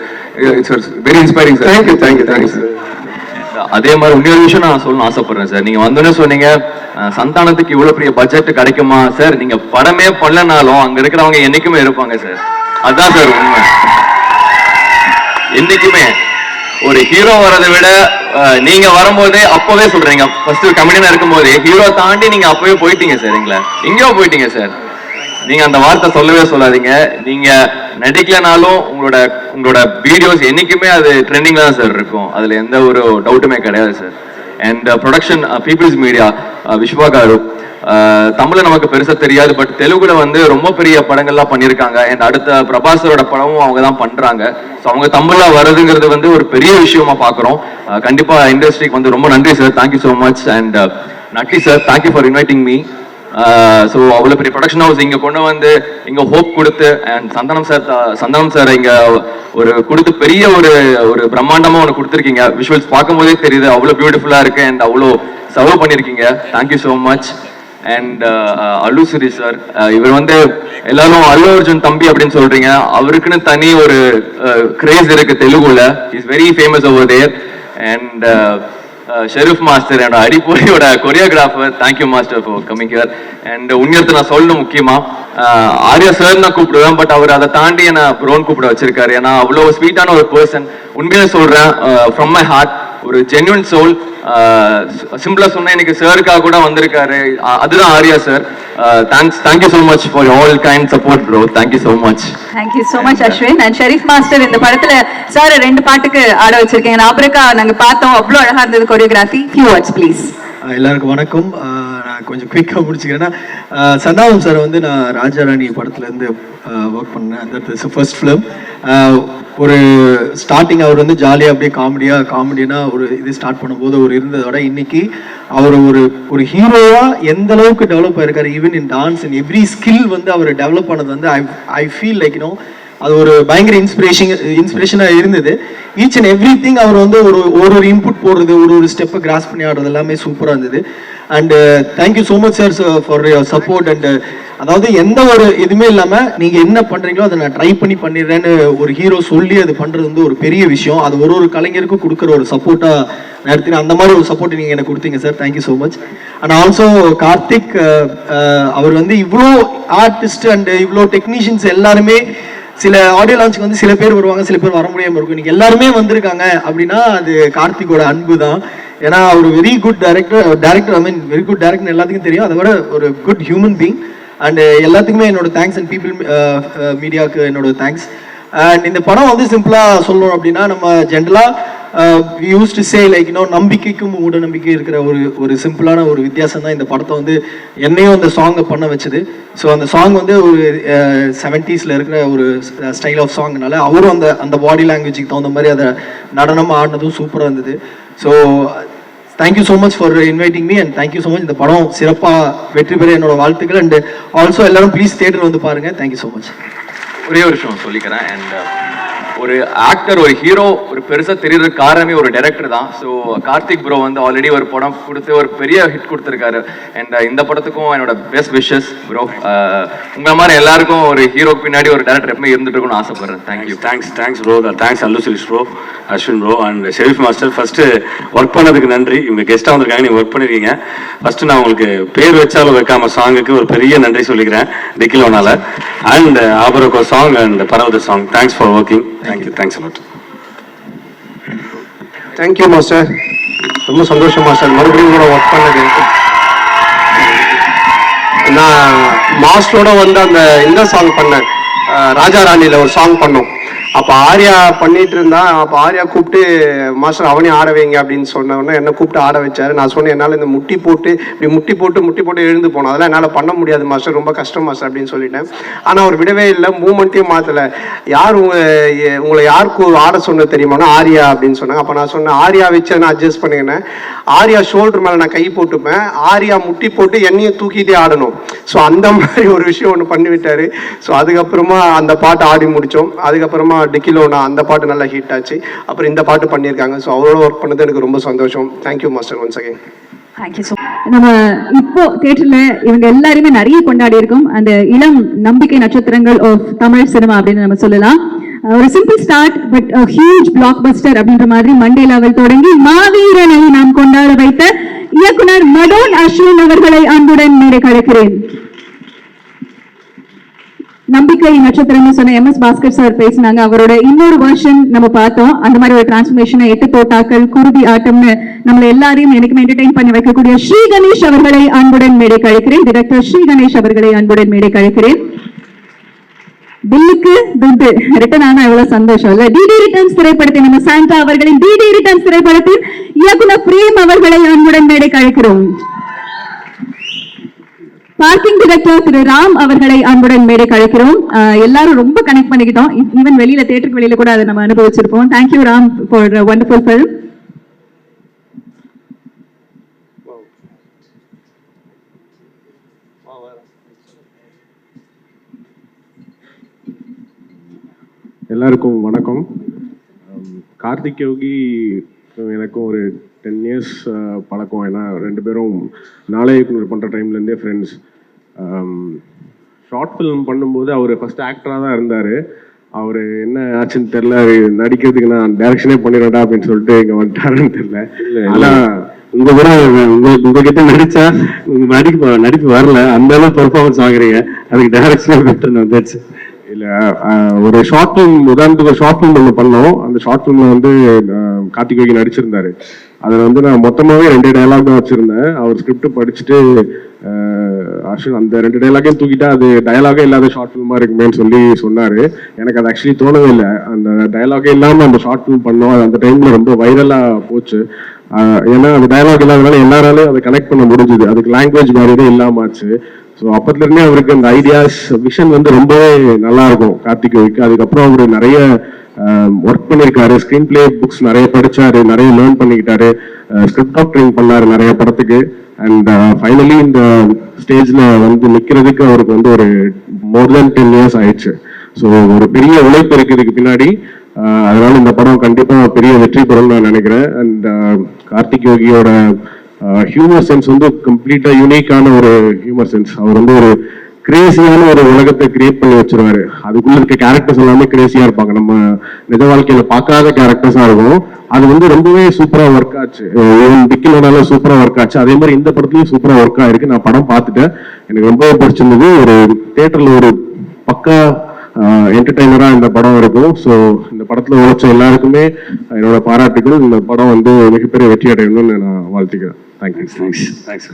It's very inspiring sir. Thank you sir. அதே மாதிரி இன்னொரு விஷயம் நான் சொல்லணும்னு ஆசைப்படுறேன் சார். நீங்க வந்தோன்னே சொன்னீங்க சந்தானத்துக்கு இவ்வளவு பெரிய பட்ஜெட் கிடைக்குமா சார். நீங்க படமே பண்ணலனாலும் அங்க இருக்கிறவங்க என்னைக்குமே இருப்பாங்க சார். அதான் சார் உண்மை. என்னைக்குமே ஒரு ஹீரோ வரதை விட நீங்க வரும்போதே அப்பவே சொல்றீங்க, ஃபர்ஸ்ட் கமெடியனா இருக்கும் போதே ஹீரோ தாண்டி நீங்க அப்பவே போயிட்டீங்க சார். எங்களை எங்கேயோ போயிட்டீங்க சார். நீங்க அந்த வார்த்தை சொல்லவே சொல்லாதீங்க. நீங்க நடிக்கலனாலும் உங்களோட வீடியோஸ் என்னைக்குமே அது ட்ரெண்டிங்ல தான் சார் இருக்கும். அதுல எந்த ஒரு டவுட்டுமே கிடையாது sir. And production People's Media Viswa garu தமிழ்ல நமக்கு பெருசா தெரியாது, பட் தெலுங்குல வந்து ரொம்ப பெரிய படங்கள்லாம் பண்ணியிருக்காங்க. அண்ட் அடுத்த பிரபாஸரோட படமும் அவங்க தான் பண்றாங்க. ஸோ அவங்க தமிழ்ல வருதுங்கிறது வந்து ஒரு பெரிய விஷயமா பாக்குறோம். கண்டிப்பா இண்டஸ்ட்ரிக்கு வந்து ரொம்ப நன்றி sir. Thank you so much. And Natty sir, thank you for inviting me. So அவ்வளோ பெரிய ப்ரொடக்ஷன் ஹவுஸ் இங்கே கொண்டு வந்து இங்கே ஹோப் கொடுத்து, அண்ட் சந்தனம் சார் இங்கே ஒரு கொடுத்து பெரிய ஒரு பிரம்மாண்டமாக ஒன்று கொடுத்துருக்கீங்க. விஷுவல்ஸ் பார்க்கும்போதே தெரியுது அவ்வளோ பியூட்டிஃபுல்லாக இருக்கு அண்ட் அவ்வளோ சர்வ் பண்ணியிருக்கீங்க. Thank you so much. And Allu Siri sir, இவர் வந்து எல்லாரும் அல்லு அர்ஜுன் தம்பி அப்படின்னு சொல்றீங்க, அவருக்குன்னு தனி ஒரு கிரேஸ் இருக்கு தெலுங்குல. Is very famous over there. And Sherif master, என்னோட அடிப்பொழியோட choreographer, thank you master for coming here. And உண்மையத்தை நான் சொல்லணும், முக்கியமா ஆர்யா சார் நான் கூப்பிடுவேன், பட் அவர் அதை தாண்டி என்ன ப்ரோன் கூப்பிட வச்சிருக்காரு. ஏன்னா அவ்வளோ ஸ்வீட்டான ஒரு பர்சன். உண்மையாக சொல்றேன், ஃப்ரம் மை ஹார்ட், ஒரு ஜென்யூன் சோல். சிம்பிளா சொன்னா எனக்கு சாருக்காக கூட வந்திருக்காரு, அதுதான் Arya sir. Thank you so much for all kind support bro. Thank you so much. Thank you so much Ashwin. And Sherif master, இந்த படத்துல சார் 2 பாட்டுக்கு ஆட வச்சிருக்கீங்க. நாபரக்கா நாங்க பார்த்தோம், அவ்வளோ அழகா இருந்தது கொரியோகிராஃபி. Few words please. எல்லாருக்கும் வணக்கம். நான் கொஞ்சம் குயிக்காக முடிச்சுக்கிறேன்னா, சந்தானம் சார் வந்து நான் ராஜாராணி படத்துலேருந்து ஒர்க் பண்ணேன். That is first film. ஒரு ஸ்டார்டிங் அவர் வந்து ஜாலியாக அப்படியே காமெடினா ஒரு இது ஸ்டார்ட் பண்ணும்போது ஒரு இருந்ததோட இன்னைக்கு அவர் ஒரு ஹீரோவாக எந்த அளவுக்கு டெவலப் ஆயிருக்காரு. Even in dance in every skill வந்து அவர் டெவலப் பண்ணது வந்து ஐ ஃபீல் லைக் அது ஒரு பயங்கர இன்ஸ்பிரேஷனாக இருந்தது. ஈச் அண்ட் எவ்ரி திங் அவர் வந்து ஒரு இன்புட் போடுறது, ஒரு ஸ்டெப்பை கிராஸ் பண்ணி ஆடுறது எல்லாமே சூப்பராக இருந்தது. And thank you so much sir for your support. And அதாவது எந்த ஒரு இதுவுமே இல்லாமல் நீங்கள் என்ன பண்ணுறீங்களோ அதை நான் ட்ரை பண்ணிடுறேன்னு ஒரு ஹீரோ சொல்லி அது பண்ணுறது வந்து ஒரு பெரிய விஷயம். அது ஒரு கலைஞருக்கும் கொடுக்குற ஒரு சப்போர்ட்டாக நடத்தின அந்த மாதிரி ஒரு சப்போர்ட் நீங்கள் எனக்கு கொடுத்தீங்க sir. Thank you so much. And also Karthik, அவர் வந்து இவ்வளோ ஆர்டிஸ்ட் அண்ட் இவ்வளோ டெக்னீஷியன்ஸ் எல்லாருமே, சில ஆடியோ லான்ச்சுக்கு வந்து சில பேர் வருவாங்க, சில பேர் வர முடியாமல் இருக்கும். இன்னைக்கு எல்லாருமே வந்திருக்காங்க அப்படின்னா அது கார்த்திகோட அன்பு தான். ஏன்னா அவர் வெரி குட் டைரக்டர், ஐ மீன் வெரி குட் டைரக்டர் எல்லாத்துக்கும் தெரியும். அதை விட ஒரு குட் ஹியூமன் பீங். அண்ட் எல்லாத்துக்குமே என்னோட தேங்க்ஸ். அண்ட் பீப்புள் மீடியாவுக்கு என்னோட தேங்க்ஸ். அண்ட் இந்த படம் வந்து சிம்பிளாக சொல்லணும் அப்படின்னா, நம்ம ஜென்ரலாக யூஸ் டு சே லைக் நம்பிக்கைக்கும் மூட நம்பிக்கை இருக்கிற ஒரு சிம்பிளான ஒரு வித்தியாசம் தான் இந்த படத்தை வந்து என்னையும் அந்த சாங்கை பண்ண வச்சது. ஸோ அந்த சாங் வந்து ஒரு 70s இருக்கிற ஒரு ஸ்டைல் ஆஃப் சாங்னால அவரும் அந்த பாடி லாங்குவேஜுக்கு தகுந்த மாதிரி அதை நடனமாக ஆடினதும் சூப்பராக இருந்தது. So thank you so much for inviting me. And thank you so much. இந்த படம் சிறப்பாக வெற்றி பெற என்னோட வாழ்த்துக்கள். அண்ட் ஆல்சோ எல்லாரும் ப்ளீஸ் தியேட்டர் வந்து பாருங்கள். Thank you so much. ஒரே ஒரு விஷயம் சொல்லிக்கிறேன். அண்ட் ஒரு ஆக்டர், ஒரு ஹீரோ ஒரு பெருசாக தெரியற காரணமே ஒரு டைரக்டர் தான். ஸோ கார்த்திக் ப்ரோ வந்து ஆல்ரெடி ஒரு படம் கொடுத்து ஒரு பெரிய ஹிட் கொடுத்துருக்காரு. அண்ட் இந்த படத்துக்கும் என்னோட பெஸ்ட் விஷஸ் ப்ரோ. உங்களை மாதிரி எல்லாருக்கும் ஒரு ஹீரோக்கு பின்னாடி ஒரு டைரக்டர் எப்பவுமே இருந்துட்டு இருக்கும்னு ஆசைப்படுறேன். Thank you. Thanks bro. Thanks Allu Sirish bro, Ashwin bro and Sherif master. First work பண்ணதுக்கு நன்றி. இவங்க கெஸ்ட்டாக வந்திருக்காங்க, நீங்கள் ஒர்க் பண்ணிருக்கீங்க. ஃபர்ஸ்ட் நான் உங்களுக்கு பேர் வச்சாலும் வைக்காம சாங்குக்கு ஒரு பெரிய நன்றி சொல்லிக்கிறேன் டிக்கிலோனால. அண்ட் ஆபரகோ சாங் அண்ட் பரவத song, thanks for working. Thanks a lot. Thank you master. ரொம்ப சந்தோஷம் மாஸ்டர் மறுபடியும் கூட ஒர்க் பண்ணது. நான் மாஸ்டரோட வந்து அந்த இந்த சாங் பண்ணேன், ராஜா ராணியில் ஒரு சாங் பண்ணோம். அப்போ ஆர்யா பண்ணிட்டு இருந்தான். அப்போ ஆர்யா கூப்பிட்டு மாஸ்டர் அவனையும் ஆட வைங்க அப்படின்னு சொன்னோன்னே என்னை கூப்பிட்டு ஆட வச்சாரு. நான் சொன்னேன் என்னால் இந்த முட்டி போட்டு எழுந்து போனோம், அதெல்லாம் என்னால் பண்ண முடியாது மாஸ்டர், ரொம்ப கஷ்டம் மாஸ்டர் அப்படின்னு சொல்லிட்டேன். ஆனால் அவர் விடவே இல்லை, மூமெண்ட்டையும் மாற்றலை. யார் உங்களை யாருக்கு ஆட சொன்னது தெரியுமானா ஆர்யா அப்படின்னு சொன்னாங்க. அப்போ நான் சொன்னேன் ஆர்யா வச்சு நான் அட்ஜஸ்ட் பண்ணிக்கினேன். ஆர்யா ஷோல்டர் மேலே நான் கை போட்டுப்பேன், ஆர்யா முட்டி போட்டு என்னையும் தூக்கிட்டே ஆடணும். ஸோ அந்த மாதிரி ஒரு விஷயம் ஒன்று பண்ணிவிட்டாரு. ஸோ அதுக்கப்புறமா அந்த பாட்டை ஆடி முடித்தோம். அதுக்கப்புறமா டிக்கிலோனா அந்த பாட்டு நல்லா ஹிட் ஆச்சு. அப்புறம் இந்த பாட்டு பண்ணியிருக்காங்க. ஸோ அவரோட ஒர்க் பண்ணது எனக்கு ரொம்ப சந்தோஷம். Thank you master once again. Thank you so much. நம்ம இப்போ தியேட்டர்ல இவங்க எல்லாருமே நிறைய கொண்டாடி இருக்கோம். அந்த இளம் நம்பிக்கை நட்சத்திரங்கள் ஆஃப் தமிழ் சினிமா அப்படின்னு நம்ம சொல்லலாம். ஒரு simple start but huge black Bastar அப்படின்ற மாதிரி மண்டே லெவல் தொடங்கி மாவீரனை நாம் கொண்டாட வைத்த இயக்குனர் மடோன் அஸ்வின் அவர்களை அன்புடன் மேடை கழிக்கிறேன். நம்பிக்கை நட்சத்திரம்னு சொன்ன MS பாஸ்கர் சார் பேசினாங்க. அவரோட இன்னொரு வெர்ஷன் நம்ம பார்த்தோம். அந்த மாதிரி ஒரு டிரான்ஸ்ஃபர்மேஷனை 8 தோட்டாக்கள் குருதி ஆட்டம்னு நம்மள எல்லாரையும் எனக்குமே என்டர்டெயின் பண்ணி வைக்கக்கூடிய ஸ்ரீ கணேஷ் அவர்களை அன்புடன் மேடை கழிக்கிறேன். டைரக்டர் ஸ்ரீ கணேஷ் அவர்களை அன்புடன் மேடை கழிக்கிறேன். பில்லுக்கு துட்டு ரிட்டர்ன் ஆனா எவ்வளவு சந்தோஷம் இல்ல. டிடி ரிட்டர்ன்ஸ் திரைப்படத்தில் நம்ம சாண்டா அவர்களின் டிடி ரிட்டர்ன்ஸ் திரைப்படத்தில் இயக்குனர் பிரேம் அவர்களை அன்புடன் மேடை கழிக்கிறோம். பார்க்கிங் டைரக்டர் திரு ராம் அவர்களை அன்புடன் மேடை கழிக்கிறோம். எல்லாரும் ரொம்ப கனெக்ட் பண்ணிக்கிட்டோம். ஈவன் வெளியில தியேட்டருக்கு வெளியில கூட அதை நம்ம அனுபவிச்சிருப்போம். Thank you Ram for wonderful film. எல்லாருக்கும் வணக்கம். கார்த்திக் யோகி எனக்கும் ஒரு 10 years பழக்கம். ஏன்னா 2 பேரும் நாளை பண்ணுற டைம்லேருந்தே ஃப்ரெண்ட்ஸ். ஷார்ட் ஃபிலிம் பண்ணும்போது அவர் ஃபர்ஸ்ட் ஆக்டராக தான் இருந்தார். அவர் என்ன ஆச்சுன்னு தெரில, நடிக்கிறதுக்கு நான் டைரக்ஷனே பண்ணிடுறேன்டா அப்படின்னு சொல்லிட்டு இங்கே வந்துட்டாருன்னு தெரில. ஆனால் உங்க கூட உங்ககிட்ட நடிச்சா நடிப்பு வரல, அந்த அளவு பெர்ஃபார்மன்ஸ் வாங்குறீங்க, அதுக்கு டைரக்ஷனே பெட்டர் வந்துச்சு. இல்லை, ஒரு ஷார்ட் ஃபிலிம், உதாரணத்துக்கு ஒரு ஷார்ட் ஃபிலிம் ஒன்று பண்ணோம். அந்த ஷார்ட் ஃபிலிமில் வந்து கார்த்திக் யோகி நடிச்சிருந்தாரு. அதில் வந்து நான் மொத்தமாகவே 2 டைலாக் தான் வச்சுருந்தேன். அவர் ஸ்கிரிப்ட் படிச்சுட்டு ஆக்சுவலி அந்த 2 டைலாக்கையும் தூக்கிட்டா அது டயலாகே இல்லாத ஷார்ட் ஃபிலிமாக இருக்குமேன்னு சொல்லி சொன்னார். எனக்கு அது ஆக்சுவலி தோணவே இல்லை. அந்த டயலாகே இல்லாமல் அந்த ஷார்ட் ஃபிலிம் பண்ணோம். அது அந்த டைமில் ரொம்ப வைரலாக போச்சு. ஏன்னா அந்த டயலாக் இல்லாதனால எல்லாராலையும் அதை கனெக்ட் பண்ண முடிஞ்சுது. அதுக்கு லாங்குவேஜ் மாதிரியே இல்லாமல் ஆச்சு. ஸோ அப்பத்துலேருந்தே அவருக்கு அந்த ஐடியாஸ் விஷன் வந்து ரொம்பவே நல்லா இருக்கும் கார்த்திக் யோகிக்கு. அதுக்கப்புறம் அவர் நிறைய ஒர்க் பண்ணியிருக்காரு. ஸ்க்ரீன் பிளே புக்ஸ் நிறைய படிச்சாரு, நிறைய லேர்ன் பண்ணிக்கிட்டாரு, ஸ்கிரிப்ட் டாக்டரிங் பண்ணாரு நிறைய படத்துக்கு. அண்ட் ஃபைனலி இந்த ஸ்டேஜ்ல வந்து நிற்கிறதுக்கு அவருக்கு வந்து ஒரு மோர் தென் 10 years ஆயிடுச்சு. ஸோ ஒரு பெரிய உழைப்பு இருக்கு இதுக்கு பின்னாடி. அதனால இந்த படம் கண்டிப்பா பெரிய வெற்றி பெறும்னு நான் நினைக்கிறேன். அண்ட் கார்த்திக் யோகியோட ஹியூமர் சென்ஸ் வந்து கம்ப்ளீட்டா யூனிக்கான ஒரு ஹியூமர் சென்ஸ். அவர் வந்து ஒரு கிரேசியான ஒரு உலகத்தை கிரியேட் பண்ணி வச்சிருவாரு. அதுக்குள்ள இருக்க கேரக்டர்ஸ் எல்லாமே கிரேசியா இருப்பாங்க. நம்ம நிஜ வாழ்க்கையில பார்க்காத கேரக்டர்ஸா இருக்கும். அது வந்து ரொம்பவே சூப்பரா ஒர்க் ஆச்சு. டிக்கிலோட சூப்பரா ஒர்க் ஆச்சு. அதே மாதிரி இந்த படத்துலயும் சூப்பரா ஒர்க் ஆயிருக்கு. நான் படம் பார்த்துட்டேன், எனக்கு ரொம்பவே பிடிச்சிருந்தது. ஒரு தியேட்டர்ல ஒரு பக்கா என்டர்டைனரா இந்த படம் இருக்கும். ஸோ இந்த படத்துல உழைச்ச எல்லாருக்குமே என்னோட பாராட்டுகள். இந்த படம் வந்து மிகப்பெரிய வெற்றி அடையணும்னு நான் வாழ்த்துக்கிறேன். தேங்க்யூ. தேங்க்ஸ்.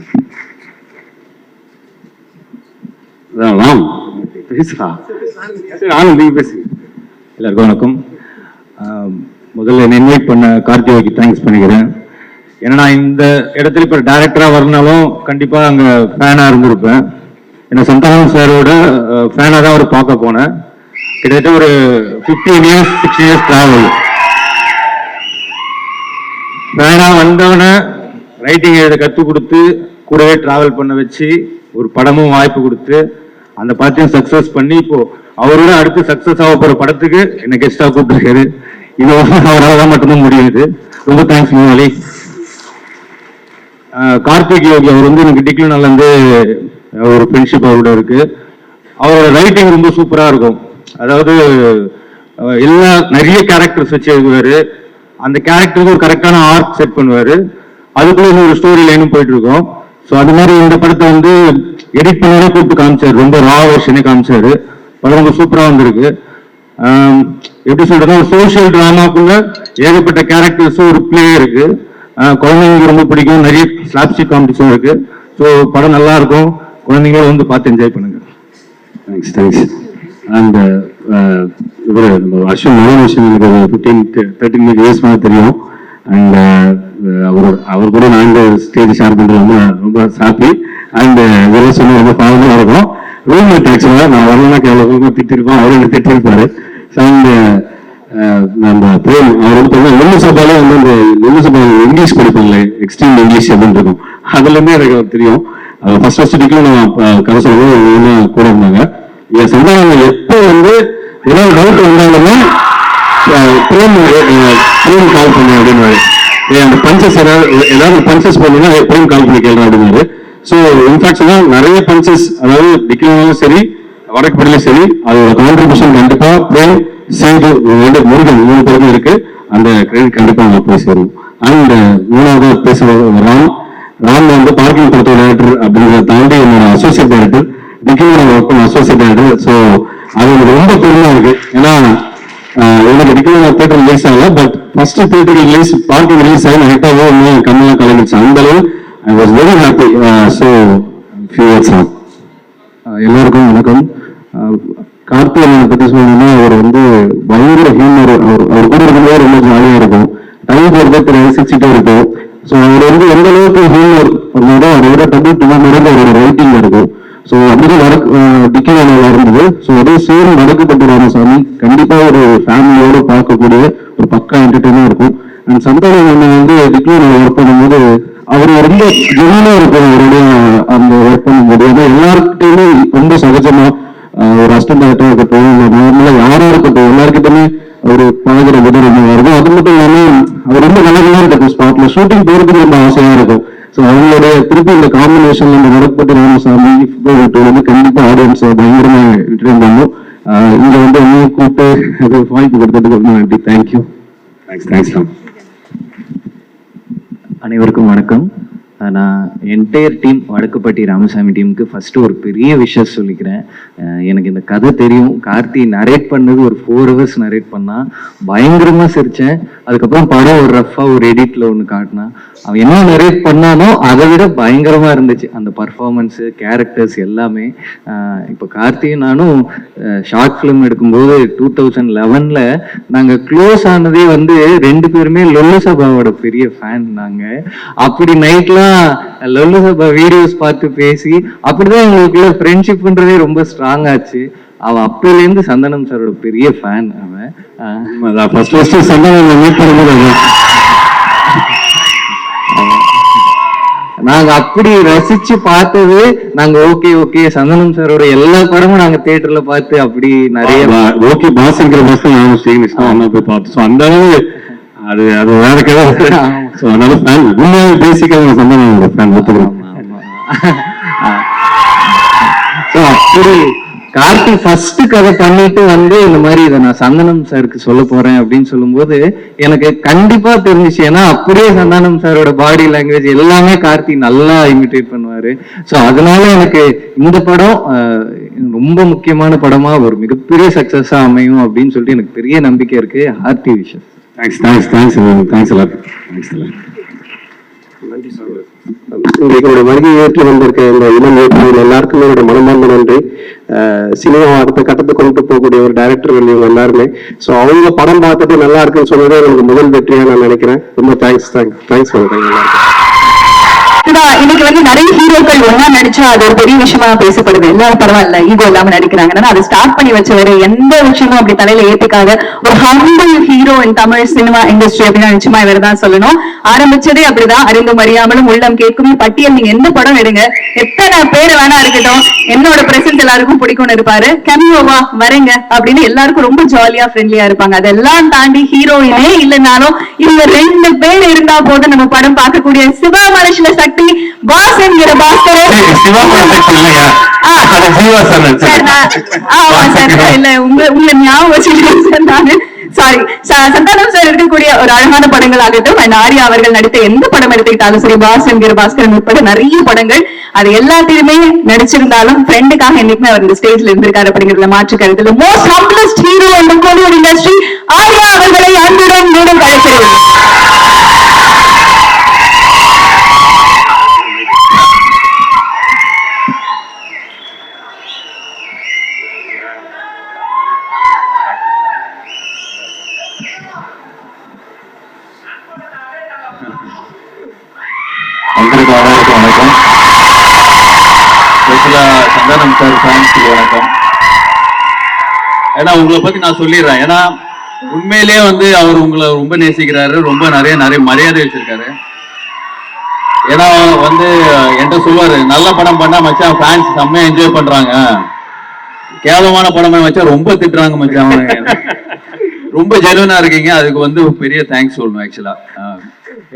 எல்லாருக்கும் வணக்கம். முதல்ல என்ன இன்வைட் பண்ண கார்த்திக் தேங்க்ஸ் பண்ணிக்கிறேன். ஏன்னா நான் இந்த இடத்துல இப்போ டைரக்டராக வரனாலும் கண்டிப்பாக அங்கே ஃபேனாக இருந்திருப்பேன். ஏன்னா சந்தானம் சாரோட ஃபேனாக தான் அவர் பார்க்க போனேன். கிட்டத்தட்ட ஒரு 15 years 16 years ட்ராவல். ஃபேனாக வந்தவனை ரைட்டிங் எழுத கற்றுக் கொடுத்து கூடவே ட்ராவல் பண்ண வச்சு ஒரு படமும் வாய்ப்பு கொடுத்து அந்த படத்தையும் சக்ஸஸ் பண்ணி இப்போ அவரோட அடுத்து சக்ஸஸ் ஆக போகிற படத்துக்கு என்ன கெஸ்டாக கூப்பிட்டுருக்காரு. இது அவரால் தான் மட்டும்தான் முடியுது. ரொம்ப தேங்க்ஸ் மூலி. கார்த்திக் யோகி அவர் வந்து எனக்கு டிக்லூனால இருந்து ஒரு ஃப்ரெண்ட்ஷிப் அவரோட இருக்கு. அவரோட ரைட்டிங் ரொம்ப சூப்பராக இருக்கும். அதாவது எல்லா நிறைய கேரக்டர்ஸ் வச்சு எழுதுவாரு. அந்த கேரக்டருக்கு ஒரு கரெக்டான ஆர்க் செட் பண்ணுவாரு. அதுக்குள்ள ஒரு ஸ்டோரி லைனும் போயிட்டு இருக்கும். ஸோ அது மாதிரி இந்த படத்தை வந்து எடிட் பண்ணவே கூப்பிட்டு காமிச்சாரு. ரொம்ப ரா வெர்ஷனே காமிச்சாரு. படம் ரொம்ப சூப்பராக வந்திருக்கு. எப்படி சொல்றதுன்னா சோஷியல் டிராமாக்குள்ள ஏகப்பட்ட கேரக்டர்ஸும் ஒரு பிளே இருக்கு. குழந்தைங்களுக்கு ரொம்ப பிடிக்கும். நிறைய ஸ்லாப்ஸ்டிக் காம்படிஷன் இருக்கு. ஸோ படம் நல்லா இருக்கும். குழந்தைங்களும் வந்து பார்த்து என்ஜாய் பண்ணுங்க. தேங்க்ஸ். அண்ட் இவர் அஸ்வின் மனோவிஷன் எனக்கு 15-13 years மேலே தெரியும். அண்ட் அவர் கூட நான் இந்த ஸ்டேஜ் ஷேர் பண்ணுறது ரொம்ப ஹாப்பி. அண்ட் இதெல்லாம் சொல்லி ரொம்ப ஃபாலோ இருக்கும். ரூம்மேட் ஆக்சுவலாக நான் வரலன்னா கேவலமாக திட்டிருப்போம், அவரும் எனக்கு திட்டிருப்பாரு. அண்ட் நம்ம பிரேம் அவர் வந்து பார்த்தீங்கன்னா நெல்லு சபாலே வந்து அந்த நெல்லு சபா இங்கிலீஷ் படிப்பாங்களே, எக்ஸ்ட்ரீம் இங்கிலீஷ் அப்படின்னு இருக்கும். அதுலேருந்தே எனக்கு தெரியும். ஃபர்ஸ்ட் டிக்கில் நான் கதை சொல்லும்போது கூட இருந்தாங்க. என் சந்தானங்க எப்போ வந்து ஏதாவது டவுட் வந்தாலுமே பிரேம் கால் பண்ணு அப்படின்னாரு. அந்த பஞ்சஸ் ஏதாவது பஞ்சஸ் பண்ணீங்கன்னா பிரேம் கால் பண்ணி கேள்றேன் அப்படின்னாரு. ஸோ இன்ஃபேக்ட் சொன்னா நிறைய பஞ்சஸ், அதாவது டிக்லோனாலும் சரி வடக்குப்படியிலும் சரி, அதோட கான்ட்ரிபியூஷன் கண்டிப்பா பிரேம் சேது முருகன் 3 பேருமே இருக்கு. அந்த கிரெடிட் கண்டிப்பா அவங்க போய் சேரும். அண்ட் மூணாவது பேசுறது ராம் வந்து பார்க்கிங் படத்தோட டைரக்டர் அப்படிங்கிறத தாண்டி என்னோட அசோசியேட் டைரக்டர் டிகிரி ஒர்க் பண்ண அசோசியேட் டைரக்டர். ஸோ அது எனக்கு ரொம்ப பெருமையா இருக்கு. ஏன்னா எனக்கு டிக்ளோ தேட்டர் ரிலீஸ் ஆகல, பட் ஃபர்ஸ்ட் தேட்டர் ரிலீஸ் பார்க்க ரிலீஸ் ஆகி நைட்டாவே கண்ணெல்லாம் கலந்துச்சு. அந்த அளவு I was very happy. So few years ஆகும். எல்லாருக்கும் வணக்கம். கார்த்திகேயனை பற்றி சொல்லணும்னா அவர் பயங்கர ஹியூமர். அவர் கூட இருக்கும்போது ரொம்ப ஜாலியாக இருக்கும். டைம் போகிறதே தெரியாது, சிரிச்சுட்டே இருக்கும். ஸோ அவர் எந்த அளவுக்கு ஹியூமர் அதோட டபுள் நிறைந்த ஒரு ரைட்டிங் இருக்கும். ஸோ அப்படிதான் டிக்கிலான இருந்தது. ஸோ அதே சேம் வடக்குப்பட்டு ராமசாமி கண்டிப்பாக ஒரு ஃபேமிலியோட பார்க்கக்கூடிய ஒரு பக்கா என்டர்டெயினாக இருக்கும். அண்ட் சந்தானம் டிக்கிலான ஒர்க் பண்ணும்போது அவர் ரொம்ப ஜெனியூனா இருக்கும். அவருடைய அந்த ஒர்க் பண்ணும்போது எல்லாருக்கிட்டையுமே ரொம்ப சகஜமா ஒரு அசிஸ்டன்ட் டைரக்டரா இருக்கட்டும், நார்மலா யாரா இருக்கட்டும், எல்லாருக்கிட்டையுமே ஒரு பழகிற விதம் ரொம்ப இருக்கும். அது மட்டும் இல்லாமல் அவர் ரொம்ப கலகலா இருக்கும். ஸ்பாட்ல ஷூட்டிங் போறதுக்கு ரொம்ப ஆசையா இருக்கும். ஸோ அவங்களுடைய திருப்பி இந்த காம்பினேஷன் இந்த வடக்குப்பட்டு ராமசாமி கண்டிப்பா ஆடியன்ஸ் பயங்கரமா என்டர்டெயின் பண்ணும். இங்க என்னையும் கூப்பிட்டு வாய்ப்பு கொடுத்ததுக்கு ரொம்ப நன்றி. தேங்க்யூ. தேங்க்ஸ். அனைவருக்கும் வணக்கம். நான் என்டையர் டீம் வடக்குப்பட்டி ராமசாமி டீமுக்கு ஃபர்ஸ்ட் ஒரு பெரிய விஷயம் சொல்லிக்கிறேன். எனக்கு இந்த கதை தெரியும். கார்த்தி நரேட் பண்ணது ஒரு 4 hours நரேட் பண்ணா பயங்கரமா சிரிச்சேன். அதுக்கப்புறம் படம் ஒரு ரஃபா ஒரு எடிட்ல ஒன்று காட்டினா அவன் என்ன நரேட் பண்ணானோ அதை விட பயங்கரமா இருந்துச்சு அந்த பர்ஃபார்மன்ஸு, கேரக்டர்ஸ் எல்லாமே. இப்போ கார்த்தியும் நானும் ஷார்ட் ஃபிலிம் எடுக்கும்போது 2011 நாங்கள் க்ளோஸ் ஆனதே 2 பேருமே லொல்லு சபாவோட பெரிய ஃபேன். நாங்கள் அப்படி நைட்லாம் லொல்லு சபா வீடியோஸ் பார்த்து பேசி அப்படிதான் எங்களுக்குள்ள ஃப்ரெண்ட்ஷிப்ன்றதே ரொம்ப ஸ்ட்ராங் ஆச்சு. அவன் அப்பையிலேருந்து சந்தானம் சாரோட பெரிய ஃபேன். அவன் ஃபர்ஸ்ட் சந்தானம் மீட் பண்ணும்போது நாங்க அப்படி ரசிச்சு பார்த்தது. நாங்க ஓகே சந்தானம் சாரோட எல்லா படமும் நாங்க தியேட்டர்ல பார்த்து அப்படி நிறைய ஓகே பாஸ்ங்கிற பஸ் போய் பார்த்தோம். அந்த அளவு அது வேற கதை. அதனால ஃபேன் உண்மையாக பேசிக்காக சந்தானம் ஃபேன் ஒத்துக்கிறோம். அப்படி கார்த்தி ஃபர்ஸ்ட் கதை பண்ணிட்டு இந்த மாதிரி இதை நான் சந்தானம் சாருக்கு சொல்ல போறேன் அப்படின்னு சொல்லும்போது எனக்கு கண்டிப்பா தெரிஞ்சிச்சு. ஏன்னா அப்படியே சந்தானம் சாரோட பாடி லாங்குவேஜ் எல்லாமே கார்த்தி நல்லா இமிட்டேட் பண்ணுவாரு. ஸோ அதனால எனக்கு இந்த படம் ரொம்ப முக்கியமான படமா ஒரு மிகப்பெரிய சக்சஸா அமையும் அப்படின்னு சொல்லிட்டு எனக்கு பெரிய நம்பிக்கை இருக்கு. Hearty wishes. தேங்க்ஸ் எங்களுடைய வருகை ஏற்று வந்திருக்க இந்த இளம் இயக்குநர்கள் எல்லாருக்குமே என்னோட மனமார்ந்த நன்றி. சினிமா அடுத்த கட்டத்தை கொண்டு போகக்கூடிய ஒரு டைரக்டர்கள் இவங்க எல்லாருமே. ஸோ அவங்க படம் பார்த்துட்டு நல்லா இருக்குன்னு சொன்னதே எனக்கு முதல் வெற்றியா நான் நினைக்கிறேன். ரொம்ப தேங்க்ஸ் எல்லாருக்கும். இன்னைக்கு நிறைய ஹீரோக்கள் ஒன்னா நடிச்சா அது ஒரு பெரிய விஷயமா பேசப்படுது. எல்லாரும் பரவாயில்ல ஈகோ இல்லாம நடிக்கிறாங்க. அதை ஸ்டார்ட் பண்ணி வச்சவரு எந்த விஷயமும் அப்படி தலையில ஏத்துக்காத ஒரு ஹம்பிள் ஹீரோ இன் தமிழ் சினிமா இண்டஸ்ட்ரி அப்படின்னு நிச்சயமா இவர் தான் சொல்லணும். ஆரம்பிச்சதே அப்படிதான். அறிந்தும் அறியாமலும் உள்ளம் கேட்குமே பட்டியல். நீங்க எந்த படம் எடுங்க, எத்தனை பேர் வேணா இருக்கட்டும், என்னோட பிரசன்ஸ் எல்லாருக்கும் பிடிக்கும்னு இருப்பாரு. கேமியோவா வரேங்க அப்படின்னு எல்லாருக்கும் ரொம்ப ஜாலியா ஃப்ரெண்ட்லியா இருப்பாங்க. அதெல்லாம் தாண்டி ஹீரோயினே இல்லைனாலும் இவங்க 2 பேர் இருந்தா போது நம்ம படம் பார்க்கக்கூடிய சிவா மனுஷன சக்தி பாஸ் என்கிற பாஸ்கர். உங்களை ஞாபகம் வச்சுட்டு சாரி. சந்தானம் சார் இருக்கக்கூடிய ஒரு அழகான படங்கள் ஆகட்டும், ஆர்யா அவர்கள் நடித்த எந்த படம் எடுத்துக்கிட்டாலும் சரி, பாஸ் என்கிற பாஸ்கரன் உட்பட நிறைய படங்கள் அது எல்லாத்திலுமே நடிச்சிருந்தாலும் ஃப்ரெண்டுக்காக என்னைக்குமே அவர் இந்த ஸ்டேஜ்ல இருந்திருக்காரு அப்படிங்கிறதுல மாற்று கருத்துல. மோஸ்ட் ஹம்பிளஸ்ட் ஹீரோ இந்த கோலிவுட் இண்டஸ்ட்ரி ஆர்யா அவர்களை அன்புடன் மீண்டும் கலைக்கிறேன். வணக்கம். சந்தானம் சார் ஃபேன்ஸ்க்கு வணக்கம். ஏன்னா உங்களை பத்தி நான் சொல்லிடுறேன். ஏன்னா உண்மையிலேயே அவர் உங்களை ரொம்ப நேசிக்கிறாரு, ரொம்ப நிறைய மரியாதை வச்சிருக்காரு. ஏன்னா என்கிட்ட சொல்லுவாரு, நல்ல படம் பண்ணா மச்சான் ஃபேன்ஸ் செம்மையா என்ஜாய் பண்றாங்க, கேவலமான படமே வச்சா ரொம்ப திட்டுறாங்க மச்சான். ரொம்ப ஜெனுவனா இருக்கீங்க. அதுக்கு பெரிய தேங்க்ஸ் சொல்லணும் ஆக்சுவலா.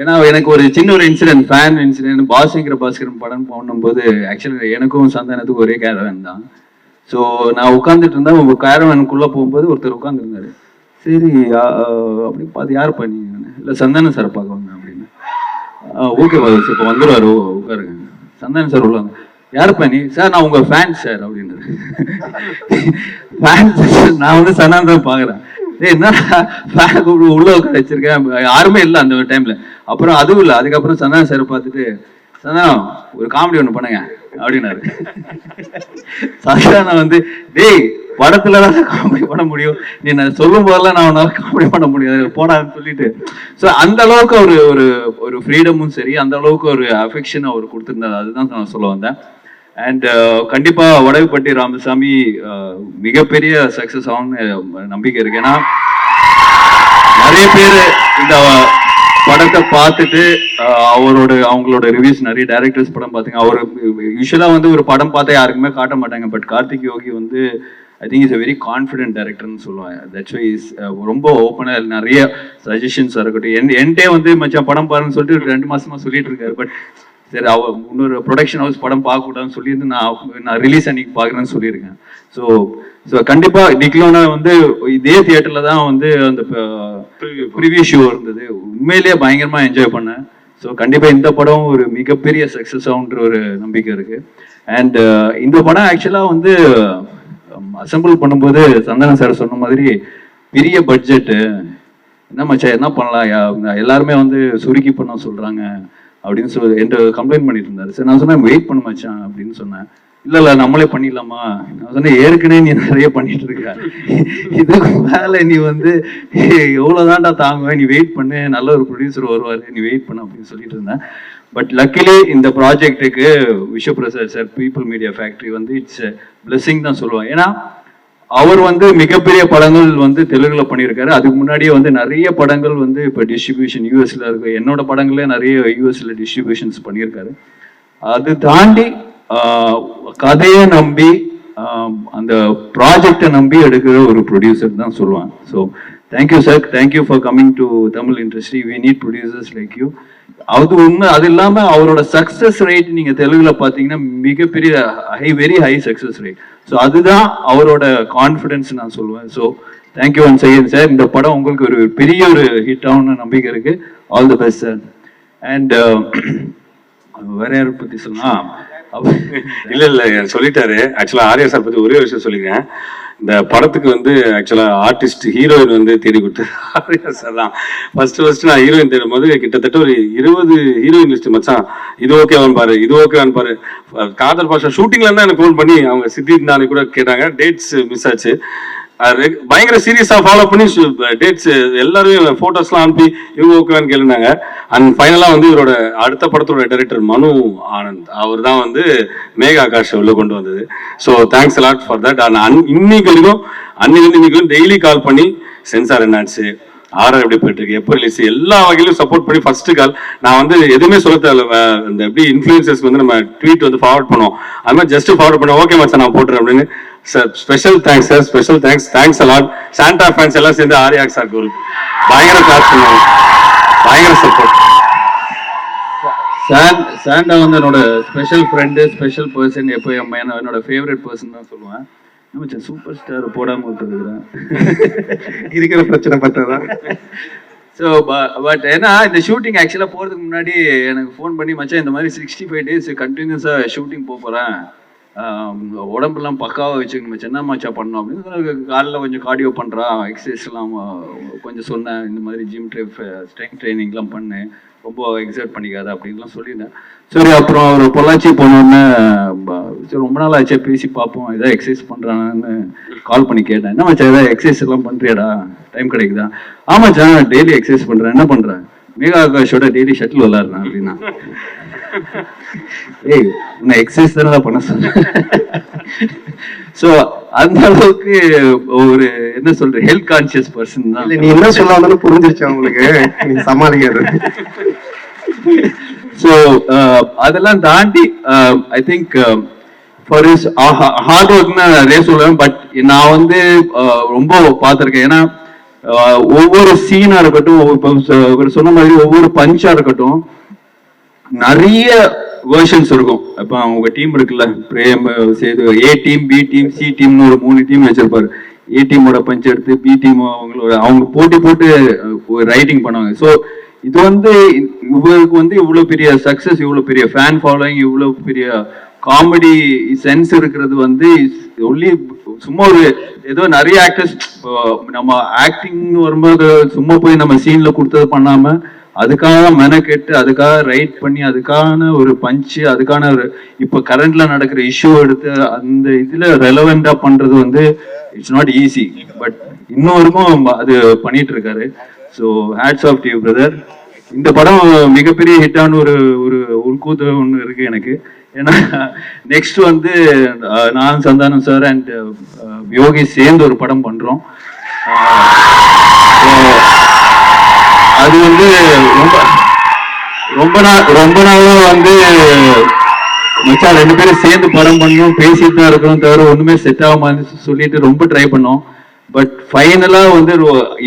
ஏன்னா எனக்கு ஒரு சின்ன ஒரு இன்சிடென்ட், ஃபேன் இன்சிடென்ட். பாஸ்ங்கிற பாஸ்கரன் படம் பண்ணும்போது ஆக்சுவலி எனக்கும் சந்தானத்துக்கும் ஒரே கேரவன் தான். ஸோ நான் உட்காந்துட்டு இருந்தேன். உங்க கேரவனுக்குள்ள போகும்போது ஒருத்தர் உட்காந்துருந்தாரு. சரி அப்படி பார்த்து யார் பண்ணி, இல்லை சந்தானம் சார் பார்க்க வந்தேன் அப்படின்னு. ஓகே பாஸ் இப்போ வந்துடுவாரு, உட்காருங்க. சந்தானம் சார் உள்ளாங்க. யாருப்பா நீ? சார் நான் உங்க ஃபேன் சார் அப்படின்றது. ஃபேன் நான் வந்து சனான் தான் பாக்குறேன். என்ன ஃபேன் கூப்பிட்டு உள்ள உட்கார வச்சிருக்கேன், யாருமே இல்லை அந்த டைம்ல. அப்புறம் அதுவும் இல்லை, அதுக்கப்புறம் சந்தானம் சார் பார்த்துட்டு சந்தானம் ஒரு காமெடி ஒன்று பண்ணுங்க அப்படின்னாரு. சந்தானம் வந்து டேய் படத்துல தான் காமெடி பண்ண முடியும், நீ நான் சொல்லும் போதெல்லாம் நான் உன்னால காமெடி பண்ண முடியாது போடான்னு சொல்லிட்டு. ஸோ அந்த அளவுக்கு ஒரு ஒரு ஒரு ஃப்ரீடமும் சரி, அந்த அளவுக்கு ஒரு அஃபெக்ஷன் அவர் கொடுத்துருந்தாரு. அதுதான் நான் சொல்ல வந்தேன். அண்ட் கண்டிப்பா வடகுப்பட்டி ராமசாமி மிகப்பெரிய சக்சஸ் ஆகும்னு நம்பிக்கை இருக்கு. ஏன்னா நிறைய பேர் இந்த படத்தை பார்த்துட்டு அவங்களோட ரிவ்யூஸ், நிறைய டைரக்டர்ஸ் படம் பார்த்தீங்க. அவர் யூஸ்வலா வந்து ஒரு படம் பார்த்தா யாருக்குமே காட்ட மாட்டாங்க. பட் கார்த்திக் யோகி வந்து I think is a very confident டைரக்டர்னு சொல்லுவாங்க. தட்ஸ் வை இஸ் ரொம்ப ஓப்பனாக நிறைய சஜஷன்ஸ் இருக்கட்டும். என்கிட்டே வந்து மச்சான் படம் பாருன்னு சொல்லிட்டு 2 மாசமா சொல்லிட்டு இருக்காரு. பட் சரி இன்னொரு ப்ரொடக்ஷன் ஹவுஸ் படம் பார்க்கக்கூடாதுன்னு சொல்லியிருந்து நான் ரிலீஸ் அன்னைக்கு பார்க்குறேன்னு சொல்லியிருக்கேன். ஸோ கண்டிப்பாக டிக்லோனா வந்து இதே தியேட்டரில் தான் வந்து அந்த ப்ரிவியூ ஷோ இருந்தது. உண்மையிலேயே பயங்கரமாக என்ஜாய் பண்ணேன். ஸோ கண்டிப்பாக இந்த படம் ஒரு மிகப்பெரிய சக்ஸஸ் ஆகுன்ற ஒரு நம்பிக்கை இருக்குது. அண்ட் இந்த படம் ஆக்சுவலாக வந்து அசம்பிள் பண்ணும்போது சந்தானம் சார் சொன்ன மாதிரி பெரிய பட்ஜெட்டு, என்ன மச்சா என்ன பண்ணலாம், எல்லாருமே வந்து சுருக்கி பண்ண சொல்கிறாங்க அப்படின்னு சொல்லி என்கிட்ட கம்ப்ளைண்ட் பண்ணிட்டு இருந்தாரு. சரி நான் சொன்னேன் வெயிட் பண்ண மச்சான் அப்படின்னு சொன்னேன். இல்லை நம்மளே பண்ணிடலாமா? நான் சொன்னேன் ஏற்கனவே நீ நிறைய பண்ணிட்டு இருக்க, இதுக்கு மேலே நீ வந்து எவ்வளோதான்டா தாங்குவேன், நீ வெயிட் பண்ணு, நல்ல ஒரு ப்ரொடியூசர் வருவார், நீ வெயிட் பண்ணு அப்படின்னு சொல்லிட்டு இருந்தேன். பட் லக்கிலி இந்த ப்ராஜெக்ட்டுக்கு Vishwaprasad sir People Media Factory வந்து இட்ஸ் பிளெஸிங் தான் சொல்லுவாங்க. ஏன்னா அவர் வந்து மிகப்பெரிய படங்கள் வந்து தெலுங்குல பண்ணியிருக்காரு. அதுக்கு முன்னாடியே வந்து நிறைய படங்கள் வந்து இப்போ டிஸ்ட்ரிபியூஷன் யூஎஸ்ல இருக்கு. என்னோட படங்களே நிறைய யூஎஸ்ல டிஸ்ட்ரிபியூஷன்ஸ் பண்ணியிருக்காரு. அது தாண்டி கதையை நம்பி அந்த ப்ராஜெக்டை நம்பி எடுக்கிற ஒரு ப்ரொடியூசர் தான் சொல்லுவாங்க. So thank you sir, thank you for coming to Tamil industry. We need producers like you. அது உண்மை. அது இல்லாமல் அவரோட சக்ஸஸ் ரேட் நீங்கள் தெலுங்குல பார்த்தீங்கன்னா மிகப்பெரிய very high success rate. So அதுதான் அவரோட கான்ஃபிடென்ஸ் நான் சொல்லுவேன். So thank you once again sir. இந்த படம் உங்களுக்கு ஒரு பெரிய ஒரு ஹிட் ஆகும்னு நம்பிக்கை இருக்கு. All the best sir. And வேற யாரை பற்றி சொல்லலாம்? இல்லை சொல்லிட்டாரு. ஆக்சுவலாக ஆர்யா சார் பற்றி ஒரே விஷயம் சொல்லிக்கிறேன். இந்த படத்துக்கு வந்து ஆக்சுவலாக ஆர்டிஸ்ட் ஹீரோயின் வந்து தேடி கொடுத்து ஆர்யா சார் தான். ஃபர்ஸ்ட் நான் ஹீரோயின் தேடும் போது கிட்டத்தட்ட ஒரு 20 ஹீரோயின் லிஸ்ட் மச்சான், இது ஓகேவான்னு பாரு, இது ஓகேவான்னு பாரு. காதல் பாஷா ஷூட்டிங்ல இருந்தா எனக்கு ஃபோன் பண்ணி அவங்க சித்திக் நானே கூட கேட்டாங்க. டேட்ஸ் மிஸ் ஆச்சு. பயங்கர சீரியஸா ஃபாலோ பண்ணி டேட்ஸ் எல்லாரும் போட்டோஸ்லாம் அனுப்பி இவங்க ஓகேவான்னு கேளுனாங்க. அண்ட் ஃபைனலா வந்து இவரோட அடுத்த படத்தோட டைரக்டர் மனு ஆனந்த் அவர் தான் வந்து மேகா ஆகாஷ் உள்ள கொண்டு வந்தது. So thanks a lot for that. இன்னைக்கு வரைக்கும் அன்னைக்கு டெய்லி கால் பண்ணி சென்சார் என்னாச்சு, ஆர்ஆர் எப்படி போயிட்டு இருக்கு, எப்போ ரிலீஸ், எல்லா வகையிலும் சப்போர்ட் பண்ணி ஃபர்ஸ்ட் கால். நான் வந்து எதுவுமே சொல்ல தேவை. இந்த எப்படி இன்ஃபுளுசர்ஸ்க்கு வந்து நம்ம ட்வீட் வந்து ஃபார்வர்ட் பண்ணுவோம், அது மாதிரி ஜஸ்ட் ஃபார்வர்ட் பண்ண ஓகே மச்சான் நான் போட்டுறேன் அப்படின்னு. Sir special thanks sir, special thanks a lot. Santa fans எல்லாம் சேர்ந்து ஆர்யாக் சார் ஒரு பயங்கர கிளாஸ் பண்ணுவாங்க, பயங்கர சப்போர்ட். சாண்டா வந்து என்னோட ஸ்பெஷல் ஃப்ரெண்டு, ஸ்பெஷல் பர்சன். எப்போ என்னோட ஃபேவரட் பர்சன் தான் சொல்லுவேன். சூப்பர் ஸ்டார் போடாம விட்டுருக்குறேன் இருக்கிற பிரச்சனை பார்த்ததான். ஸோ பட் ஏன்னா இந்த ஷூட்டிங் ஆக்சுவலாக போகிறதுக்கு முன்னாடி எனக்கு ஃபோன் பண்ணி மச்சான் இந்த மாதிரி 65 days கண்டினியூஸாக ஷூட்டிங் போகிறேன், உடம்புலாம் பக்காவாக வச்சுக்கணும் மச்சான், என்ன மச்சா பண்ணணும் அப்படின்னு. காலையில் கொஞ்சம் கார்டியோ பண்ணுறான், எக்ஸசைஸ்லாம் கொஞ்சம் சொன்னேன், இந்த மாதிரி ஜிம் ஸ்ட்ரெங்க் ட்ரைனிங்லாம் பண்ணேன், ரொம்ப எக்ஸர்ட் பண்ணிக்காத அப்படின்லாம் சொல்லியிருந்தேன். சரி அப்புறம் அவர் பொள்ளாச்சி போனோடனே சரி ரொம்ப நாள் ஆச்சே பேசி பார்ப்போம், ஏதாவது எக்ஸசைஸ் பண்ணுறான்னு கால் பண்ணி கேட்டேன். என்ன மச்சா ஏதாவது எக்ஸசைஸ் எல்லாம் பண்ணுறியாடா, டைம் கிடைக்குதா? ஆமாச்சா டெய்லி எக்ஸசைஸ் பண்ணுறேன். என்ன பண்ணுறேன்? மேகா ஆகாஷோட டெய்லி ஷட்டில் விளாட்றேன் அப்படின்னா. ஏய் உன்னை எக்ஸசைஸ் தானே பண்ண சொன்னேன். ஸோ அந்த அளவுக்கு ஒரு என்ன சொல்ற ஹெல்த் கான்சியஸ் பர்சன் தான். நீ என்ன சொன்னாலும் புரிஞ்சிருச்சு அவங்களுக்கு, நீ சமாளிக்கிறது. ஸோ அதெல்லாம் தாண்டி I think for is hard ஒர்க்னு நிறைய சொல்லுவேன். பட் நான் வந்து ரொம்ப பார்த்துருக்கேன். ஏன்னா ஒவ்வொரு சீனா இருக்கட்டும், இவர் சொன்ன மாதிரி ஒவ்வொரு பஞ்சா இருக்கட்டும், நிறைய வேர்ஷன்ஸ் இருக்கும். இப்போ அவங்க டீம் இருக்குல்ல, Prem Sethu, A team, B team, C டீம்னு ஒரு 3 டீம் வச்சிருப்பாரு. ஏ டீமோட பஞ்ச் எடுத்து பி டீம் அவங்க போட்டு ரைட்டிங் பண்ணுவாங்க. ஸோ இது வந்து இவருக்கு வந்து இவ்வளோ பெரிய சக்ஸஸ், இவ்வளோ பெரிய ஃபேன் ஃபாலோயிங், இவ்வளோ பெரிய காமெடி சென்ஸ் இருக்கிறது வந்து ஒன்லி சும்மா ஒரு ஏதோ நிறைய ஆக்டர்ஸ் நம்ம ஆக்டிங் வரும்போது சும்மா போய் நம்ம சீன்ல கொடுத்தது பண்ணாம அதுக்காக மெனக்கெட்டு அதுக்காக ரைட் பண்ணி அதுக்கான ஒரு பஞ்சு அதுக்கான ஒரு இப்போ கரண்ட்ல நடக்கிற இஷ்யூ எடுத்து அந்த இதுல ரெலவெண்டா பண்றது வந்து இட்ஸ் நாட் ஈஸி. பட் இன்னொருக்கும் அது பண்ணிட்டு இருக்காரு. So hats off to you brother. இந்த படம் மிகப்பெரிய ஹிட்டான ஒரு ஒரு உள்கூத்து ஒன்று இருக்கு எனக்கு. ஏன்னா நெக்ஸ்ட் வந்து நான் சந்தானம் சார் அண்ட் யோகி சேர்ந்து ஒரு படம் பண்றோம். அது வந்து ரொம்ப நாளா வந்து மச்சான் 2 பேரும் சேர்ந்து படம் பண்ணணும் பேசிட்டு தான் இருக்கிறோம் தவிர ஒண்ணுமே செட் ஆகாம சொல்லிட்டு ரொம்ப ட்ரை பண்ணோம். பட் ஃபைனலா வந்து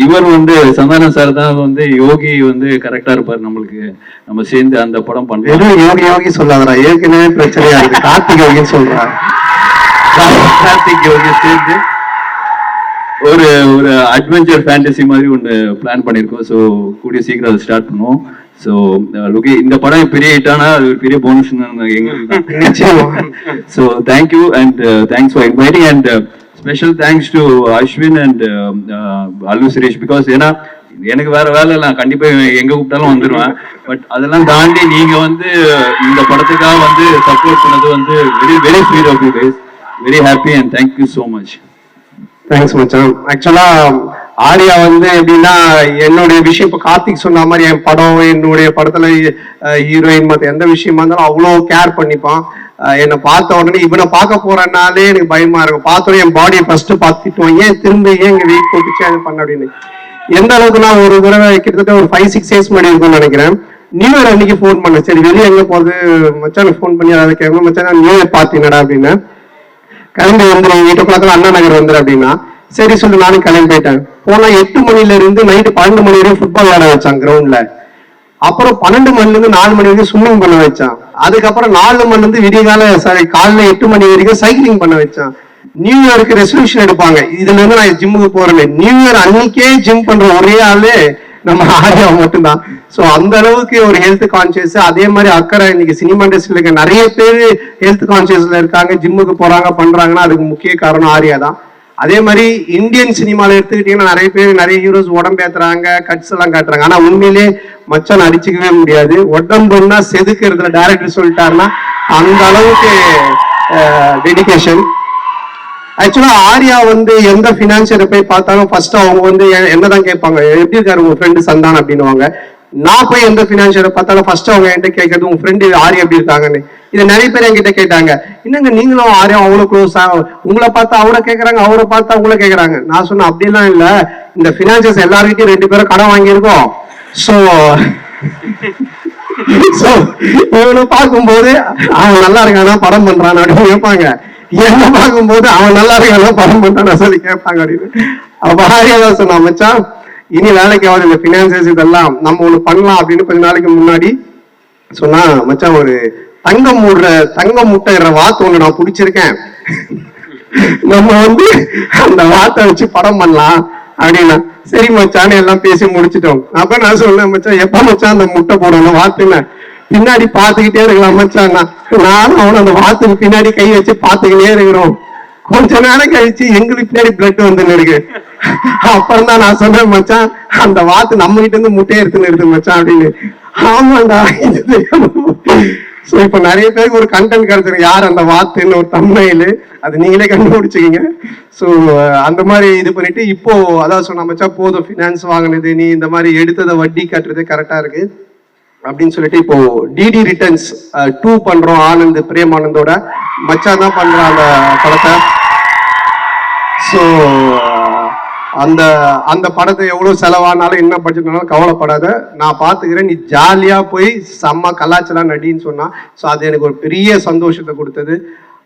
இவர் வந்து சந்தானம் சார் தான் வந்து யோகி வந்து கரெக்டா இருப்பார் நம்மளுக்கு. நம்ம சேர்ந்து அந்த படம் பண்றோம். யோகி சொல்லாதரா, ஏற்கனவே பிரச்சனையா இருக்கு. கார்த்திக் யோகின்னு சொல்றான். கார்த்திக் யோகி சேர்ந்து ஒரு ஒரு அட்வென்ச்சர் ஃபேண்டசி மாதிரி ஒன்று பிளான் பண்ணியிருக்கோம். ஸோ கூடிய சீக்கிரம் அதை ஸ்டார்ட் பண்ணுவோம். ஸோ ஓகே, இந்த படம் பெரிய ஹிட்டானா அது ஒரு பெரிய போனஸ் எங்களுக்கு. So thank you and thanks for inviting and special thanks to Ashwin and Allu Suresh. Because ஏன்னா எனக்கு வேற வேலை நான் கண்டிப்பா எங்க கூப்பிட்டாலும் வந்துடுவேன். பட் அதெல்லாம் தாண்டி நீங்க வந்து இந்த படத்துக்காக வந்து சப்போர்ட் பண்ணது வந்து very very sweet of you guys. Very happy and thank you so much. Thanks மச்சான். ஆக்சுவலா ஆர்யா வந்து எப்படின்னா என்னுடைய விஷயம் இப்போ கார்த்திக் சொன்ன மாதிரி என் படம் என்னுடைய படத்துல ஹீரோயின் மற்ற எந்த விஷயமா இருந்தாலும் அவ்வளோ கேர் பண்ணிப்பான். என்னை பார்த்த உடனே இவனை பார்க்க போறனாலே எனக்கு பயமா இருக்கும். பார்த்த உடனே என் பாடியை ஃபர்ஸ்ட் பார்த்துட்டோம், ஏன் திரும்ப ஏன் எங்க வீக் போட்டுச்சு அது பண்ண அப்படின்னு. எந்த அளவுக்கு நான் ஒரு தடவை கிட்டத்தட்ட ஒரு 5-6 days முன்னாடி இருக்கும்னு நினைக்கிறேன். நியூ இயர் அன்னைக்கு ஃபோன் பண்ணேன். சரி வெளியே எங்க போகுது மச்சானுக்கு ஃபோன் பண்ணி அதை கேட்கணும். மச்சான் நியூ இயர் பார்த்தீங்கடா அப்படின்னு. கிளம்பி வந்துடும் 8 o'clock அண்ணா நகர் வந்துடும் அப்படின்னா சரி சொல்லி நானும் கிளம்பி போயிட்டேன். போனா 8 மணில இருந்து நைட்டு 12 மணி வரைக்கும் ஃபுட்பால் விளையாட வச்சான் கிரவுண்ட்ல. அப்புறம் 12 மணில இருந்து 4 மணி வரைக்கும் ஸ்விம்மிங் பண்ண வச்சான். அதுக்கப்புறம் 4 மணில இருந்து விடியகால காலைல 8 மணி வரைக்கும் சைக்கிளிங் பண்ண வச்சான். நியூ இயருக்கு ரெசல்யூஷன் எடுப்பாங்க, இதுல இருந்து நான் ஜிம்முக்கு போறேன். நியூ இயர் அன்னைக்கே ஜிம் பண்ற ஒரே ஆளு நம்ம ஆர்யா மட்டும்தான். ஸோ அந்த அளவுக்கு ஒரு ஹெல்த் கான்சியஸ், அதே மாதிரி அக்கறை. இன்னைக்கு சினிமா இண்டஸ்ட்ரியில் இருக்க நிறைய பேர் ஹெல்த் கான்சியஸ்ல இருக்காங்க, ஜிம்முக்கு போறாங்க பண்றாங்கன்னா அதுக்கு முக்கிய காரணம் ஆர்யா தான். அதே மாதிரி இந்தியன் சினிமால எடுத்துக்கிட்டீங்கன்னா நிறைய பேர் நிறைய ஹீரோஸ் உடம்பேத்துறாங்க, கட்ஸ் எல்லாம் காட்டுறாங்க. ஆனா உண்மையிலே மச்சான் அடிச்சுக்கவே முடியாது. உடம்புன்னா செதுக்கிறதுல டைரக்டர் சொல்லிட்டாருன்னா அந்த அளவுக்கு டெடிகேஷன். ஆக்சுவலா ஆர்யா வந்து எந்த பினான்சியரை போய் பார்த்தாலும் ஃபர்ஸ்ட் அவங்க வந்து என்னதான் கேட்பாங்க, எப்படி இருக்காரு உங்க ஃப்ரெண்டு சந்தானம் அப்படின்னுவாங்க. நான் போய் எந்த பினான்சியரை பார்த்தாலும் ஃபர்ஸ்ட் அவங்க என்கிட்ட கேட்கறது உங்க ஃப்ரெண்டு ஆர்யா எப்படி இருக்காங்கன்னு. இதை நிறைய பேர் என்கிட்ட கேட்டாங்க, என்னங்க நீங்களும் ஆர்யா அவ்வளவு க்ளோஸா, உங்களை பார்த்தா அவரை கேட்கறாங்க அவரை பார்த்தா உங்களை கேட்கறாங்க. நான் சொன்னேன் அப்படிலாம் இல்ல, இந்த பினான்சியர்ஸ் எல்லாருக்கிட்டையும் 2 பேரும் கடன் வாங்கியிருக்கோம். ஸோ இவனை பார்க்கும்போது அவன் நல்லா இருக்கானா படம் பண்றான் அப்படின்னு கேட்பாங்க. என்ன பார்க்கும்போது அவன் நல்லா இருக்கானா படம் பண்றான் சொல்லி கேட்பாங்க அப்படின்னு. அப்ப ஆர்யாதான் சொன்னா, மச்சான் இனி வேலைக்கு ஆகுது இந்த பினான்சியர்ஸ் இதெல்லாம் நம்ம ஒண்ணு பண்ணலாம் அப்படின்னு கொஞ்ச நாளைக்கு முன்னாடி சொன்னா, மச்சான் ஒரு தங்கம் முட்டைற வாத்து ஒண்ணு நான் பிடிச்சிருக்கேன், நம்ம வந்து அந்த வாத்தை வச்சு படம் பண்ணலாம் அப்படின்னா. சரி மச்சான்னு எல்லாம் பேசி முடிச்சிட்டோம். அப்ப நான் சொன்னேன், மச்சான் எப்ப மச்சான் அந்த முட்டை போடணும் வாத்துன்னு பின்னாடி பாத்துக்கிட்டே இருக்கலாம் மச்சான். நானும் அவனை அந்த வாத்துக்கு பின்னாடி கை வச்சு பாத்துக்கிட்டே இருக்கிறோம். கொஞ்ச நேரம் கழிச்சு எங்களுக்கு பின்னாடி பிளட் வந்துன்னு இருக்கு. அப்புறம் தான் நான் சொன்னேன், மச்சான் அந்த வாத்து நம்ம கிட்ட இருந்து முட்டையை எடுத்துன்னு இருக்கு மச்சான் அப்படின்னு. ஆமாண்டா. ஸோ இப்போ நிறைய பேருக்கு ஒரு கண்டென்ட் கிடைச்சிருக்கு, யார் அந்த வாத்துன்னு ஒரு தம்ப்நெயில், அது நீங்களே கண்டுபிடிச்சிக்கிங்க. ஸோ அந்த மாதிரி இது பண்ணிட்டு இப்போ அதான் சொன்ன, மச்சான் போதும் ஃபினான்ஸ் வாங்கினது, நீ இந்த மாதிரி எடுத்ததை வட்டி கட்டுறது கரெக்டா இருக்கு அப்படின்னு சொல்லிட்டு இப்போ டிடி ரிட்டர்ன்ஸ் 2 பண்றோம். ஆனந்த் பிரேம் ஆனந்தோட மச்சான் தான் பண்றான் அந்த படத்தை. ஸோ அந்த படத்தை எவ்வளவு செலவானாலும் என்ன பட்ஜெட்னாலும் கவலைப்படாத, நான் பாத்துக்கிறேன், நீ ஜாலியா போய் செம்ம கலாச்சாரம் நடின்னு சொன்னா. ஸோ அது எனக்கு ஒரு பெரிய சந்தோஷத்தை கொடுத்தது.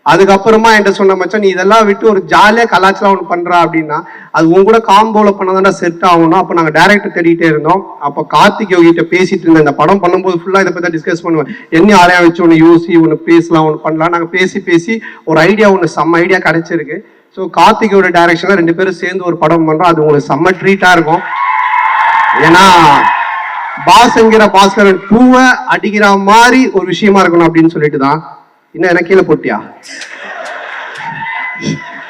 அதுக்கப்புறமா என்கிட்ட சொன்ன, மச்சான் நீ இதெல்லாம் விட்டு ஒரு ஜாலியா கலாச்சாரம் ஒன்று பண்றா அப்படின்னா அது உங்க கூட காம்போல பண்ணதாண்டா செட் ஆகணும். அப்போ நாங்கள் டைரக்டர் தேடிட்டே இருந்தோம். அப்போ கார்த்திக் யோகிட்ட பேசிட்டு இருந்தேன். இந்த படம் பண்ணும்போது ஃபுல்லா இதை பத்தி டிஸ்கஸ் பண்ணுவேன், என்ன ஆளையா வச்சு ஒன்று யோசி ஒன்று பேசலாம் ஒன்று பண்ணலாம். நாங்கள் பேசி ஒரு ஐடியா ஒன்று செம்ம ஐடியா கிடைச்சிருக்கு. ஸோ கார்த்திகோட டைரக்ஷன்ல 2 பேரும் சேர்ந்து ஒரு படம் பண்றோம். அது உங்களுக்கு செம்ம ட்ரீட்டா இருக்கும். ஏன்னா பாஸ்ங்கிற பாஸ்கரன் 2 அடிக்கிற மாதிரி ஒரு விஷயமா இருக்கணும் அப்படின்னு சொல்லிட்டு தான் இன்னும் என்ன கீழே போட்டியா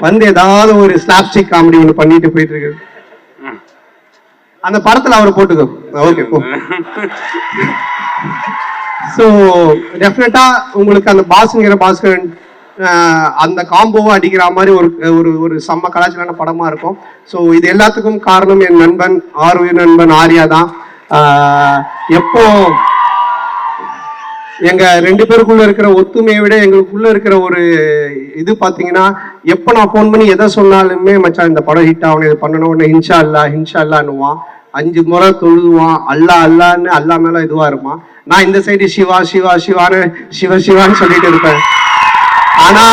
வந்து ஏதாவது ஒரு ஸ்லாப்ஸ்டிக் காமெடி ஒன்று பண்ணிட்டு போயிட்டு இருக்கு. அந்த படத்துல அவரை போட்டுக்கோ. ஓகே போ. ஸோ டெஃபினட்டா உங்களுக்கு அந்த பாஸ்ங்கிற பாஸ்கரன் அந்த காம்போவை அடிக்கிற மாதிரி ஒரு ஒரு ஒரு செம்ம கலாச்சாரான படமா இருக்கும். ஸோ இது எல்லாத்துக்கும் காரணம் என் நண்பன் ஆர்வி நண்பன் ஆர்யா தான். எப்போ எங்க 2 பேருக்குள்ள இருக்கிற ஒத்துமையை விட எங்களுக்குள்ள இருக்கிற ஒரு இது பாத்தீங்கன்னா, எப்போ நான் ஃபோன் பண்ணி எதை சொன்னாலுமே மச்சான் இந்த படம் ஹிட் ஆகணும், இது பண்ணணும், உடனே இன்ஷா அல்லான்னுவான். 5 முறை தொழுதுவான், அல்லான்னு அல்லா மேல இதுவா இருப்பான். நான் இந்த சைடு சிவா சிவா சிவான்னு சிவான்னு சொல்லிட்டு இருப்பேன். ஆனா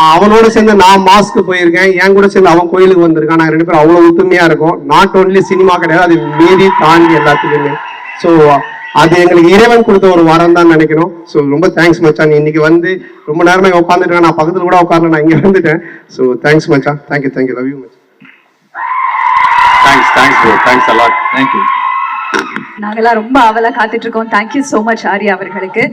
அவனோட சேர்ந்து நான் மாஸ்க்கு போயிருக்கேன், என் கூட சேர்ந்து அவன் கோயிலுக்கு வந்திருக்கான். நாங்கள் 2 பேரும் அவ்வளோ ஒத்துமையா இருக்கும். நாட் ஓன்லி சினிமா கிடையாது, அது மீறி தாண்டி எல்லாத்துக்குமே. ஸோ அது எங்களுக்கு இறைவன் கொடுத்த ஒரு வரம் தான் நினைக்கிறோம். ஸோ ரொம்ப தேங்க்ஸ் மச்சான். இன்னைக்கு வந்து ரொம்ப நேரமா உட்காந்துட்டேன், நான் பக்கத்தில் கூட உட்காரல, நான் இங்கே வந்துட்டேன். ஸோ தேங்க்ஸ் மச்சான். தேங்க்யூ லவ் யூ மச்சான். Thanks bro, thanks a lot. Thank you. நாங்கெல்லாம் ரொம்ப ஆவலா காத்துட்டு இருக்கோம். தேங்க்யூ சோ மச் ஆர்யா அவர்களுக்கு.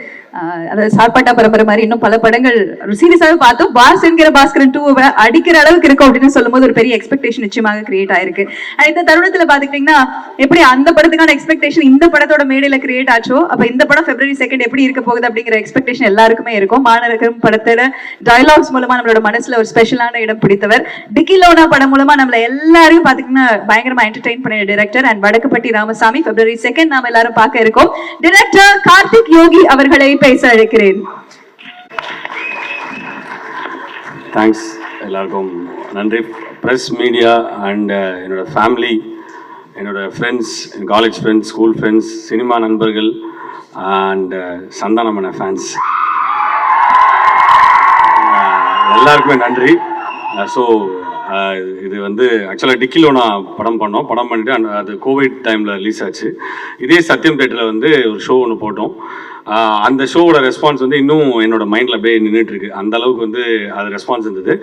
அதாவது சார்பாட்டா பரம்பரை மாதிரி இன்னும் பல படங்கள் சீரியஸாவே பார்த்தோம். பாஸ் என்கிற பாஸ்கரன் 2 அடிக்கிற அளவுக்கு இருக்கும் அப்படின்னு சொல்லும் போது ஒரு பெரிய எக்ஸ்பெக்டேஷன் நிச்சயமாக கிரியேட் ஆயிருக்கு. இந்த தருணத்துல பாத்துக்கிட்டீங்கன்னா எப்படி அந்த படத்துக்கான எக்ஸ்பெக்டேஷன் இந்த படத்தோட மேடையில கிரியேட் ஆச்சோ, அப்ப இந்த படம் February 2 எப்படி இருக்க போகுது அப்படிங்கிற எக்ஸ்பெக்டேஷன் எல்லாருக்குமே இருக்கும். மாநகரம் படத்துல டயலாக்ஸ் மூலமா நம்மளோட மனசுல ஒரு ஸ்பெஷலான இடம் பிடித்தவர். டிக்கிலோனா படம் மூலமா நம்மள எல்லாரையும் பாத்தீங்கன்னா பயங்கரமா என்டர்டெயின் பண்ண director and Vadakkupatti Ramasamy. February 2 நாம எல்லாரும் பார்க்க இருக்கோம். டைரக்டர் கார்த்திக் யோகி அவர்களை பேச அழைக்கிறேன். தேங்க்ஸ் எல்லாருக்கும் நன்றி. ப்ரெஸ் மீடியா அண்ட் என்னோட ஃபேமிலி, என்னோட ஃப்ரெண்ட்ஸ், என் college friends, school friends, cinema நண்பர்கள் அண்ட் சந்தானமன ஃபேன்ஸ் எல்லாருக்குமே நன்றி. ஸோ இது வந்து ஆக்சுவலாக டிக்கிலோனா படம் பண்ணிட்டு அது கோவிட் டைமில் ரிலீஸ் ஆச்சு. இதே சத்யம் தேட்டரில் வந்து ஒரு ஷோ ஒன்று போட்டோம். அந்த ஷோவோட ரெஸ்பான்ஸ் வந்து இன்னும் என்னோட மைண்டில் அப்படியே நின்றுட்டு இருக்கு. அந்த அளவுக்கு வந்து அது ரெஸ்பான்ஸ் இருந்தது.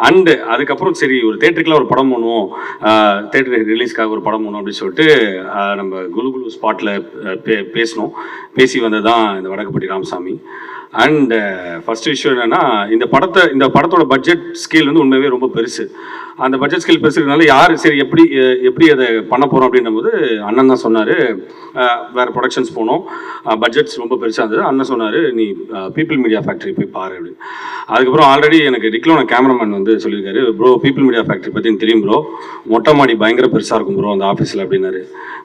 அண்டு அதுக்கப்புறம் சரி ஒரு தேட்டருக்குலாம் ஒரு படம் பண்ணுவோம், தேட்டர் ரிலீஸ்க்காக ஒரு படம் பண்ணுவோம் அப்படின்னு சொல்லிட்டு நம்ம குலு ஸ்பாட்டில் பேசினோம். பேசி வந்தது தான் இந்த வடக்குப்பட்டி ராமசாமி. அண்ட் ஃபர்ஸ்ட் விஷயம் என்னன்னா, இந்த படத்தோட பட்ஜெட் ஸ்கேல் வந்து உண்மையாகவே ரொம்ப பெருசு. அந்த பட்ஜெட் ஸ்கேல் பெருசுனால யார் சரி எப்படி அதை பண்ண போகிறோம் அப்படின்னும் போது அண்ணன் தான் சொன்னார், வேறு ப்ரொடக்ஷன்ஸ் போனோம், பட்ஜெட்ஸ் ரொம்ப பெருசாக இருந்தது. அண்ணன் சொன்னார் நீ பீப்புள் மீடியா ஃபேக்ட்ரி போய் பாரு அப்படின்னு. அதுக்கப்புறம் ஆல்ரெடி எனக்கு டிக்லோன கேமராமேன் வந்து சொல்லியிருக்காரு, ப்ரோ பீப்புள் மீடியா ஃபேக்ட்ரி பற்றி எனக்கு தெரியும் ப்ரோ, மொட்டை மாடி பயங்கர பெருசாக இருக்கும் ப்ரோ அந்த ஆஃபீஸில் அப்படின்னாரு.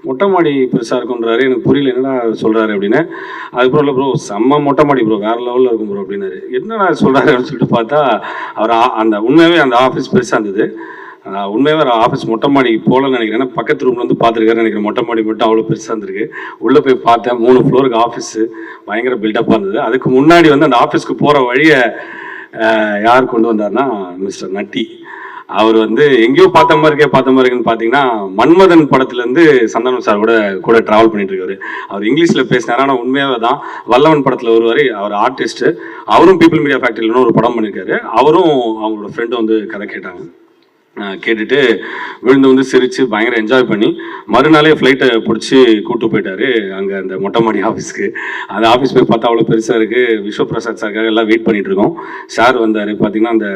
மொட்டை மாடி பெருசாக இருக்குன்றாரு, எனக்கு புரியல என்னடா சொல்கிறாரு அப்படின்னு. அதுக்கப்புறம் இல்லை ப்ரோ செம்ம மொட்டை மாடி ப்ரோ வேறு லெவலில் இருக்கும் ப்ரோ அப்படின்னாரு. என்னடா சொல்கிறாரு அப்படின்னு சொல்லிட்டு பார்த்தா அவர் அந்த உண்மையாகவே அந்த ஆஃபீஸ் பெருசாக இருந்தது. உண்மையாக ஆஃபீஸ் மொட்டை மாடி போகலன்னு நினைக்கிறேன். ஏன்னா பக்கத்து ரூம்ல வந்து பார்த்துருக்காரு நினைக்கிறேன். மொட்டை மாடி மட்டும் அவ்வளோ பெருசாக இருந்திருக்கு. உள்ளே போய் பார்த்தேன், 3 ஃப்ளோருக்கு ஆஃபீஸு பயங்கர பில்டப்பாக இருந்தது. அதுக்கு முன்னாடி வந்து அந்த ஆஃபீஸ்க்கு போகிற வழியை யார் கொண்டு வந்தார்னா மிஸ்டர் நட்டி. அவர் வந்து எங்கேயோ பார்த்த மாதிரி இருக்குன்னு பார்த்தீங்கன்னா மன்மதன் படத்துலேருந்து சந்தானம் சார் கூட ட்ராவல் பண்ணிட்டு இருக்காரு. அவர் இங்கிலீஷில் பேசினார், ஆனால் உண்மையாகவே தான் வல்லவன் படத்தில் வருவார். அவர் ஆர்டிஸ்ட்டு, அவரும் பீப்புள் மீடியா ஃபேக்ட்ரியில் இன்னொரு படம் பண்ணியிருக்காரு. அவரும் அவங்களோட ஃப்ரெண்டும் வந்து கதை கேட்டாங்க. கேட்டுட்டு விழுந்து வந்து சிரித்து பயங்கர என்ஜாய் பண்ணி மறுநாளே ஃப்ளைட்டை பிடிச்சி கூப்பிட்டு போயிட்டாரு அங்கே அந்த மொட்டை மாடி ஆஃபீஸ்க்கு. அந்த ஆஃபீஸ் போய் பார்த்தா அவ்வளோ பெருசாக இருக்குது. விஸ்வபிரசாத் சாருக்காக எல்லாம் வெயிட் பண்ணிட்டு இருக்கோம். சார் வந்தார். பார்த்தீங்கன்னா அந்த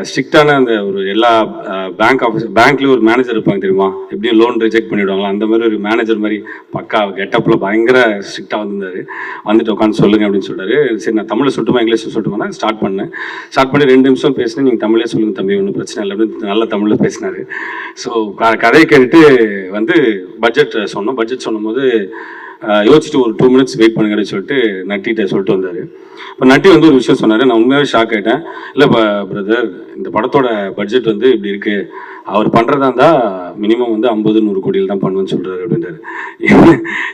ஸ்ட்ரிக்டான அந்த ஒரு எல்லா பேங்க்லேயும் ஒரு மேனேஜர் இருப்பாங்க தெரியுமா, எப்படியும் லோன் ரிஜெக்ட் பண்ணிவிடுவாங்களா, அந்த மாதிரி ஒரு மேனேஜர் மாதிரி பக்கா கெட்டப்பில் பயங்கர ஸ்ட்ரிக்டாக வந்திருந்தார். வந்துட்டு உட்காந்து சொல்லுங்க அப்படின்னு சொல்லிட்டாரு. சரி நான் தமிழில் சொல்லட்டுமா இங்கிலீஷில் சொல்லட்டுமா ஸ்டார்ட் பண்ணி 2 நிமிஷம் பேசினேன். நீங்கள் தமிழே சொல்லுங்கள் தம்பி, ஒன்றும் பிரச்சனை இல்லை அப்படின்னு நல்ல தமிழில் பேசினார். ஸோ கதையை கேட்டுட்டு வந்து பட்ஜெட் சொன்னும் போது யோசிச்சுட்டு ஒரு 2 மினிட்ஸ் வெயிட் பண்ணுங்கன்னு சொல்லிட்டு நட்டிகிட்ட சொல்லிட்டு வந்தார். இப்போ நட்டி வந்து ஒரு விஷயம் சொன்னார், நான் உண்மையாகவே ஷாக் ஆகிட்டேன். இல்லை பிரதர், இந்த படத்தோட பட்ஜெட் வந்து இப்படி இருக்குது, அவர் பண்ணுறதா இருந்தால் மினிமம் வந்து 50-100 கோடியில் தான் பண்ணுவேன்னு சொல்கிறாரு அப்படின்றாரு.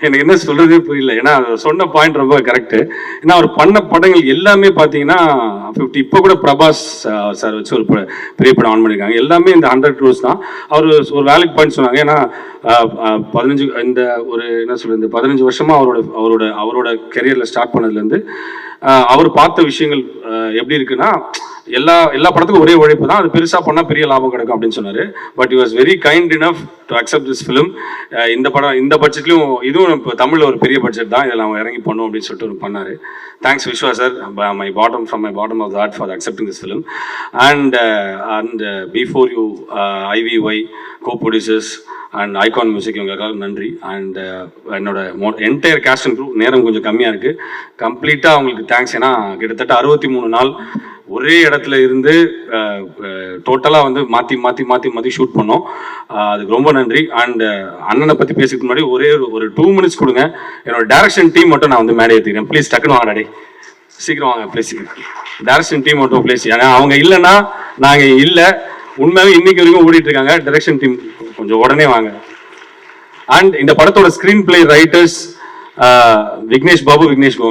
எனக்கு என்ன சொல்கிறதே புரியல. ஏன்னா அவர் சொன்ன பாயிண்ட் ரொம்ப கரெக்டு. ஏன்னா அவர் பண்ண படங்கள் எல்லாமே பார்த்தீங்கன்னா 50, இப்போ கூட பிரபாஸ் சார் வச்சு ஒரு பெரிய படம் ஆன் பண்ணியிருக்காங்க. எல்லாமே இந்த 100 crores தான். அவர் ஒரு வேலிட் பாயிண்ட் சொன்னாங்க. ஏன்னா 15 வருஷமாக அவரோட கெரியரில் ஸ்டார்ட் பண்ணதுலேருந்து அவர் பார்த்த விஷயங்கள் எப்படி இருக்குன்னா, எல்லா படத்துக்கும் ஒரே உழைப்பு தான், அது பெருசாக பண்ணால் பெரிய லாபம் கிடைக்கும் அப்படின்னு சொன்னார். But he was very kind enough to accept this film. இந்த பட்ஜெட்லையும் இதுவும் இப்போ தமிழில் ஒரு பெரிய பட்ஜெட் தான், இதில் அவங்க இறங்கி பண்ணும் அப்படின்னு சொல்லிட்டு பண்ணார். Thanks Viswa sir, from my bottom of the heart for accepting this film. And before you, IVY co-producers and icon music இவங்களுக்காக நன்றி. அண்ட் என்னோட என்டையர் கேஸ்ட் அண்ட் க்ரூ, நேரம் கொஞ்சம் கம்மியாக இருக்குது, கம்ப்ளீட்டாக அவங்களுக்கு தேங்க்ஸ். ஏன்னா கிட்டத்தட்ட 63 நாள் ஒரே இடத்துல இருந்து டோட்டலாக வந்து மாற்றி ஷூட் பண்ணோம். அதுக்கு ரொம்ப நன்றி. அண்ட் அண்ணனை பற்றி பேசுறதுக்கு முன்னாடி ஒரு 2 minutes கொடுங்க. என்னோட டைரக்ஷன் டீம் மட்டும் நான் வந்து மேடை ஏற்றிக்கிறேன். ப்ளீஸ் டக்குன்னு வாங்க டாடி, சீக்கிரம் வாங்க ப்ளீஸ். டைரக்ஷன் டீம் மட்டும் ப்ளீஸ், ஏன்னா அவங்க இல்லைன்னா நாங்கள் இல்லை. உண்மையாகவே இன்னைக்கு வரைக்கும் ஓடிட்டு இருக்காங்க. டைரக்ஷன் டீம் கொஞ்சம் உடனே வாங்க. அண்ட் இந்த படத்தோட screenplay writers Vignesh Babu,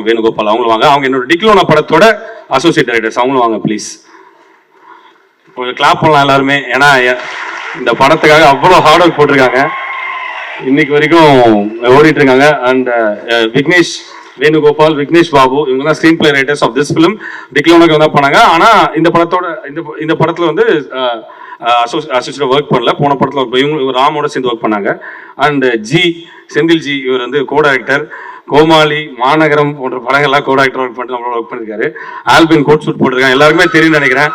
Venugopal அவங்களும் வாங்க. அவங்க என்னோட டிக்லோனா படத்தோட அசோசியேட் டைரக்டர்ஸ், அவங்களும் வாங்க ப்ளீஸ். கொஞ்சம் கிளாப் பண்ணலாம் எல்லாருமே, ஏன்னா இந்த படத்துக்காக அவ்வளோ ஹார்ட் ஒர்க் போட்டிருக்காங்க, இன்னைக்கு வரைக்கும் ஓடிட்டு இருக்காங்க. அண்ட் விக்னேஷ் வேணுகோபால், விக்னேஷ் பாபு, இவங்க தான் screenplay writers of this film. டிக்லோனாக்கு தான் பண்ணாங்க. ஆனால் இந்த படத்தில் வந்து அசோசியேட் ஒர்க் பண்ணல. போன படத்தில் இவங்க ராமோட சேர்ந்து ஒர்க் பண்ணாங்க. அண்ட் செந்தில் ஜி, இவர் வந்து கோ டைரக்டர். கோமாளி, மாநகரம் போன்ற படங்கள்லாம் கோ டைரக்டர் ஒர்க் பண்ணிட்டு நம்மளோட ஒர்க் பண்ணியிருக்காரு. ஆல்பின் கோட் சூட் போட்டிருக்காங்க, எல்லாருக்குமே தெரியும் நினைக்கிறேன்.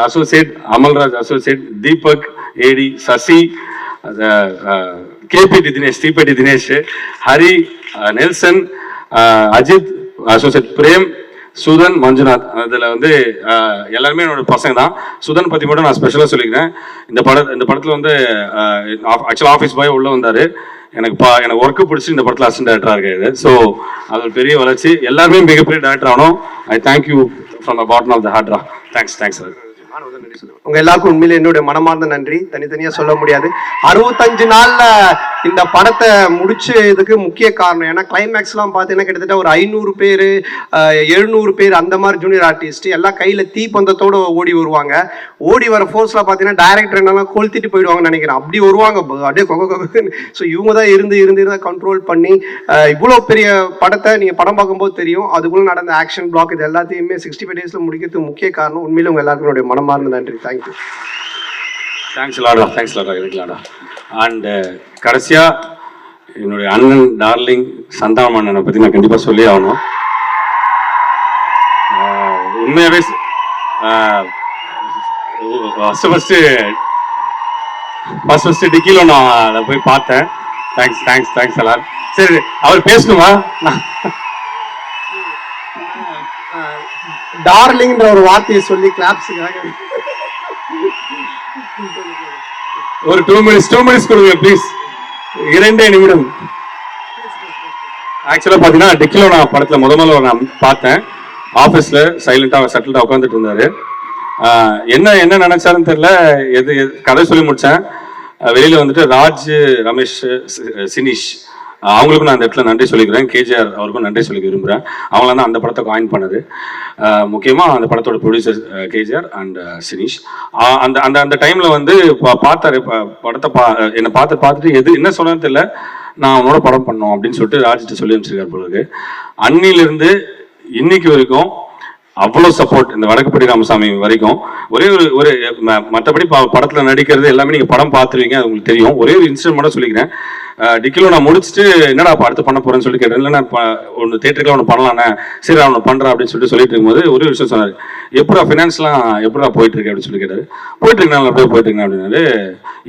Associate Amalraj, associate Deepak, AD Sasi, கேபிடி தினேஷ், தீபெட்டி தினேஷ், ஹரி, நெல்சன், அஜித், அசோசியேட் பிரேம், சுதன், மஞ்சுநாத். அதில் வந்து எல்லாருமே என்னோட பசங்க தான். சுதன் பற்றி மட்டும் நான் ஸ்பெஷலாக சொல்லிக்கிறேன். இந்த படத்தில் வந்து ஆக்சுவலாக ஆஃபீஸ் பாய் உள்ளே வந்தார். எனக்கு ஒர்க்கு பிடிச்சி இந்த படத்தில் அசிஸ்டன்ட் டேரக்டராக இருக்காரு. ஸோ அது ஒரு பெரிய வளர்ச்சி. எல்லாருமே மிகப்பெரிய டேரக்டர் ஆகணும். I thank you from the bottom of the ஹார்ட்ரா. Thanks sir. உங்க எல்லாருக்கும் உண்மையில என்னுடைய மனமார்ந்த நன்றி, தனித்தனியா சொல்ல முடியாது. 65 நாள்ல இந்த படத்தை முடிச்சதுக்கு முக்கிய காரணம், ஏன்னா கிளைமேக்ஸ் எல்லாம் பாத்தீங்கன்னா கிட்டத்தட்ட ஒரு 500 பேர் 700 பேர் அந்த மாதிரி ஜூனியர் ஆர்டிஸ்ட் எல்லாம் கையில தீப்பந்தத்தோட ஓடி வருவாங்க. ஓடி வர ஃபோர்ஸ்ல பாத்தீங்கன்னா டைரக்டர் என்னன்னா கொளுத்திட்டு போயிடுவாங்கன்னு நினைக்கிறேன். அப்படி வருவாங்க அப்படியே கொக்க. ஸோ இவங்க தான் இருந்து கண்ட்ரோல் பண்ணி இவ்வளோ பெரிய படத்தை நீங்க படம் பார்க்கும்போது தெரியும். அதுக்குள்ள நடந்த ஆக்ஷன் பிளாக் இது எல்லாத்தையுமே 65 daysல முடிக்கிறதுக்கு முக்கிய காரணம். உண்மையில உங்க எல்லாருக்கும் என்னுடைய மனமார்ந்த நன்றி. தேங்க்யூ. தேங்க்ஸ் லாடா இதுக்கலாடா. அண்ட் கடைசியாக என்னுடைய அண்ணன் டார்லிங் சந்தானம் அண்ணனை பற்றி நான் கண்டிப்பாக சொல்லி ஆகணும். உண்மையாகவே ஃபஸ்ட்டு டிக்கியில் நான் அதை போய் பார்த்தேன். தேங்க்ஸ் எல்லாரும். சரி, அவர் பேசணுமா? டார்லிங்ன்ற ஒரு வார்த்தையை சொல்லி கிளாப்ஸுக்காக ஒரு 2 minutes கொடுங்க ப்ளீஸ். 2 நிமிடம். ஆக்சுவலாக பார்த்தீங்கன்னா டிக்கிலோனா படத்தில் முதல்ல நான் பார்த்தேன். ஆஃபீஸில் சைலண்டாக செட்டில்டாக உட்காந்துட்டு இருந்தார். என்ன நினைச்சாருன்னு தெரியல. கதை சொல்லி முடித்தேன். வெளியில் வந்துட்டு ராஜ், ரமேஷ், சினிஷ் அவங்களுக்கும் நான் அந்த இடத்துல நன்றி சொல்லிக்கிறேன். கேஜிஆர் அவருக்கும் நன்றி சொல்லிக்க விரும்புகிறேன். அவங்கள தான் அந்த படத்தை காயின் பண்ணது. முக்கியமாக அந்த படத்தோட ப்ரொடியூசர் கேஜிஆர் அண்ட் சினிஷ். அந்த டைமில் வந்து பார்த்தாரு படத்தை. என்னை பார்த்துட்டு என்ன சொன்னது தெரியல, நான் அவனோட படம் பண்ணோம் அப்படின்னு சொல்லிட்டு ராஜிட்ட சொல்லி அனுப்பிச்சிருக்காரு பொழுது. அன்னிலிருந்து இன்னைக்கு வரைக்கும் அவ்வளோ சப்போர்ட். இந்த வடக்குப்பட்டி ராமசாமி வரைக்கும் ஒரு மற்றபடி படத்தில் நடிக்கிறது எல்லாமே நீங்கள் படம் பார்த்துருவீங்க, அது உங்களுக்கு தெரியும். ஒரே ஒரு இன்சிடென்ட் மட்டும் சொல்லிக்கிறேன். டிக்கிலோ நான் முடிச்சுட்டு என்னடா அடுத்து பண்ண போறேன்னு சொல்லி கேட்டேன். இல்லை நான் ஒன்று தேட்டருக்குலாம் ஒன்று பண்ணலானே, சரி அவனை பண்ணுறேன் அப்படின்னு சொல்லிட்டு இருக்கும்போது ஒரு விஷயம் சொன்னார். எப்படா ஃபினான்ஸ்லாம் எப்படா போயிட்டு இருக்கு அப்படின்னு சொல்லி கேட்டார். போயிட்டு இருக்கேன் அப்படியே போயிட்டு இருக்கேன் அப்படின்னாரு.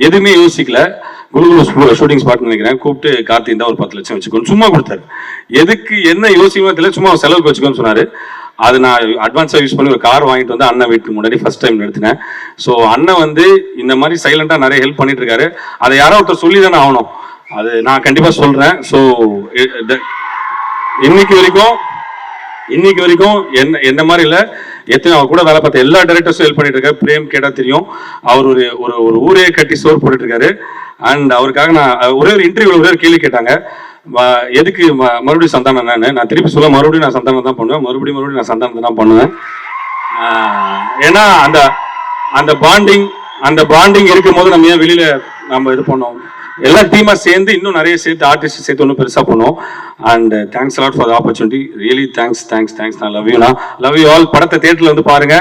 எதுவுமே யோசிக்கல. குழுகுழு ஷூட்டிங் ஸ்பாட் நினைக்கிறேன். கூப்பிட்டு கார்த்தி தான் ஒரு 10 லட்சம் வச்சுக்கோன்னு சும்மா கொடுத்தாரு. எதுக்கு என்ன யோசிக்கவே தெரியல, சும்மா செலவுக்கு வச்சுக்கோன்னு சொன்னார். அது நான் அட்வான்ஸாக யூஸ் பண்ணி ஒரு கார் வாங்கிட்டு வந்து அண்ணன் வீட்டுக்கு முன்னாடி ஃபர்ஸ்ட் டைம் எடுத்தினேன். ஸோ அண்ணன் வந்து இந்த மாதிரி சைலண்டாக நிறைய ஹெல்ப் பண்ணிட்டு இருக்காரு. அதை யாரோ ஒருத்தர் சொல்லி தானே ஆகணும். அது நான் கண்டிப்பாக சொல்கிறேன். ஸோ இன்னைக்கு வரைக்கும் என்ன மாதிரி இல்லை, எத்தனை அவர் கூட வேலை பார்த்த எல்லா டைரக்டர்ஸும் ஹெல்ப் பண்ணிட்டு இருக்காரு. பிரேம் கேட்டால் தெரியும், அவர் ஒரு ஊரே கட்டி சோறு போட்டுட்டு இருக்காரு. அண்ட் அவருக்காக நான் ஒரே ஒரு இன்டர்வியூவில் ஒரே ஒரு கேள்வி கேட்டாங்க, எதுக்கு மறுபடியும் சந்தானம் நான் திருப்பி சொல்ல மறுபடியும் நான் சந்தானம் தான் பண்ணுவேன், மறுபடியும் நான் சந்தானத்தை தான் பண்ணுவேன். ஏன்னா அந்த பாண்டிங் இருக்கும் போது நம்ம ஏன் வெளியில நம்ம இது பண்ணோம். எல்லா டீமாக சேர்ந்து இன்னும் நிறைய சேர்த்து ஆர்டிஸ்ட் சேர்த்து ஒன்றும் பெருசாக பண்ணுவோம். And thanks lot for the opportunity. Really thanks. நான் லவ் யூ ஆல். படத்தை தேட்டரில் வந்து பாருங்க.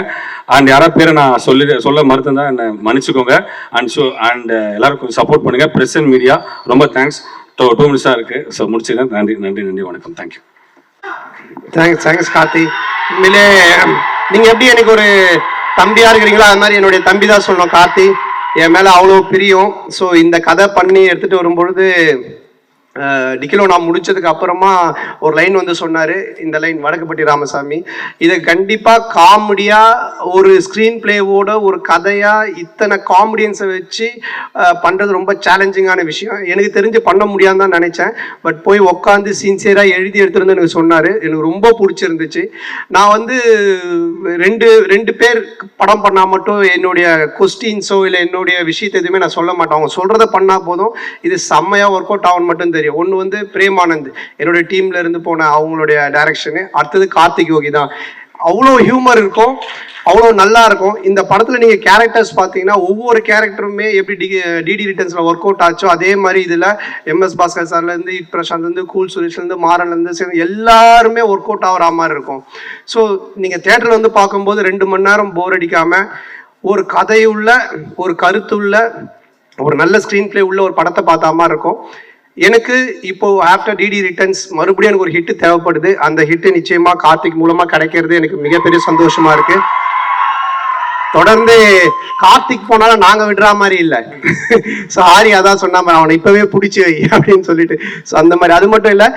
அண்ட் யாராவது பேரை நான் சொல்ல மறுத்துதான் என்னை மன்னிச்சுக்கோங்க. அண்ட் எல்லாரும் கொஞ்சம் சப்போர்ட் பண்ணுங்க. பிரஸ் அண்ட் மீடியா ரொம்ப தேங்க்ஸ். 2 மினிட்ஸாக இருக்கு. ஸோ முடிச்சுக்கிறேன். நன்றி வணக்கம். தேங்க்யூ. தேங்க்ஸ் கார்த்தி. உண்மையிலே நீங்க எப்படி எனக்கு ஒரு தம்பியா இருக்கிறீங்களோ அது மாதிரி என்னுடைய தம்பி தான் சொல்லணும். கார்த்தி என் மேல அவ்வளோ பிரியம். ஸோ இந்த கதை பண்ணி எடுத்துட்டு வரும்பொழுது டிக்கிலோ நான் முடிச்சதுக்கு அப்புறமா ஒரு லைன் வந்து சொன்னாரு. இந்த லைன் வடக்குப்பட்டி ராமசாமி, இதை கண்டிப்பா காமெடியா ஒரு ஸ்கிரீன் பிளேவோட ஒரு கதையா இத்தனை காமெடியன்ஸை வச்சு பண்றது ரொம்ப சேலஞ்சிங்கான விஷயம். எனக்கு தெரிஞ்சு பண்ண முடியாதுன்னு தான் நினைச்சேன். பட் போய் உட்காந்து சின்சியரா எழுதி எடுத்துருந்து எனக்கு சொன்னாரு. எனக்கு ரொம்ப பிடிச்சிருந்துச்சு. நான் வந்து ரெண்டு பேர் படம் பண்ணா மட்டும் என்னுடைய கொஸ்டின்ஸோ இல்லை என்னுடைய விஷயத்தை எதுவுமே நான் சொல்ல மாட்டேன். அவங்க சொல்றதை பண்ணா போதும் இது செம்மையா ஒர்க் அவுட் ஆகும்னு மட்டும் தெரியும். ஒன்று வந்து பிரேமானந்த் என்னோட டீம்ல இருந்து போன அவங்களுடைய டைரக்ஷனு. அடுத்தது கார்த்திக் யோகி தான். அவ்வளோ ஹியூமர் இருக்கும், அவ்வளோ நல்லா இருக்கும். இந்த படத்தில் நீங்கள் கேரக்டர்ஸ் பார்த்தீங்கன்னா ஒவ்வொரு கேரக்டருமே எப்படி டிடி ரிட்டர்ன்ஸில் ஒர்க் அவுட் ஆச்சோ அதே மாதிரி இதில் எம்எஸ் பாஸ்கர் சார்லேருந்து பிரசாந்த்லேருந்து கூல் சுரேஷ்லேருந்து மாறன்லேருந்து எல்லாருமே ஒர்க் அவுட் ஆகிற மாதிரி இருக்கும். ஸோ நீங்கள் தேட்டரில் வந்து பார்க்கும்போது 2 மணி நேரம் போர் அடிக்காமல் ஒரு கதையுள்ள ஒரு கருத்துள்ள ஒரு நல்ல ஸ்க்ரீன் பிளே உள்ள ஒரு படத்தை பார்த்த மாதிரி இருக்கும். எனக்கு இப்போ ஆஃப்டர் டிடி ரிட்டர்ன்ஸ் மறுபடியும் எனக்கு ஒரு ஹிட் தேவைப்படுது. அந்த ஹிட் நிச்சயமா கார்த்திக் மூலமா கிடைக்கிறது எனக்கு மிகப்பெரிய சந்தோஷமா இருக்கு. தொடர்ந்து கார்த்திக் போனாலும் நாங்க விடுற மாதிரி இல்லை. ஸோ ஆரி அதான் சொன்னாம அவனை இப்பவே பிடிச்சி வை அப்படின்னு சொல்லிட்டு. ஸோ அந்த மாதிரி அது மட்டும் இல்லை,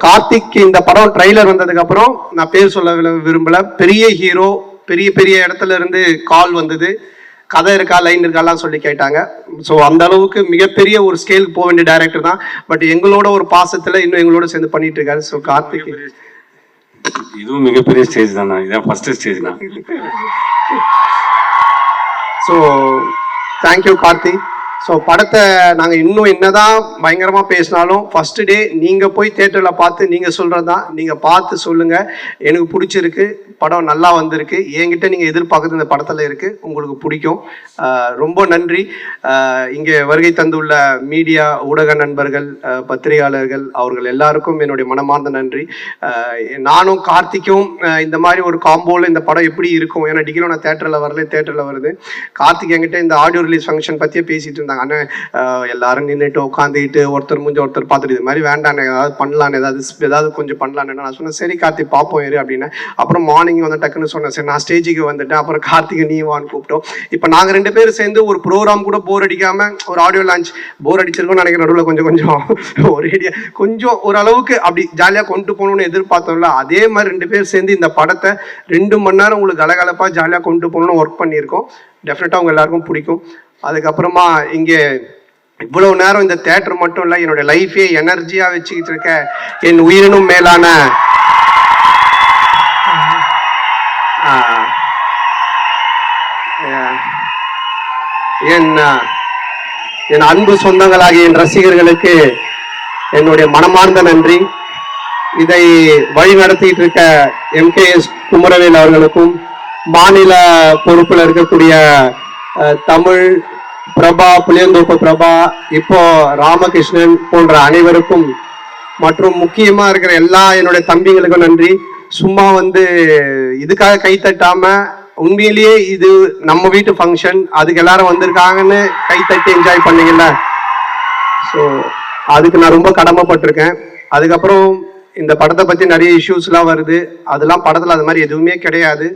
கார்த்திக் இந்த படம் ட்ரைலர் வந்ததுக்கு அப்புறம் நான் பேர் சொல்ல விரும்பல, பெரிய ஹீரோ பெரிய இடத்துல இருந்து கால் வந்தது. கதை இருக்கா லைன் இருக்காலாம் சொல்லி கேட்டாங்க. ஸோ அந்த அளவுக்கு மிகப்பெரிய ஒரு ஸ்கேலுக்கு போக வேண்டிய டைரக்டர் தான். பட் எங்களோட ஒரு பாசத்துல இன்னும் எங்களோட சேர்ந்து பண்ணிட்டு இருக்காரு. ஸோ கார்த்திக் இதுவும் மிகப்பெரிய ஸ்டேஜ் தான். இதான் ஃபர்ஸ்ட் ஸ்டேஜ் தான். So thank you Karthi. ஸோ படத்தை நாங்கள் இன்னும் என்னதான் பயங்கரமாக பேசினாலும் ஃபர்ஸ்ட் டே நீங்கள் போய் தேட்டரில் பார்த்து நீங்கள் சொல்கிறது தான். நீங்கள் பார்த்து சொல்லுங்கள், எனக்கு பிடிச்சிருக்கு, படம் நல்லா வந்திருக்கு, என்கிட்ட நீங்கள் எதிர்பார்க்குறது இந்த படத்தில் இருக்குது, உங்களுக்கு பிடிக்கும். ரொம்ப நன்றி. இங்கே வருகை தந்துள்ள மீடியா ஊடக நண்பர்கள், பத்திரிகையாளர்கள் அவர்கள் எல்லாருக்கும் என்னுடைய மனமார்ந்த நன்றி. நானும் கார்த்திக்கும் இந்த மாதிரி ஒரு காம்போவில் இந்த படம் எப்படி இருக்கும், ஏன்னா டிகிலோ நான் தேட்டரில் வருது. கார்த்திக் என்கிட்ட இந்த ஆடியோ ரிலீஸ் ஃபங்க்ஷன் பற்றியே பேசிட்டு இருந்தாங்க. அண்ணன் எல்லாரும் நின்றுட்டு உட்காந்துக்கிட்டு ஒருத்தர் முடிஞ்ச ஒருத்தர் பார்த்துட்டு இது மாதிரி வேண்டாம் ஏதாவது பண்ணலான்னு ஏதாவது கொஞ்சம் பண்ணலான்னு நான் சொன்னேன். சரி கார்த்திக் பார்ப்போம் இரு அப்படின்னு. அப்புறம் மார்னிங் வந்து டக்குன்னு சொன்னேன். சரி நான் ஸ்டேஜுக்கு வந்துட்டேன். அப்புறம் கார்த்திகை நீ வான்னு கூப்பிட்டோம். இப்போ நாங்கள் 2 பேரும் சேர்ந்து ஒரு ப்ரோக்ராம் கூட போர் அடிக்காமல் ஒரு ஆடியோ லான்ச் போர் அடிச்சிருக்கோம்னு நினைக்கிற நடுவில் கொஞ்சம் ஒரேடியா கொஞ்சம் ஓரளவுக்கு அப்படி ஜாலியாக கொண்டு போகணும்னு எதிர்பார்த்தோம்ல, அதே மாதிரி 2 பேர் சேர்ந்து இந்த படத்தை 2 மணி நேரம் உங்களுக்கு கலகலப்பாக ஜாலியாக கொண்டு போகணும்னு ஒர்க் பண்ணியிருக்கோம். டெஃபினட்டாக அவங்க எல்லாருக்கும் பிடிக்கும். அதுக்கப்புறமா இங்கே இவ்வளவு நேரம் இந்த தேட்டர் மட்டும் இல்லை, என்னோட லைஃபே எனர்ஜியா வச்சுக்கிட்டு இருக்க என் உயிரினும் மேலான என் அன்பு சொந்தங்களாகிய என் ரசிகர்களுக்கு என்னுடைய மனமார்ந்த நன்றி. இதை வழி நடத்திட்டு இருக்க MKS குமரவேல் அவர்களுக்கும், மாநில பொறுப்புல இருக்கக்கூடிய தமிழ் பிரபா, புளியந்தோப்பு பிரபா, இப்போ ராமகிருஷ்ணன் போன்ற அனைவருக்கும், மற்றும் முக்கியமா இருக்கிற எல்லா என்னுடைய தம்பிகளுக்கும் நன்றி. சும்மா வந்து இதுக்காக கை தட்டாம உண்மையிலேயே இது நம்ம வீட்டு ஃபங்க்ஷன், அதுக்கு எல்லாரும் வந்திருக்காங்கன்னு கை தட்டி என்ஜாய் பண்ணீங்கல்ல, ஸோ அதுக்கு நான் ரொம்ப கடமைப்பட்டிருக்கேன். அதுக்கப்புறம் இந்த படத்தை பற்றி நிறைய இஷ்யூஸ்லாம் வருது, அதெல்லாம் படத்தில் அது மாதிரி எதுவுமே கிடையாது.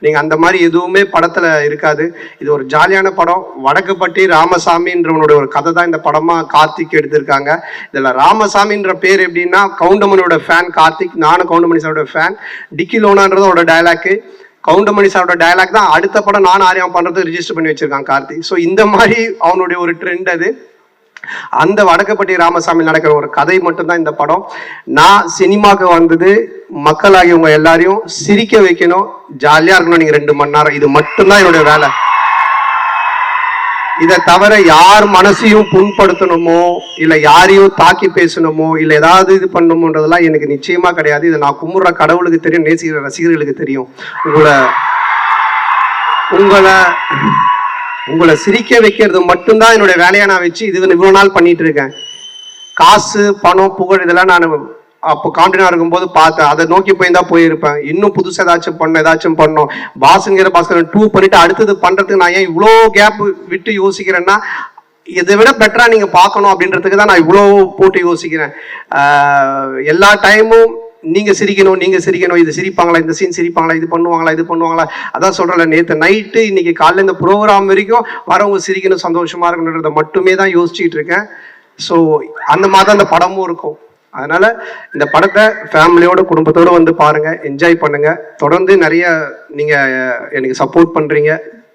நீங்கள் அந்த மாதிரி எதுவுமே படத்தில் இருக்காது. இது ஒரு ஜாலியான படம். வடக்குப்பட்டி ராமசாமின்றவனுடைய ஒரு கதை தான் இந்த படமாக கார்த்திக் எடுத்திருக்காங்க. இதில் ராமசாமின்ற பேர் எப்படின்னா கவுண்டமணியோட ஃபேன் கார்த்திக், நானும் கவுண்டமணி சாரோட ஃபேன். டிக்கிலோனான்றதோட டைலாக்கு, கவுண்டமணி சாரோட டைலாக் தான் அடுத்த படம் நான் ஆரியம் பண்ணுறது ரிஜிஸ்டர் பண்ணி வச்சிருக்கான் கார்த்திக். ஸோ இந்த மாதிரி அவனுடைய ஒரு ட்ரெண்ட் அது. அந்த வடக்குப்பட்டி ராமசாமி நடக்கிற ஒரு கதை மட்டும்தான் இந்த படம். நான் சினிமாவுக்கு வந்தது மக்களாகியவங்க எல்லாரையும் சிரிக்க வைக்கணும், ஜாலியா இருக்கணும். நீங்க 2 மணி நேரம் இது மட்டும்தான் என்னுடைய வேலை. இதை தவிர யார் மனசையும் புண்படுத்தணுமோ இல்ல யாரையும் தாக்கி பேசணுமோ இல்ல ஏதாவது இது பண்ணணுமோன்றதெல்லாம் எனக்கு நிச்சயமா கிடையாது. இதை நான் கும்பிடுற கடவுளுக்கு தெரியும், நேசிக்கிற ரசிகர்களுக்கு தெரியும். உங்களை உங்களை சிரிக்க வைக்கிறது மட்டும்தான் என்னுடைய வேலையை நான் வச்சு இது இவ்வளோ நாள் பண்ணிட்டு இருக்கேன். காசு பணம் புகழ் இதெல்லாம் நான் அப்போ காண்டினா இருக்கும்போது பார்த்தேன். அதை நோக்கி போயிருப்பேன். இன்னும் புதுசாக ஏதாச்சும் பண்ணோம். பாஸ்ங்கிற பாஸ்கர் 2 பண்ணிட்டு அடுத்தது பண்றதுக்கு நான் ஏன் இவ்வளோ கேப் விட்டு யோசிக்கிறேன்னா, இதை விட பெட்டரா நீங்க பார்க்கணும் அப்படின்றதுக்கு தான் நான் இவ்வளோ போட்டு யோசிக்கிறேன். எல்லா டைமும் நீங்க சிரிக்கணும், இது சிரிப்பாங்களா, இந்த சீன் சிரிப்பாங்களா, இது பண்ணுவாங்களா, அதான் சொல்றேன். நேற்று நைட்டு இன்னைக்கு காலையில் இந்த ப்ரோக்ராம் வரைக்கும் வரவங்க சிரிக்கணும், சந்தோஷமா இருக்கணுன்றதை மட்டுமே தான் யோசிச்சுட்டு இருக்கேன். ஸோ அந்த மாதிரி தான் இந்த படமும் இருக்கும். அதனால இந்த படத்தை ஃபேமிலியோட குடும்பத்தோட வந்து பாருங்க, என்ஜாய் பண்ணுங்க. தொடர்ந்து நிறைய நீங்க எனக்கு சப்போர்ட் பண்றீங்க,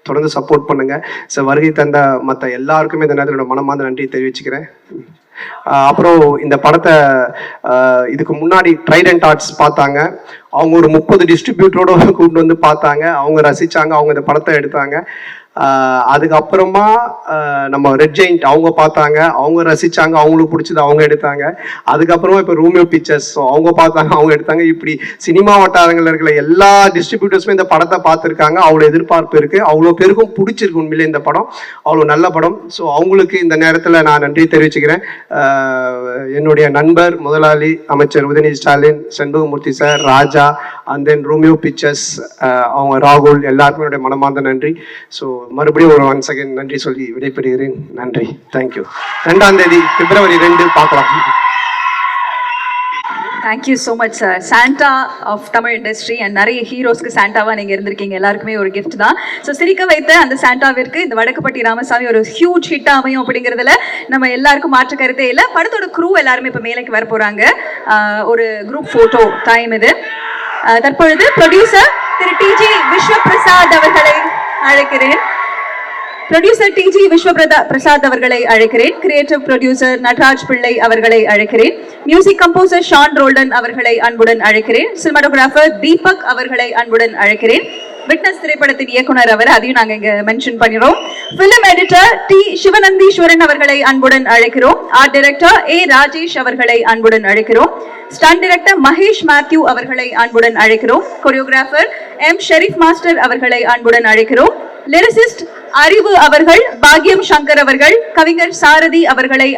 தொடர்ந்து சப்போர்ட் பண்ணுங்க. ஸோ வருகை தந்த மற்ற எல்லாருக்குமே இந்த நேரத்தில் மனமார்ந்த நன்றி தெரிவிச்சுக்கிறேன். அப்புறம் இந்த படத்தை இதுக்கு முன்னாடி ட்ரைடன்ட் ஆர்ட்ஸ் பார்த்தாங்க. அவங்க ஒரு 30 டிஸ்ட்ரிபியூட்டரோட கூப்பிட்டு வந்து பார்த்தாங்க. அவங்க ரசிச்சாங்க, அவங்க இந்த படத்தை எடுத்தாங்க. அதுக்கப்புறமா நம்ம ரெட் ஜெயிண்ட் அவங்க பார்த்தாங்க, அவங்க ரசிச்சாங்க, அவங்களுக்கு பிடிச்சது அவங்க எடுத்தாங்க. அதுக்கப்புறமா இப்போ ரோமியோ பிக்சர்ஸ் அவங்க பார்த்தாங்க, அவங்க எடுத்தாங்க. இப்படி சினிமா வட்டாரங்களில் இருக்கிற எல்லா டிஸ்ட்ரிபியூட்டர்ஸுமே இந்த படத்தை பார்த்துருக்காங்க. அவ்வளோ எதிர்பார்ப்பு இருக்குது, அவ்வளோ பேருக்கும் பிடிச்சிருக்கு. உண்மையிலே இந்த படம் அவ்வளோ நல்ல படம். ஸோ அவங்களுக்கு இந்த நேரத்தில் நான் நன்றி தெரிவிச்சுக்கிறேன். என்னுடைய நண்பர் முதலாளி அமைச்சர் Udhayanidhi Stalin, Shenbagamoorthy sir, Raja, and then Romeo pictures, அவங்க ராகுல், எல்லாருக்கும் என்னுடைய மனமார்ந்த நன்றி. ஸோ மறுபடியும் ஒரு ஒன்ஸ் அகைன் நன்றி சொல்லி விடைபெறுகிறேன். நன்றி, தேங்க்யூ. 2ஆம் தேதி February 2 பார்க்கலாம். Thank you so much sir. Santa of Tamil industry and நிறைய ஹீரோஸ்க்கு சாண்டாவாக நீங்கள் இருந்திருக்கீங்க. எல்லாருக்குமே ஒரு கிஃப்ட் தான். ஸோ சிரிக்க வைத்த அந்த சாண்டாவிற்கு இந்த வடக்குப்பட்டி ராமசாமி ஒரு ஹியூஜ் ஹிட் அமையும் அப்படிங்கிறதுல நம்ம எல்லாருக்கும் மாற்று கருத்தே இல்லை. படத்தோட க்ரூ எல்லாருமே இப்போ மேலைக்கு வர போகிறாங்க. ஒரு குரூப் ஃபோட்டோ டைம் இது. தற்பொழுது ப்ரொடியூசர் திரு TG விஸ்வபிரசாத் அவர்களை அழைக்கிறேன். ப்ரொடியூசர் TG விஸ்வபிரசாத் அவர்களை அழைக்கிறேன். கிரியேட்டிவ் ப்ரொடியூசர் நட்ராஜ் பிள்ளை அவர்களை அழைக்கிறேன். மியூசிக் கம்போசர் ஷான் ரோல்டன் அவர்களை அன்புடன் அழைக்கிறேன். சினிமாட்டோகிராஃபர் தீபக் அவர்களை அன்புடன் அழைக்கிறேன். விட்னஸ் திரைப்படத்தின் இயக்குனர் அவர், அதையும் நாங்கள் இங்கே மென்ஷன் பண்ணிடுறோம். ஃபிலிம் எடிட்டர் T சிவநந்தீஸ்வரன் அவர்களை அன்புடன் அழைக்கிறோம். ஆர்ட் டைரக்டர் A ராஜேஷ் அவர்களை அன்புடன் அழைக்கிறோம். ஸ்டன் டைரக்டர் மகேஷ் மேத்யூ அவர்களை அன்புடன் அழைக்கிறோம். கொரியோகிராஃபர் M ஷெரீப் மாஸ்டர் அவர்களை அன்புடன் அழைக்கிறோம். லிரிசிஸ்ட் அறிவு அவர்கள், பாக்யம் சங்கர் அவர்கள், கவிஞர் சாரதி அவர்களை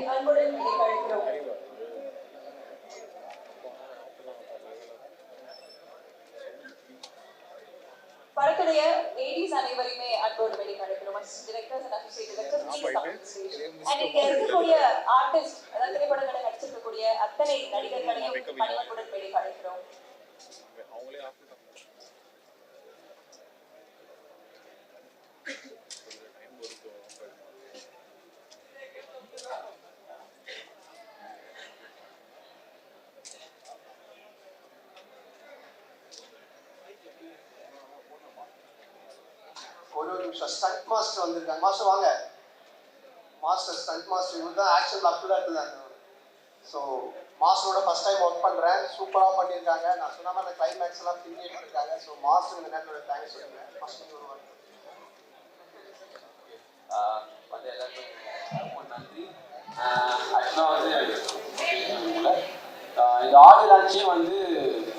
படத்துடைய லேடிஸ் அனைவரையுமே அன்போடு வெளிக்காடுகிறோம். Directors and associate directors and இங்க இருக்கக்கூடிய ஆர்டிஸ்ட், அதாவது திரைப்படங்களை நடிச்சிருக்கக்கூடிய அத்தனை நடிகர்களையும் பணிவன்புடன் வெளிக்காடுகிறோம். ஒரு நிமிஷம், ஸ்டண்ட் மாஸ்டர் வந்திருக்காங்க. மாஸ்டர் வாங்க. மாஸ்டர் ஸ்டண்ட் மாஸ்டர் இவர் தான் ஆக்ஷன் அப்டூடாக இருந்தாங்க. ஸோ மாஸ்டரோட ஃபர்ஸ்ட் டைம் ஒர்க் பண்ணுறேன். சூப்பராக பண்ணியிருக்காங்க. நான் சொன்ன மாதிரி அந்த கிளைமேக்ஸ் எல்லாம் பின்னி எடுத்துருக்காங்க. ஸோ மாஸ்டர் இந்த நேரத்தோட தேங்க்ஸ் சொல்லுங்கள். மாஸ்டர் ஒரு வந்து எல்லாருக்கும் ரொம்ப நன்றி. ஆக்சுவலாக வந்து இந்த ஆடியோ லான்ச்சே வந்து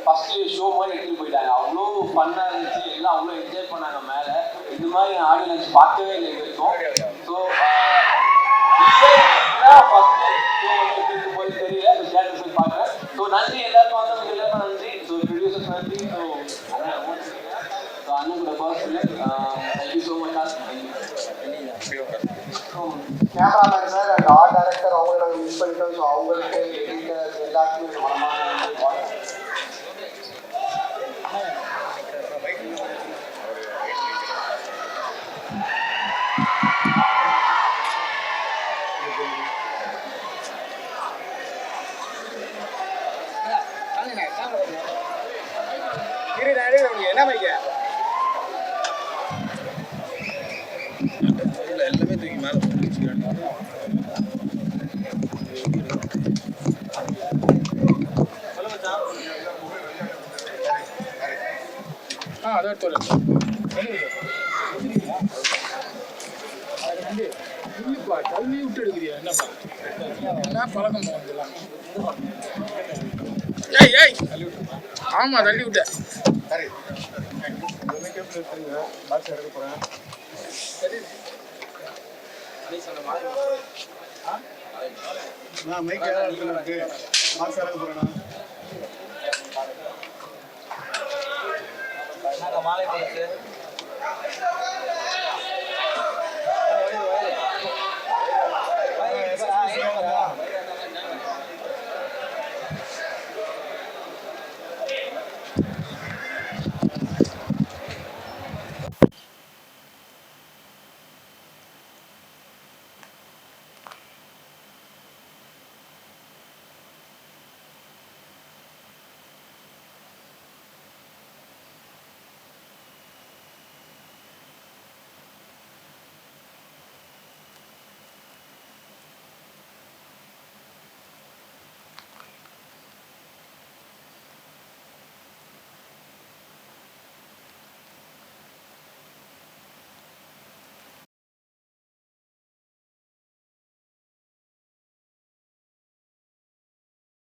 ஃபர்ஸ்ட் ஷோ மாதிரி எடுத்துகிட்டு போயிட்டாங்க. அவ்வளோ ஃபன்னாக இருந்துச்சு, எல்லாம் அவ்வளோ என்ஜாய் பண்ணாங்க. மேலே இந்த மாதிரி ஆடியோ லான்ச் பார்க்கவே இல்லை இது வரைக்கும். ஸோ ஃபர்ஸ்ட் ஷோ வந்து போய் தெரியல, ஸோ தேட்டர் போய் பார்க்குறேன். ஸோ நன்றி எல்லாருக்கும், வந்தவங்க எல்லாருக்கும் நன்றி. ஸோ ப்ரொடியூசர்ஸ் நன்றி. ஸோ அண்ணன் கூட personal thank you so much sir. Cameraman sir and art director அவங்களை நாங்கள் மிஸ் பண்ணிட்டோம். ஸோ அவங்களுக்கு எல்லாருக்குமே மனமான என்ன வைக்க எல்லாமே தூக்கி மேலே அதை தள்ளி விட்டு எடுக்கிறியா? என்னப்பா என்ன பழக்கம் வந்துடலாம்? ஏய் ஏய் ஆமா தள்ளி விட்ட. சரி பாக்ஸ் எடுக்க போறேன். மாலை கொடுத்து